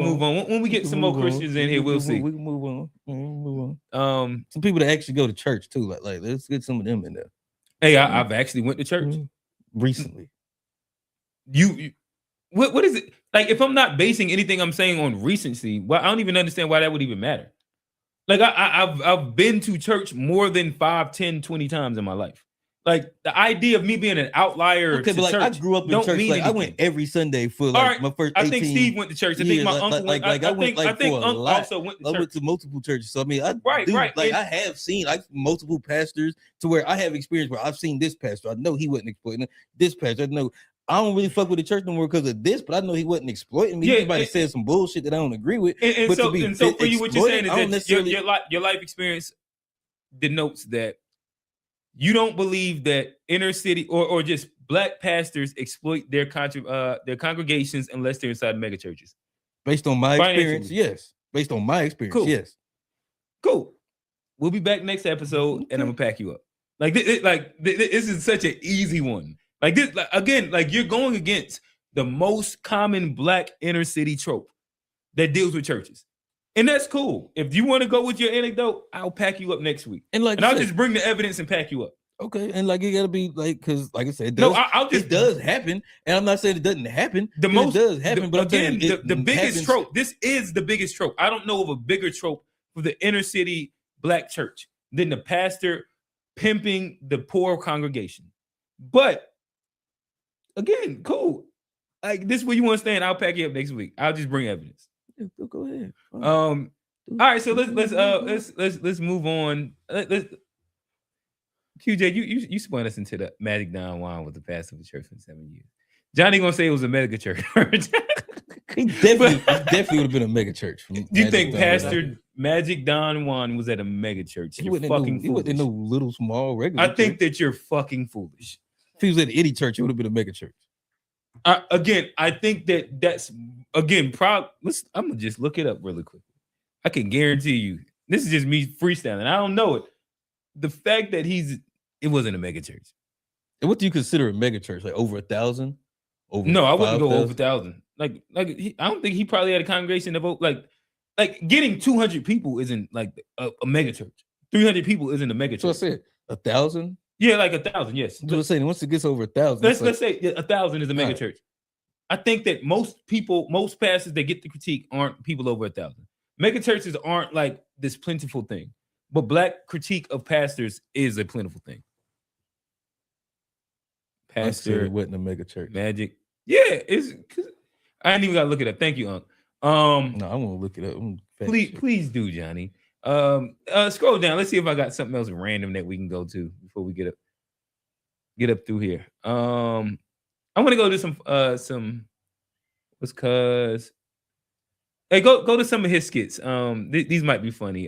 move on. When we get some more Christians in here, we'll see. We can move on. Some people that actually go to church too. Like let's get some of them in there. Hey, I've actually went to church recently. What is it like? If I'm not basing anything I'm saying on recency, well, I don't even understand why that would even matter. Like I've been to church more than 5, 10, 20 times in my life. Like the idea of me being an outlier Okay, to but like church I grew up in don't church. mean Like I anything. went every Sunday for All like right, my first. I think 18 Steve went to church. I think years. my uncle went. I went I think for a Uncle lot. also went to I church. went to multiple churches. So I mean, Right. Like And- I have seen like multiple pastors to where I have experience where I've seen this pastor. I know he wasn't exploiting this pastor. I know I don't really fuck with the church no more because of this, but I know he wasn't exploiting me. Yeah, Anybody said some bullshit that I don't agree with. And but so, to be and so for you, what you're saying exploited, I don't is that necessarily. your life experience denotes that you don't believe that inner city or just black pastors exploit their congregations unless they're inside mega churches. Based on my experience, Financially. yes. Based on my experience, Cool. yes. Cool. We'll be back next episode, and I'm gonna pack you up. Like this is such an easy one. Like this, like, again, like you're going against the most common black inner city trope that deals with churches, and that's cool. If you want to go with your anecdote, I'll pack you up next week, And like and I I'll said- just bring the evidence and pack you up. Okay, and like it gotta be like because, like I said, it No, does, I'll just it does happen, and I'm not saying it doesn't happen. The 'cause most it does happen, but I'm again, saying the it biggest happens- trope. This is the biggest trope. I don't know of a bigger trope for the inner city black church than the pastor pimping the poor congregation. But again, cool. Like this is where you want to stand. I'll pack you up next week. I'll just bring evidence. Yeah, go ahead. All right, so let's move on. Let's QJ, you spun us into the Magic Don Juan with the pastor of the church for 7 years. Johnny gonna say it was a mega church. He definitely would have been a mega church. from You Magic think Don Pastor Juan. Magic Don Juan was at a mega church? He You're wasn't in fucking no, he wasn't in foolish. no little small regular. I think church. that you're fucking foolish. If he was at any church, it would have been a mega church. I think that's again. I'm gonna just look it up really quick. I can guarantee you, this is just me freestyling. I don't know it. The fact that it wasn't a mega church. And what do you consider a mega church? Like over 1,000? Over No, I wouldn't go 5,000? over 1,000. I don't think he probably had a congregation of like getting 200 people isn't like a mega church. 300 people isn't a mega So I church. said 1,000. Yeah, like 1,000. Yes. So I'm saying once it gets over 1,000, Let's say 1,000 is a mega Alright. church. I think that most pastors that get the critique aren't people over 1,000. Mega churches aren't like this plentiful thing. but black critique of pastors is a plentiful thing. Pastor wasn't a mega church. Magic. Yeah, it's I ain't even gotta look it up. Thank you, Unc. No, I want to look it up. Please do, Johnny. Scroll down. Let's see if I got something else random that we can go to before we get up through here. I want to go to some what's cuz hey, go to some of his skits. These might be funny.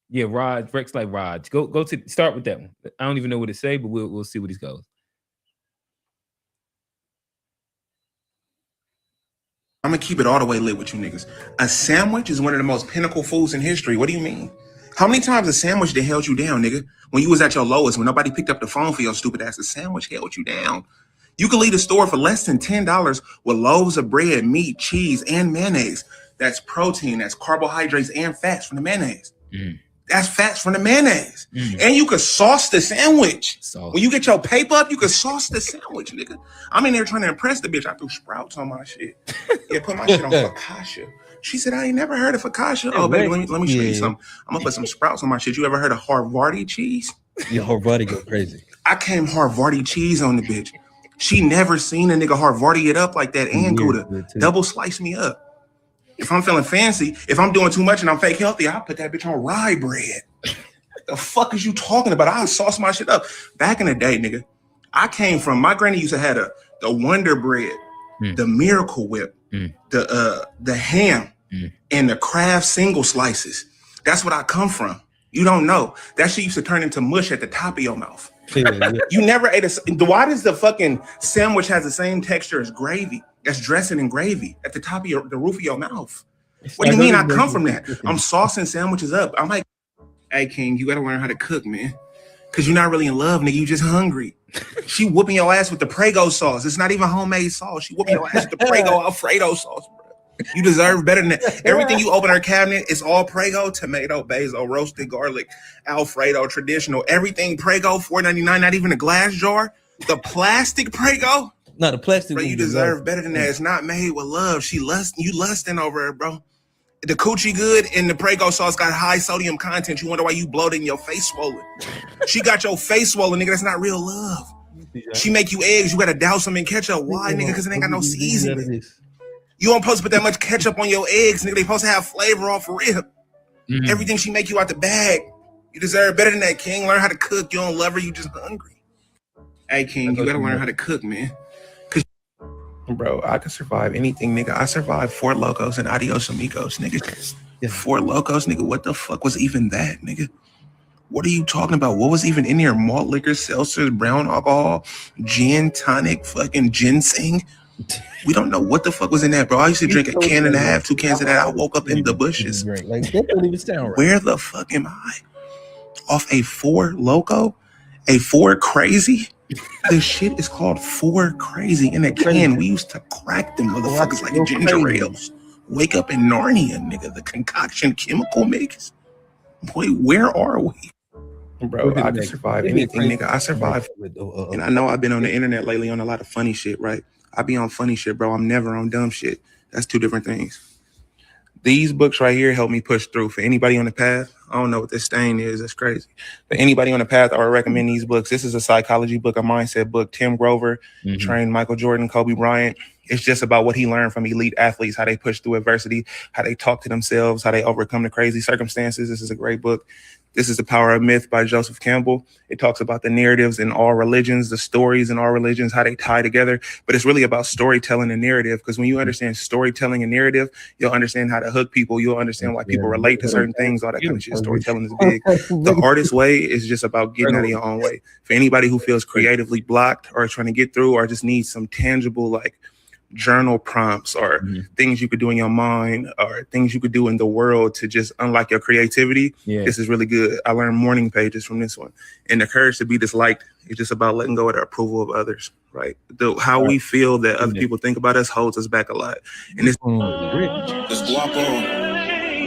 Yeah, Raj, Rex like Raj. Go to start with that one. I don't even know what it say, but we'll see what he goes. I'm gonna keep it all the way lit with you niggas. A sandwich is one of the most pinnacle foods in history. What do you mean? How many times a sandwich that held you down, nigga? When you was at your lowest, when nobody picked up the phone for your stupid ass, a sandwich held you down. You could leave the store for less than $10 with loaves of bread, meat, cheese, and mayonnaise. That's protein, that's carbohydrates and fats from the mayonnaise. That's fats from the mayonnaise. And you could sauce the sandwich. When you get your paper up, you could sauce the sandwich, nigga. I'm in there trying to impress the bitch. I threw Sprouts on my shit. Yeah, put my shit on focaccia. She said, I ain't never heard of focaccia. Oh, baby, let me show you something. I'm gonna put some Sprouts on my shit. You ever heard of Harvardi cheese? Yeah, Harvardi go crazy. I came Harvardi cheese on the bitch. She never seen a nigga Harvardi it up like that and Gouda. Double slice me up. If I'm feeling fancy, if I'm doing too much and I'm fake healthy, I'll put that bitch on rye bread. The fuck is you talking about? I'll sauce my shit up. Back in the day, nigga, I came from, my granny used to have the Wonder Bread, the Miracle Whip, the ham, and the Kraft single slices. That's what I come from. You don't know. That shit used to turn into mush at the top of your mouth. You never ate why does the fucking sandwich has the same texture as gravy? That's dressing in gravy at the top of the roof of your mouth. What do you mean I come from that? I'm saucing sandwiches up. I'm like, hey, King, you got to learn how to cook, man. Because you're not really in love, nigga. You just hungry. She whooping your ass with the Prego sauce. It's not even homemade sauce. She whooping your ass with the Prego Alfredo sauce, bro. You deserve better than that. Everything you open her cabinet is all Prego, tomato, basil, roasted garlic, Alfredo, traditional. Everything Prego, $4.99, not even a glass jar. The plastic Prego. Not a plastic. Bro, you deserve better than that. It's not made with love. You lusting over her, bro. The coochie good and the Prego sauce got high sodium content. You wonder why you bloated and your face swollen. She got your face swollen, nigga. That's not real love. She make you eggs. You got to douse them in ketchup. Why, nigga? Because it ain't got no seasoning. You don't supposed to put that much ketchup on your eggs, nigga. They supposed to have flavor off rib. Everything she make you out the bag. You deserve better than that, King. Learn how to cook. You don't love her. You just hungry. Hey, King, you got to learn how to cook, man. Bro, I could survive anything, nigga. I survived 4 Locos and Adios Amigos, nigga. 4 Locos, nigga. What the fuck was even that, nigga? What are you talking about? What was even in here? Malt liquor, seltzers, brown alcohol, gin, tonic, fucking ginseng. We don't know what the fuck was in that, bro. I used to drink a can and a half, 2 cans of that. I woke up in the bushes. Like, that don't even sound right. Where the fuck am I? Off a 4 Loco? A 4 Crazy? The shit is called 4 Crazy in a can. We used to crack them motherfuckers like ginger ales. Wake up in Narnia, nigga. The concoction chemical mix. Boy, where are we? Bro, I can survive anything, nigga. I survive. And I know I've been on the internet lately on a lot of funny shit, right? I be on funny shit, bro. I'm never on dumb shit. That's 2 different things. These books right here help me push through. For anybody on the path, I don't know what this stain is. That's crazy. But anybody on the path, I would recommend these books. This is a psychology book, a mindset book. Tim Grover trained Michael Jordan, Kobe Bryant. It's just about what he learned from elite athletes, how they push through adversity, how they talk to themselves, how they overcome the crazy circumstances. This is a great book. This is The Power of Myth by Joseph Campbell. It talks about the narratives in all religions, the stories in all religions, how they tie together. But it's really about storytelling and narrative, because when you understand storytelling and narrative, you'll understand how to hook people. You'll understand why people relate to certain things, all that kind of shit. Storytelling is big. The hardest way is just about getting out of your own way. For anybody who feels creatively blocked or trying to get through or just needs some tangible, like, journal prompts or things you could do in your mind or things you could do in the world to just unlock your creativity, this is really good. I learned morning pages from this one. And the courage to be disliked is just about letting go of the approval of others, right? How we feel that other people think about us holds us back a lot. And it's Let's walk on.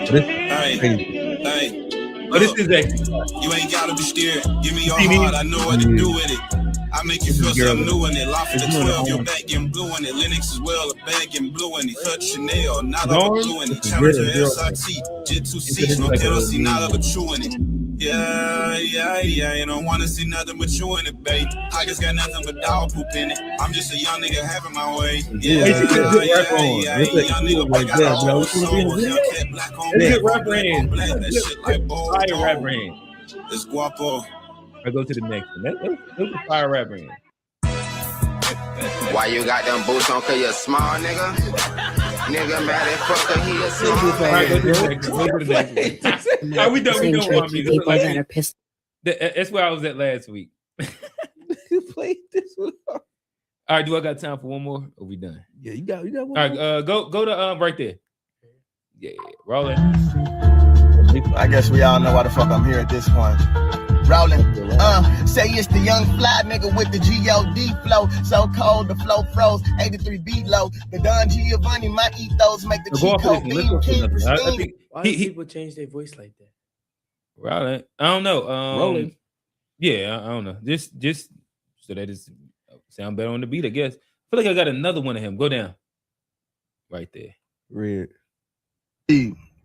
Hey. Oh, this is actually. You ain't gotta be scared. Give me your heart. I know what to do with it. I make you feel something new in it. Loft for the 12, your back getting blue in it. Linux as well, a bag getting blue in it. Touch Chanel, not of a blue in it. Challenger SRT, Jet 2 seats, no DLC, not of a true in it. Yeah, you don't wanna see nothing but you in it, babe. I just got nothing but dog poop in it. I'm just a young nigga having my way. Yeah, young nigga, I got all soul. Hellcat black on That's black, good rapper black on hand. black. That shit like bold Fire dog. rapper hand. It's guapo. I go to the next one. That's a fire rapper hand. Why you got them boots on? Cause you a small nigga? Nigga mad at fucker, he a small All right, go to the man. next one. Go to the next one. All right, we done. We done. One music. That's where I was at last week. You played this one. All right, do I got time for one more? Or we done? Yeah, you got one. All right, go to right there. Yeah, rolling. I guess we all know why the fuck I'm here at this point. Rolling, say it's the young fly nigga with the G-O-D flow. So cold, the flow froze, 83 beat low. The Don Giovanni, my ethos make the Go cheat off code this. beat king I pristine. think Why do people change their voice like that? rolling. I don't know. Rolling. Yeah, I don't know. Just so that it sound better on the beat, I guess. I feel like I got another one of him. Go down. Right there. Red.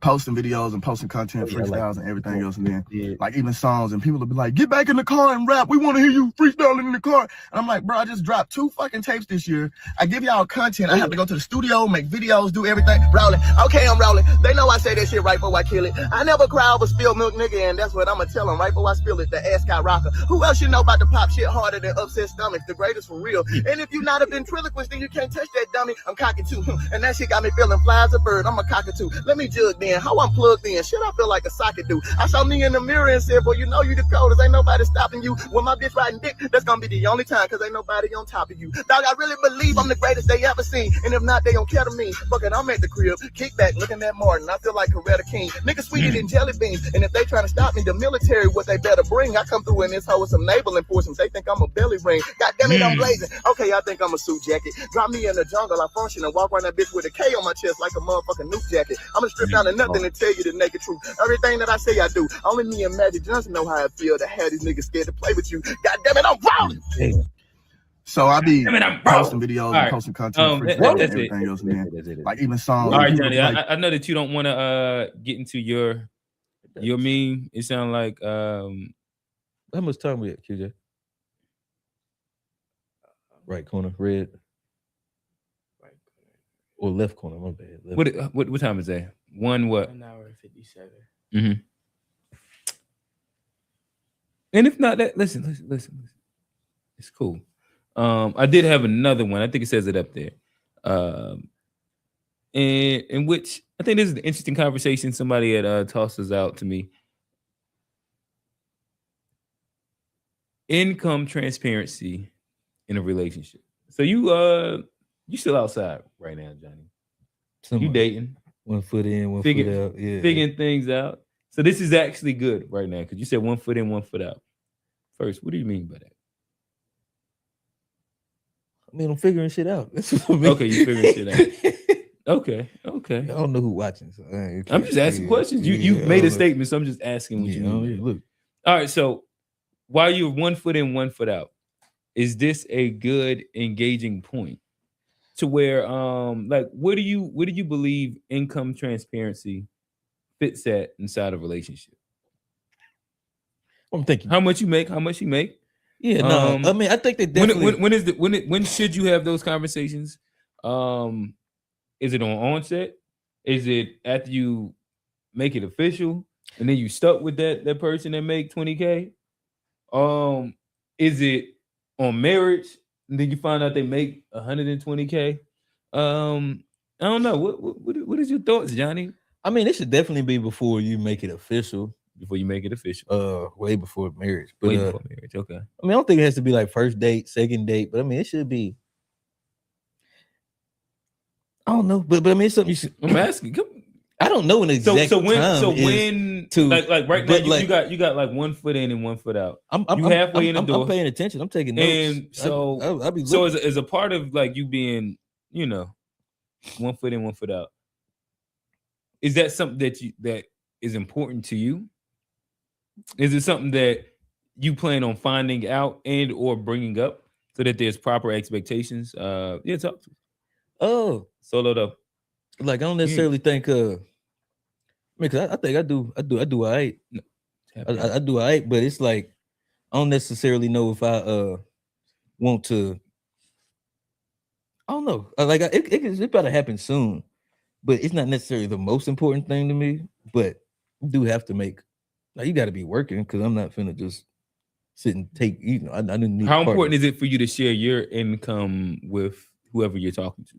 Posting videos and posting content, Yeah, freestyles like- and everything else, and then Yeah. like even songs, and people will be like, "Get back in the car and rap. We want to hear you freestyling in the car." And I'm like, "Bro, I just dropped 2 fucking tapes this year. I give y'all content. I have to go to the studio, make videos, do everything." Rolling, okay, I'm rolling. They know I say that shit right before I kill it. I never cry over spilled milk, nigga, and that's what I'ma tell them right before I spill it. The ass rocker. Who else you know about to pop shit harder than upset stomachs? The greatest for real. And if you not a ventriloquist, then you can't touch that dummy. I'm cocky too, and that shit got me feeling fly as a bird. I'm a cockatoo. Let me jug then. How I'm plugged in. Shit, I feel like a socket do. I saw me in the mirror and said, "Boy, you know you the coldest. Ain't nobody stopping you. When my bitch riding dick, that's gonna be the only time, cause ain't nobody on top of you. Dog, I really believe I'm the greatest they ever seen. And if not, they don't care to me. Fuck it, I'm at the crib, kick back, looking at Martin. I feel like Coretta King. Niggas sweeter than jelly beans. And if they trying to stop me, the military, what they better bring. I come through in this hoe with some naval enforcement. They think I'm a belly ring. God damn it, I'm blazing. Okay, I think I'm a suit jacket. Drop me in the jungle, I function and walk around that bitch with a K on my chest like a motherfucking nuke jacket. I'ma strip down to nothing and tell you the naked truth. Everything that I say I do. Only me and Magic Johnson know how it feel to have these niggas scared to play with you. God damn it, I'm rolling. So I be posting videos All right. and posting content, That's freestyle and it. everything else, man. That's it. Like even songs. All right, people Johnny. like- I know that you don't want to get into your meme. It sound like How much time we at, QJ? Right corner, red. Or left corner, my bad. Left what time is that? 1 what? 1 hour and 57. Mm-hmm. And if not that, listen. It's cool. I did have another one. I think it says it up there. In which I think this is an interesting conversation. Somebody had tosses out to me. Income transparency in a relationship. So you still outside right now, Johnny? You dating? 1 foot in, 1 foot out. Yeah. Figuring things out. So this is actually good right now because you said 1 foot in, 1 foot out. First, what do you mean by that? I mean, I'm figuring shit out. That's what I mean. Okay, you figuring shit out. Okay. I don't know who watching. So I'm just asking questions. You made a statement, so I'm just asking what you mean. Look. All right, so while you're 1 foot in, 1 foot out, is this a good engaging point to where like what do you believe income transparency fits at inside a relationship? I'm thinking how much you make. Yeah, no. I mean, I think they definitely when should you have those conversations? Is it on onset? Is it after you make it official and then you stuck with that person that make 20K? Is it on marriage and then you find out they make 120K? I don't know. What is your thoughts, Johnny? I mean, it should definitely be before you make it official. Before you make it official. Way before marriage. But, Way before marriage. Okay. I mean, I don't think it has to be like first date, second date, but I mean, it should be. I don't know, but I mean, it's something you should. I'm asking. I don't know an exact So when to like right now you got like 1 foot in and 1 foot out. You halfway in the door. I'm paying attention. I'm taking notes. And so I'll be so as a part of like you being 1 foot in, 1 foot out. Is that something that is important to you? Is it something that you plan on finding out and or bringing up so that there's proper expectations? Yeah, talk to me. Oh, solo though. Like I don't necessarily think. I mean, cause I think I do all right. I do all right, but it's like I don't necessarily know if I want to. I don't know. It better happen soon, but it's not necessarily the most important thing to me. But you do have to make. Like, you got to be working because I'm not finna just sit and take. I didn't need. How important is it for you to share your income with whoever you're talking to?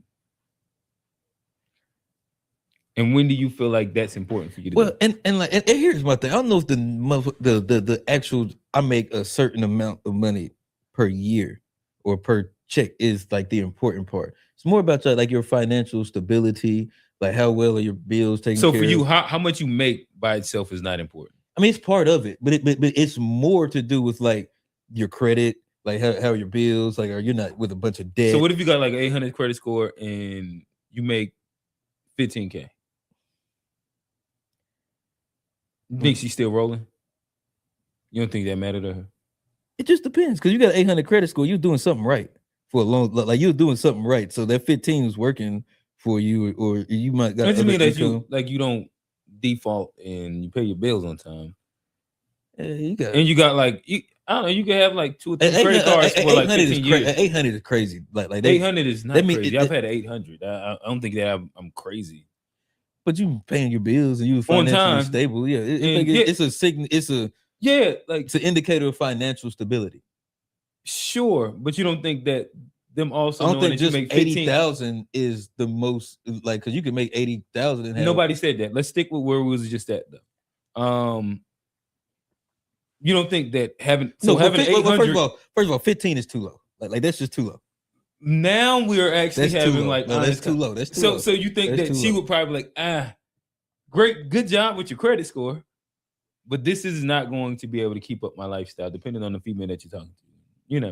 And when do you feel like that's important for you to do? And here's my thing. I don't know if the actual I make a certain amount of money per year or per check is like the important part. It's more about like your financial stability, like how well are your bills taken So care for you, of. how much you make by itself is not important. I mean, it's part of it, but it's more to do with like your credit, like how your bills, like, are you not with a bunch of debt? So what if you got like 800 credit score and you make 15K? You think she's still rolling? You don't think that mattered to her? It just depends, because you got 800 credit score, you're doing something right for a long, like you're doing something right. So that 15 is working for you, or you might got. Doesn't other mean that income. you don't default and you pay your bills on time. You got, and you got like I don't know, you can have like 2 or 3 credit cards for like 15 years. 800 is crazy. Like 800 is not crazy. I've had had 800. I don't think that I'm crazy. But you paying your bills and you On financially time. stable. Yeah, it's a signal. It's an indicator of financial stability. Sure, but you don't think that them also I don't knowing think that you just make 15 80,000 is the most, like, because you can make 80,000 and have. Nobody said that. Let's stick with where we was just at though. You don't think that having 800? First of all, 15 is too low. Like that's just too low. Now we are actually That's too having low. like No, that's too low. That's too low. So you think That's that too she low. would probably like, great, good job with your credit score, but this is not going to be able to keep up my lifestyle, depending on the female that you're talking to. You know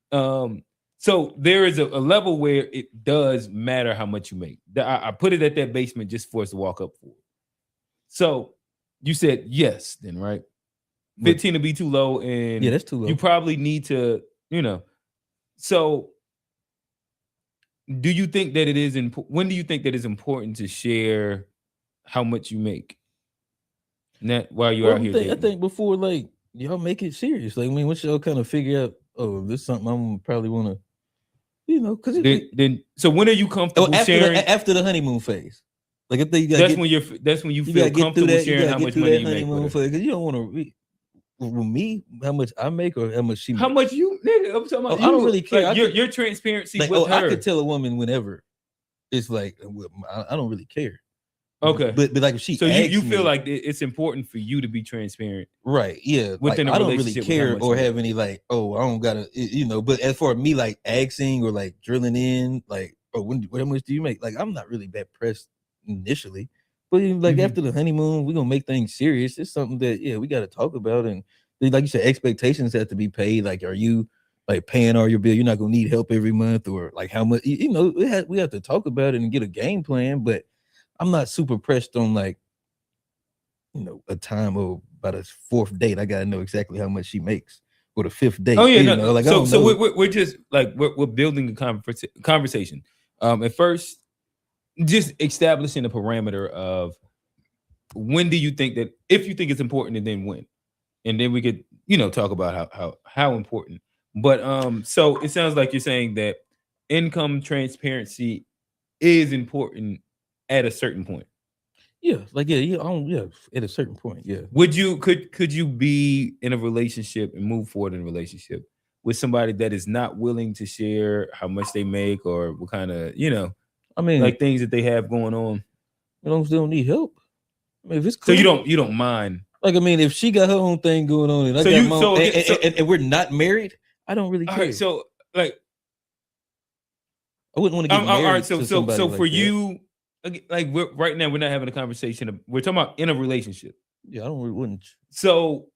what I mean? So there is a level where it does matter how much you make. I put it at that basement just for us to walk up for. So you said yes, then, right? 15 to be too low, and Yeah, that's too low. You probably need to, So do you think that it is when do you think that it's important to share how much you make? While you're out here I dating? think before, like, y'all make it serious. Like, I mean, once y'all kind of figure out, oh, this is something I'm probably want to, because then so when are you comfortable sharing? After the honeymoon phase. Like, I think you that's when you feel comfortable sharing how much money you make. Because you don't want to with me how much I make or how much she makes. How much you, nigga? I'm talking about I don't really care. Like, your transparency like, with her. I could tell a woman whenever. It's like, I don't really care. Okay, but like if she, so you me, feel like it's important for you to be transparent, right? Yeah, within like, a I don't really relationship care or have any like, oh, I don't gotta, But as for me, like asking or like drilling in, like, oh, how much do you make? Like, I'm not really that pressed initially, but like after the honeymoon, we're gonna make things serious. It's something that we got to talk about, and like you said, expectations have to be paid. Like, are you like paying all your bill? You're not gonna need help every month, or like how much? We have to talk about it and get a game plan, but. I'm not super pressed on like, a time or about a 4th date. I gotta know exactly how much she makes, or the 5th date. Oh yeah, so we're just like we're building a conversation. At first, just establishing a parameter of when do you think that, if you think it's important, and then when, and then we could talk about how important. But so it sounds like you're saying that income transparency is important at a certain point. Yeah, like at a certain point. Yeah. Could you be in a relationship and move forward in a relationship with somebody that is not willing to share how much they make or what kind of, I mean, like things that they have going on? They don't need help. I mean, if it's so cool, you don't mind. Like, I mean, if she got her own thing going on and I got my own, and we're not married, I don't really care. All right, so like I wouldn't want to get married. All right, so like for that. you, like right now we're not having a conversation. We're talking about in a relationship. Yeah, I wouldn't. So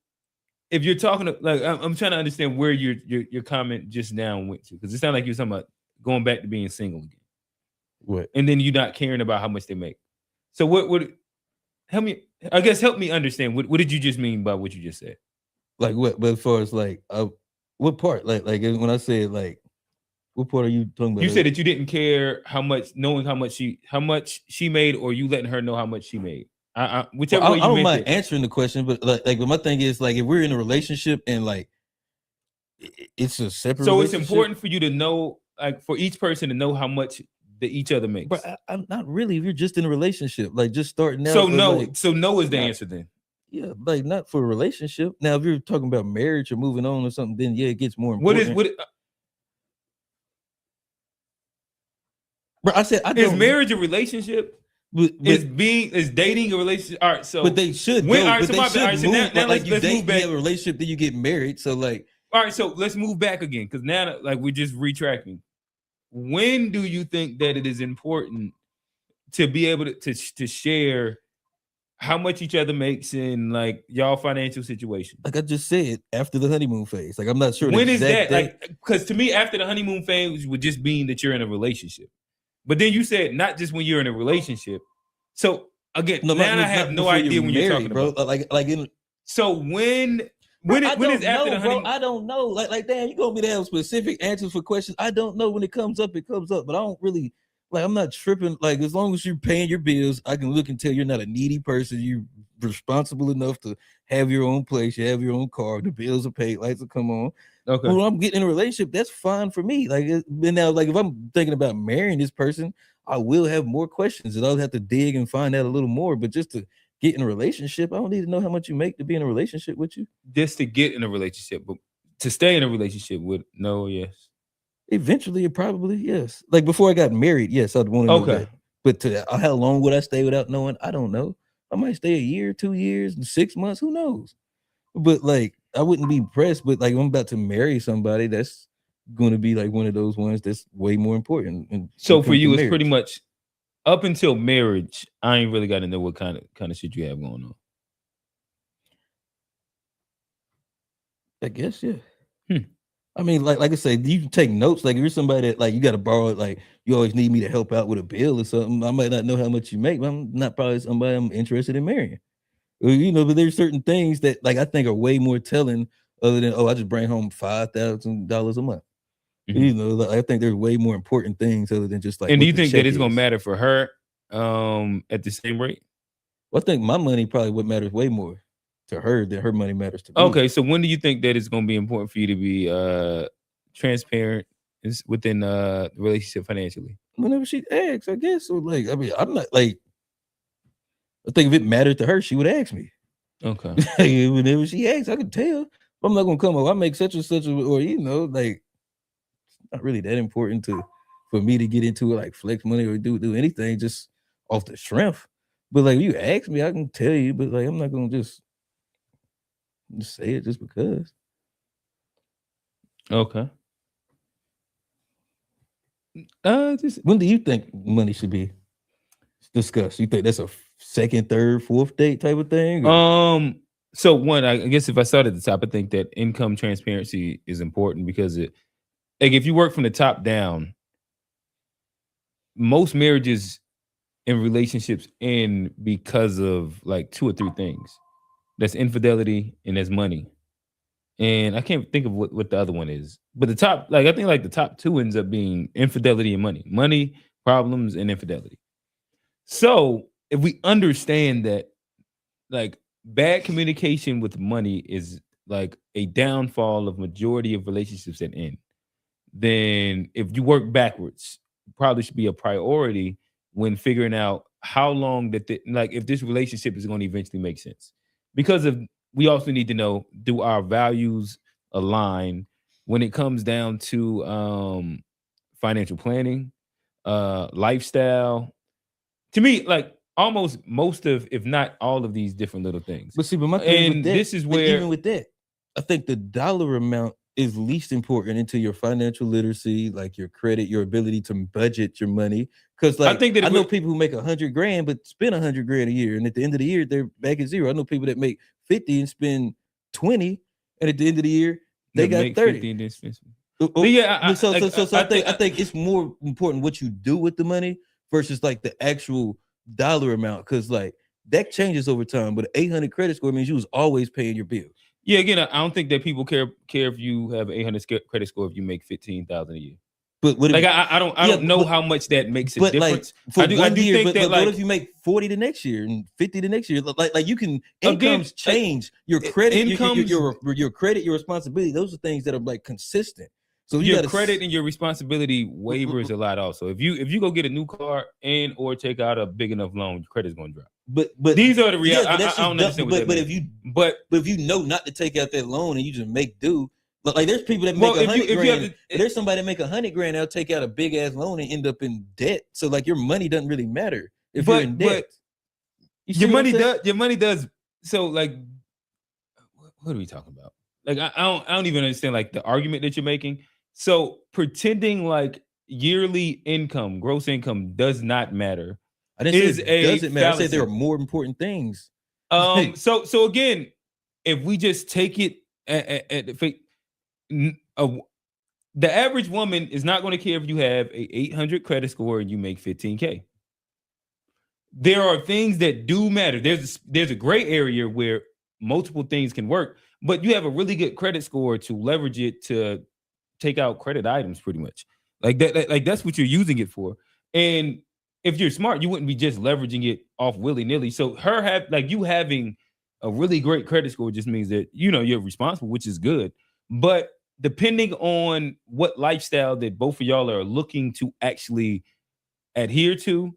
if you're talking to, like, I'm trying to understand where your comment just now went to, because it sounded like you're talking about going back to being single again. What? And then you're not caring about how much they make. So what help me understand what did you just mean by what you just said? Like what? But as far as like what part? Like when I said like, what part are you talking about? You said that you didn't care knowing how much she made, or you letting her know how much she made. Whichever Well, way I you don't meant mind it. answering the question, but but my thing is like if we're in a relationship and like it's a separate. So it's relationship, important for you to know, like for each person to know how much each other makes. But I'm not really. If you're just in a relationship, like just starting out. So no, like, so no is the not- answer then. Yeah, like not for a relationship. Now, if you're talking about marriage or moving on or something, then yeah, it gets more What important. is Bro, I said I is don't. marriage a relationship? But is dating a relationship? All right, so but they should. When, Go, all right, but so they my should bad. All right, so move. now Like you let's date, move back. you have a relationship, then you get married. So like, All right, so let's move back again because now like we're just retracting. When do you think that it is important to be able to share how much each other makes in like y'all financial situation? like I just said, after the honeymoon phase. Like I'm not sure. When the is exact that? date. Like, because to me, after the honeymoon phase would just mean that you're in a relationship. But then you said not just when you're in a relationship. So again, No, now not- I have not no before idea you're when you're married, talking bro. about. Like in. So when I is don't after know, the bro. honeymoon? I don't know. Like damn, you gonna be to have specific answers for questions. I don't know when it comes up. It comes up, but I don't really like. I'm not tripping. Like as long as you're paying your bills, I can look and tell you're not a needy person. You're responsible enough to have your own place. You have your own car. The bills are paid. Lights will come on. Okay. When I'm getting in a relationship, that's fine for me. Like but now, like if I'm thinking about marrying this person, I will have more questions and I'll have to dig and find out a little more. But just to get in a relationship, I don't need to know how much you make to be in a relationship with you. Just to get in a relationship, but to stay in a relationship with no, yes. Eventually, probably yes. Like before I got married, yes, I'd want to know Okay. that. But how long would I stay without knowing? I don't know. I might stay a year, 2 years, 6 months. Who knows? But like, I wouldn't be pressed. But like, I'm about to marry somebody. That's going to be like one of those ones that's way more important. And So when it for comes you, to it's pretty marriage. much up until marriage. I ain't really got to know what kind of shit you have going on. I guess, yeah. I mean, like I said, you can take notes. Like if you're somebody that like you got to borrow it, like you always need me to help out with a bill or something. I might not know how much you make, but I'm not probably somebody I'm interested in marrying. You know, but there's certain things that like I think are way more telling other than I just bring home $5,000 a month. You know, like, I think there's way more important things other than just like. And do what you the think that check it's gonna is. matter for her at the same rate? Well, I think my money probably would matter way more to her than her money matters to me. Okay, so when do you think that it's gonna be important for you to be transparent within the relationship financially? Whenever she asks, I guess. Or like, I mean, I'm not like. I think if it mattered to her, she would ask me. Okay. Whenever she asks, I can tell. I'm not gonna come up. I make such and such, or you know, like it's not really that important for me to get into it, like flex money or do anything just off the strength. But like, if you ask me, I can tell you. But like, I'm not gonna just say it just because. Okay. When do you think money should be discussed? You think that's a second, third, fourth date type of thing? or- So one, I guess if I start at the top, I think that income transparency is important because like if you work from the top down, most marriages and relationships end because of like 2 or 3 things. That's infidelity and that's money. And I can't think of what the other one is. But the top, like I think like the top 2 ends up being infidelity and money. Money, problems, and infidelity. So if we understand that like bad communication with money is like a downfall of majority of relationships that end, then if you work backwards, probably should be a priority when figuring out how long that like if this relationship is going to eventually make sense. Because we also need to know, do our values align when it comes down to financial planning, lifestyle. To me, like almost most of, if not all of these different little things. But see, but my thing And with that, this is but where even with that, I think the dollar amount is least important into your financial literacy, like your credit, your ability to budget your money. Because like think that I if know we- people who make $100,000 but spend $100,000 a year, and at the end of the year they're back at zero. I know people that make 50 and spend 20, and at the end of the year they got make 30. 50 and then spend- Oh, But yeah, so I I think it's more important what you do with the money versus like the actual dollar amount, because like that changes over time. But an 800 credit score means you was always paying your bills. Yeah, again, I don't think that people care if you have 800 credit score if you make 15,000 a year. But what if, Like I don't know how much that makes a but difference. like for I do one year, think but, that but like what if you make 40 the next year and 50 the next year? Like you can Again, incomes change your credit, incomes- your credit, your responsibility. Those are things that are like consistent. So you your got credit and your responsibility wavers a lot. Also, if you go get a new car and or take out a big enough loan, your credit's going to drop. But these are the yeah, reality. but that's I don't just dumb. understand. What But that if means. you but if you know not to take out that loan and you just make do, but like there's people that make Well, $100 if you have grand. to- If there's somebody that make $100 grand, they'll take out a big ass loan and end up in debt. So like your money doesn't really matter if you're in debt. You see your what I'm money saying? does. Your money does. So like, what are we talking about? Like I don't even understand like the argument that you're making. So pretending like yearly income, gross income does not matter. I didn't is say it a doesn't matter. I said there are fallacy. more important things. So again, if we just take it at the fake, the average woman is not going to care if you have a 800 credit score and you make 15K. There are things that do matter. There's a gray area where multiple things can work, but you have a really good credit score to leverage it to take out credit items pretty much. Like that, like that's what you're using it for. And if you're smart, you wouldn't be just leveraging it off willy-nilly. So you having a really great credit score just means that you're responsible, which is good. But depending on what lifestyle that both of y'all are looking to actually adhere to,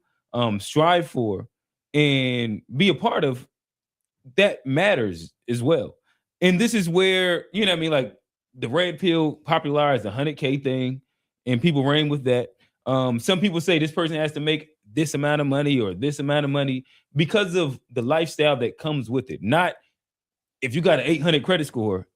strive for, and be a part of, that matters as well. And this is where, like the red pill popularized the 100K thing and people ran with that. Some people say this person has to make this amount of money or this amount of money because of the lifestyle that comes with it. Not if you got an 800 credit score,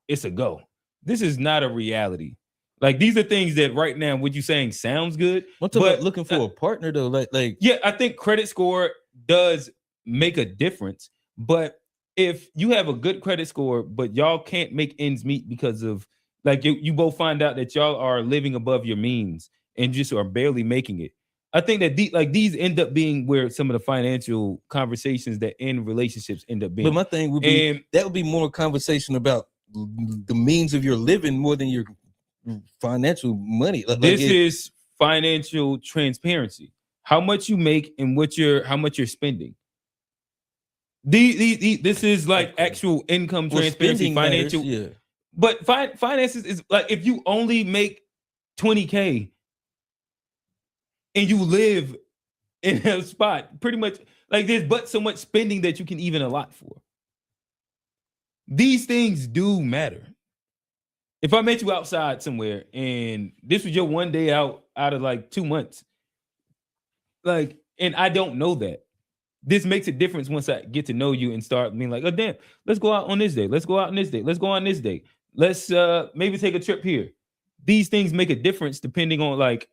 it's a go. This is not a reality. Like these are things that right now, what you're saying sounds good. I'm talking about looking for a partner though. Like yeah, I think credit score does make a difference. But if you have a good credit score, but y'all can't make ends meet because of like you both find out that y'all are living above your means and just are barely making it. I think that these end up being where some of the financial conversations that end relationships end up being. But my thing would be that would be more conversation about the means of your living more than your financial money. This is financial transparency. How much you make and how much you're spending. This is like actual income transparency, financial. Matters, yeah. But finances is like if you only make 20K and you live in a spot, pretty much like there's but so much spending that you can even allot for. These things do matter. If I met you outside somewhere and this was your one day out of like 2 months, like, and I don't know that, this makes a difference once I get to know you and start being like, oh damn, let's go out on this day. Let's go out on this day. Let's go on this day. Let's maybe take a trip here. These things make a difference depending on like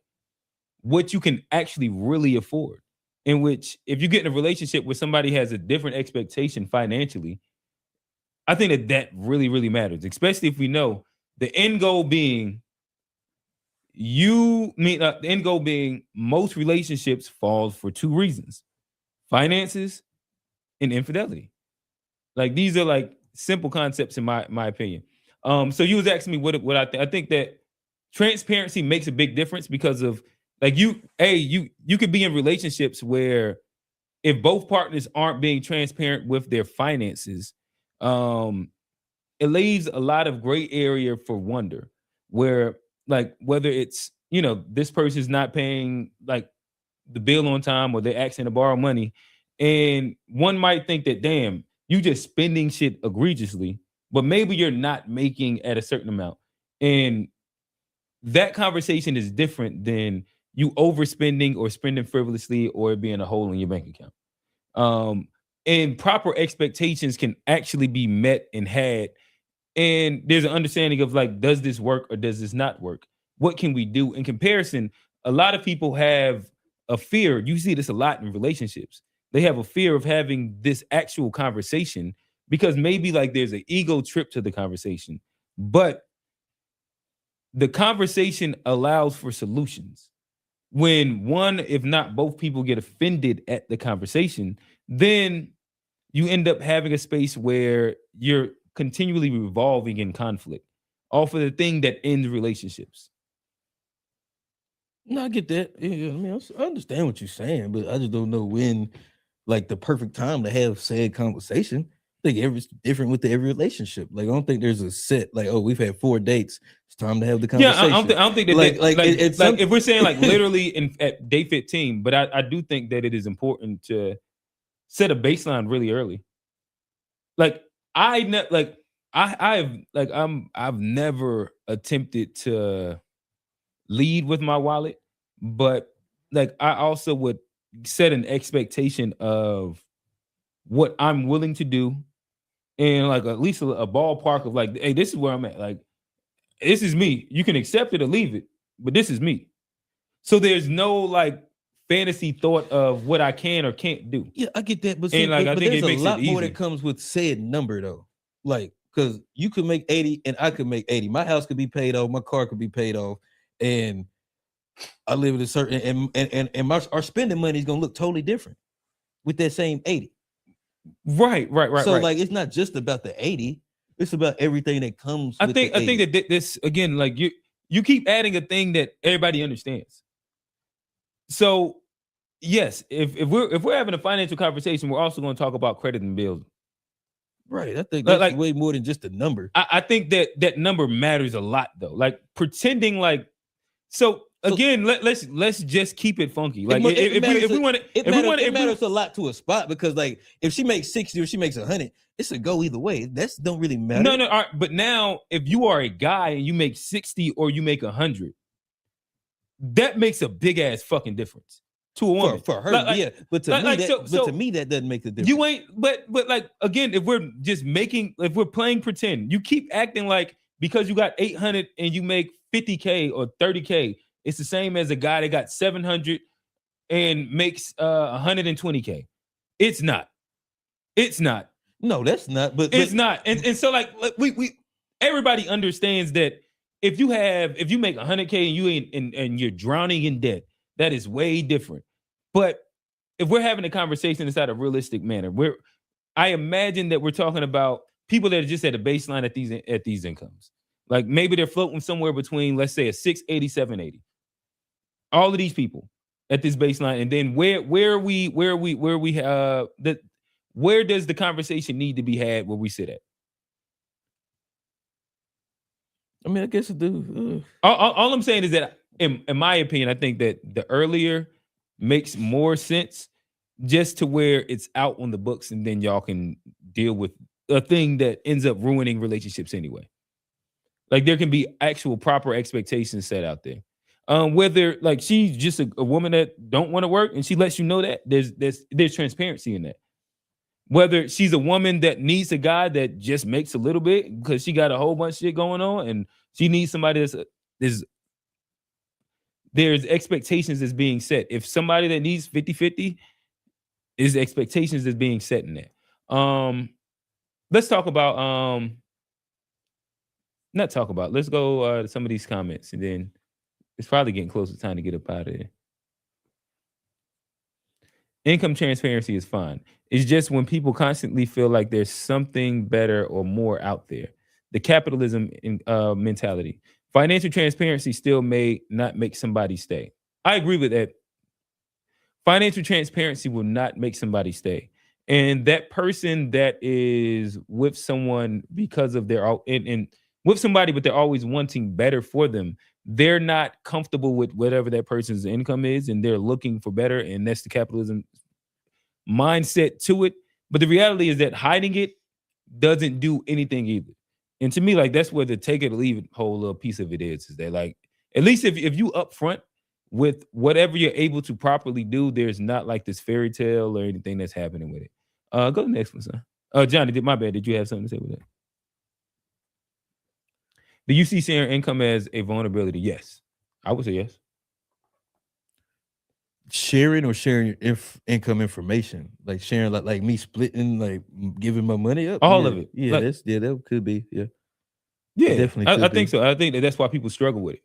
what you can actually really afford. In which if you get in a relationship where somebody has a different expectation financially, I think that really, really matters, especially if we know the end goal being the end goal being most relationships falls for two reasons: finances and infidelity. Like these are like simple concepts in my opinion. So you was asking me what I think. I think that transparency makes a big difference because of like you could be in relationships where if both partners aren't being transparent with their finances, it leaves a lot of gray area for wonder, where like whether it's this person's not paying like the bill on time or they're asking to borrow money, and one might think that damn, you just spending shit egregiously, but maybe you're not making at a certain amount, and that conversation is different than you overspending or spending frivolously or it being a hole in your bank account. And proper expectations can actually be met and had. And there's an understanding of like, does this work or does this not work? What can we do? In comparison, a lot of people have a fear. You see this a lot in relationships. They have a fear of having this actual conversation because maybe like there's an ego trip to the conversation. But the conversation allows for solutions. When one, if not both people get offended at the conversation, then you end up having a space where you're continually revolving in conflict off of the thing that ends relationships. No, I get that. Yeah, I mean, I understand what you're saying, but I just don't know when, like, the perfect time to have said conversation. I think it's different with every relationship. Like, I don't think there's a set, like, oh, we've had 4 dates. It's time to have the Yeah, conversation. I don't think that it's like if we're saying like literally at day 15, but I do think that it is important to set a baseline really early. Like I've never attempted to lead with my wallet, but like I also would set an expectation of what I'm willing to do, and like at least a ballpark of like, hey, this is where I'm at. Like, this is me. You can accept it or leave it, but this is me. So there's no like fantasy thought of what I can or can't do. Yeah, I get that, but, And, like, I think there's it makes a lot it more easy. that comes with said number though. Like, because you could make 80 and I could make 80. My house could be paid off, my car could be paid off, and I live at a certain and our spending money is gonna look totally different with that same 80. Right. So like, it's not just about the 80; it's about everything that comes. I with think the 80. that this again, like you keep adding a thing that everybody understands. So yes, if we're having a financial conversation, we're also going to talk about credit and bills. Right. I think that's Like- way more than just a number. I think that number matters a lot though. Like pretending like so again, let's just keep it funky. Like if we want to, it matters a lot to a spot, because like if she makes 60 or she makes 100, it's a go either way. That's don't really matter. No, all right, but now if you are a guy and you make 60 or you make 100, that makes a big ass fucking difference to a woman. For her, Like- yeah. But to like- me, like, that, so- to me, that doesn't make the difference. You ain't, but like again, if we're just if we're playing pretend, you keep acting like because you got 800 and you make 50K or 30K, it's the same as a guy that got 700 and makes 120K. It's not. No, that's not. But It's not. And so like we everybody understands that if you make 100K and you ain't and you're drowning in debt, that is way different. But if we're having a conversation inside a realistic manner, I imagine that we're talking about people that are just at a baseline at these incomes. Like maybe they're floating somewhere between, let's say, a 680, 780. All of these people at this baseline, and then where does the conversation need to be had where we sit at? I mean, I guess it do. All I'm saying is that, in my opinion, I think that the earlier makes more sense, just to where it's out on the books, and then y'all can deal with a thing that ends up ruining relationships anyway. Like there can be actual proper expectations set out there. Whether like she's just a woman that don't want to work and she lets you know that there's transparency in that. Whether she's a woman that needs a guy that just makes a little bit because she got a whole bunch of shit going on and she needs somebody there's expectations that's being set. If somebody that needs 50-50, is expectations that's being set in there. Let's talk about let's go to some of these comments, and then it's probably getting close to time to get up out of there. Income transparency is fine. It's just when people constantly feel like there's something better or more out there. The capitalism mentality. Financial transparency still may not make somebody stay. I agree with that. Financial transparency will not make somebody stay. And that person that is with someone because of their and with somebody, but they're always wanting better for them, they're not comfortable with whatever that person's income is, and they're looking for better, and that's the capitalism mindset to it. But the reality is that hiding it doesn't do anything either. And to me, like that's where the take it or leave it whole little piece of it is that like, at least if you upfront with whatever you're able to properly do, there's not like this fairy tale or anything that's happening with it. Go to the next one, son. Johnny, my bad. Did you have something to say with that? Do you see sharing income as a vulnerability? Yes. I would say yes. Sharing or sharing your income information, like sharing, like me splitting, like giving my money up, All yeah. of it. Yeah, Like- that could be, yeah. Yeah, It definitely could I think be. so. I think that's why people struggle with it.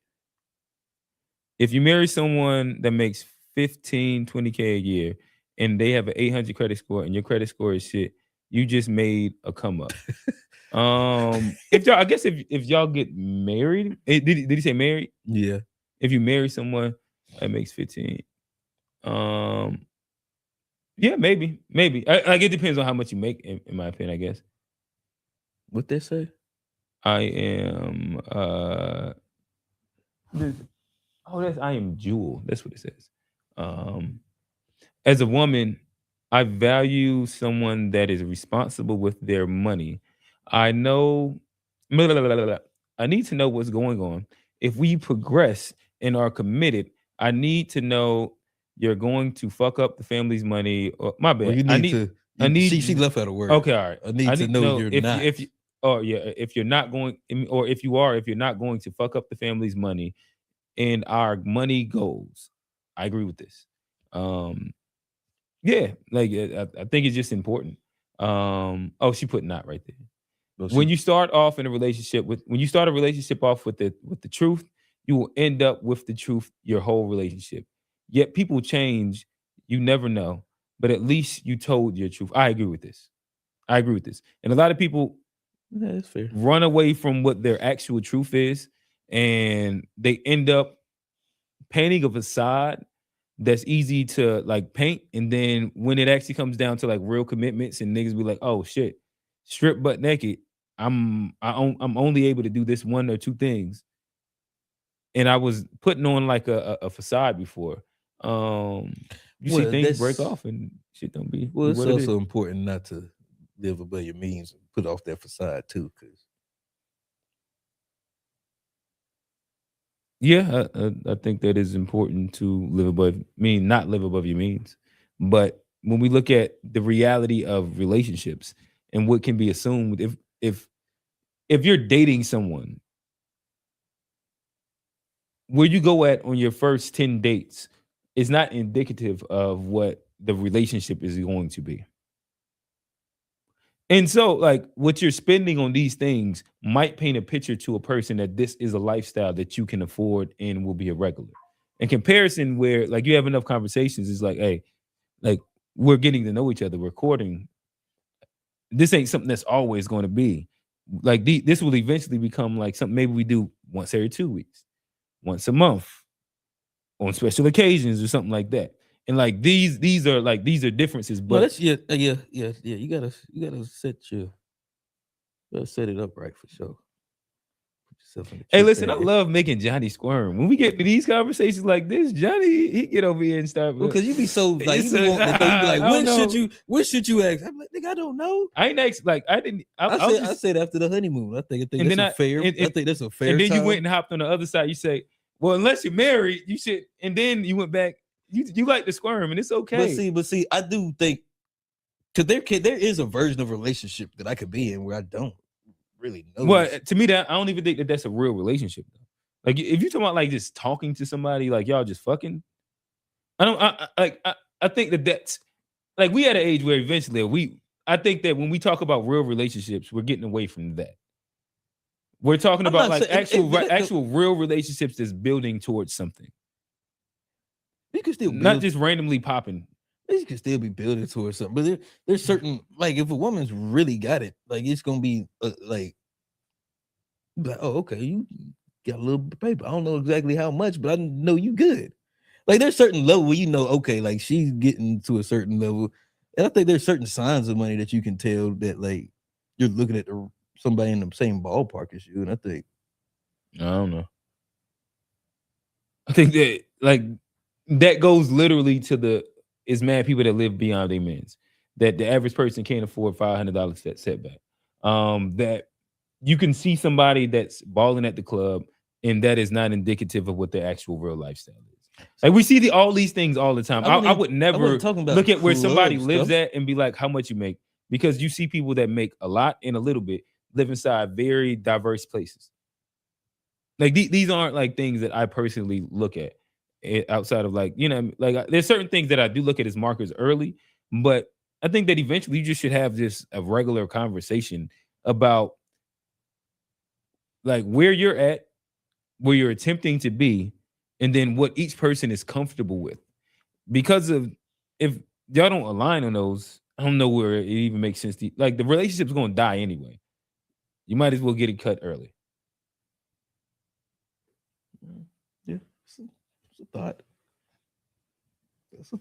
If you marry someone that makes 15, 20K a year and they have an 800 credit score and your credit score is shit, you just made a come up. If y'all, I guess if y'all get married, did he say married? Yeah. If you marry someone That makes 15. Yeah, maybe. Like it depends on how much you make, in my opinion, I guess. What they say? I am I am Jewel. That's what it says. As a woman, I value someone that is responsible with their money. I know I need to know what's going on. If we progress and are committed, I need to know you're going to fuck up the family's money. Or, my bad. Well, you I need need. to. I need. She left out a word. Okay, all right. I need to know you're if not. You, if you, oh yeah, if you're not going, or if you're not going to fuck up the family's money and our money goals. I agree with this. Yeah, like I think it's just important. Oh, she put not right there. Well, When you start off in a relationship when you start a relationship off with the truth, you will end up with the truth your whole relationship. Yet people change, you never know, but at least you told your truth. I agree with this. And a lot of people Yeah, that's fair. run away from what their actual truth is, and they end up painting a facade that's easy to like paint, and then when it actually comes down to like real commitments and niggas be like, oh shit, strip butt naked, I'm only able to do this one or two things, and I was putting on like a facade before. You see Well, things break that's- off and shit don't be. Well, it's what it is. also important not to live above your means and put off that facade too, because Yeah, I think that is important to not live above your means. But when we look at the reality of relationships and what can be assumed, if you're dating someone, where you go at on your first 10 dates is not indicative of what the relationship is going to be. And so, like, what you're spending on these things might paint a picture to a person that this is a lifestyle that you can afford and will be a regular. In comparison, where like you have enough conversations, it's like, hey, like we're getting to know each other, we're courting. This ain't something that's always going to be. Like this will eventually become like something maybe we do once every 2 weeks, once a month, on special occasions or something like that. And like these are differences, well, but that's yeah. You gotta set it up right for sure. Put yourself in the hey, truth listen, I area. love making Johnny squirm. When we get to these conversations like this, Johnny, he get over here and start. Well, because you be so like It's you be wanting to throw, you be like, I don't when should you ask? I'm like, nigga, I don't know. I ain't asked, like I didn't. I said after the honeymoon. I think and then that's fair. I think that's a fair. And then time. you went and hopped on the other side. You say, well, unless you're married, you should. And then you went back. You like to squirm, and it's okay. But see, I do think because there is a version of relationship that I could be in where I don't really know. Well, to me, that I don't even think that that's a real relationship. Though. Like if you talking about like just talking to somebody, like y'all just fucking. I think that's like we at an age where eventually I think that when we talk about real relationships, we're getting away from that. We're talking I'm about not like saying- actual real relationships that's building towards something. You can still Not build- just randomly popping. You can still be building towards something, but there's certain like if a woman's really got it, like it's gonna be like, oh okay, you got a little bit of paper. I don't know exactly how much, but I know you good. Like there's certain level where you know, okay, like she's getting to a certain level, and I think there's certain signs of money that you can tell that like you're looking at somebody in the same ballpark as you, and I think I don't know. I think that like that goes literally to it's mad people that live beyond their means. That the average person can't afford $500 setback. That you can see somebody that's balling at the club, and that is not indicative of what their actual real lifestyle is. Like we see all these things all the time. I would never wasn't talking about look at where somebody club lives stuff. at and be like, how much you make? Because you see people that make a lot and a little bit live inside very diverse places. Like these aren't like things that I personally look at outside of like, you know, like there's certain things that I do look at as markers early, but I think that eventually you just should have a regular conversation about like where you're at, where you're attempting to be, and then what each person is comfortable with. Because of if y'all don't align on those, I don't know where it even makes sense to like the relationship's gonna die anyway. You might as well get it cut early. yeah, it's a thought.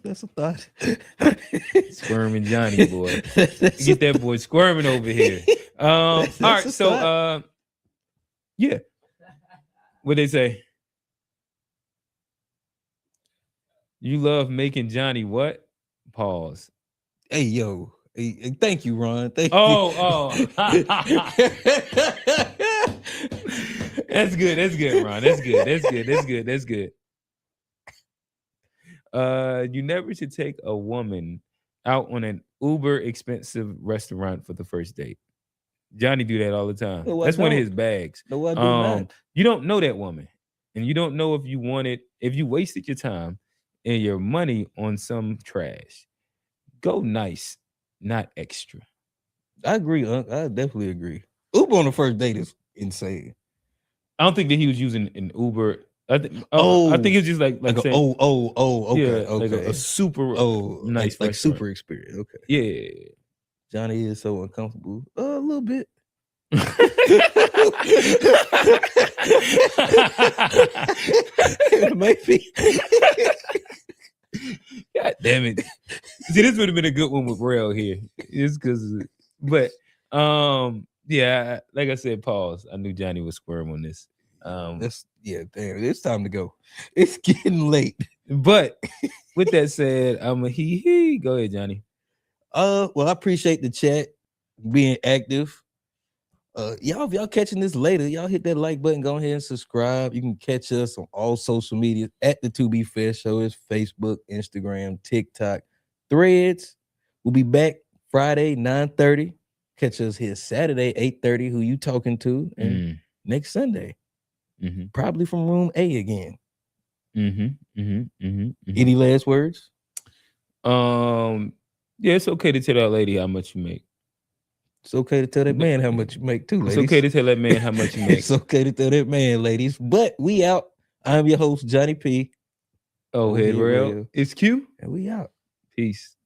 That's a thought. Squirming Johnny boy. Get that boy squirming over here. All right, so yeah. What they say? You love making Johnny what? Pause. Hey yo. Hey, thank you, Ron. Thank you. Oh. That's good, Ron. That's good. You never should take a woman out on an uber expensive restaurant for the first date. Johnny do that all the time. No, I That's one of don't. his bags. No, I do not. You don't know that woman, and you don't know if you wasted your time and your money on some trash. Go nice, not extra. I agree, Unc. I definitely agree. Uber on the first date is insane. I don't think that he was using an Uber. I think it's just like okay, saying, okay, yeah, like okay. a super nice like restaurant. super experience. Okay, Yeah. Johnny is so uncomfortable. A little bit. Maybe. God damn it. See, this would have been a good one with Rail here. It's because, but yeah, like I said, pause. I knew Johnny would squirm on this. Damn, it's time to go. It's getting late. But with that said, I'm a he. Go ahead, Johnny. Well, I appreciate the chat being active. Y'all, if y'all catching this later, y'all hit that like button, go ahead and subscribe. You can catch us on all social media at the To Be Fair Show. It's Facebook, Instagram, TikTok, Threads. We'll be back Friday, 9:30. Catch us here Saturday, 8:30. Who you talking to? And next Sunday, probably from room A again. Any last words? Yeah, it's okay to tell that lady how much you make. It's okay to tell that man how much you make too, ladies. It's okay to tell that man how much you make. It's okay to tell that man, ladies. But we out. I'm your host, Johnny P. Oh, head rail. It's Q. And we out. Peace.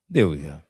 There we go.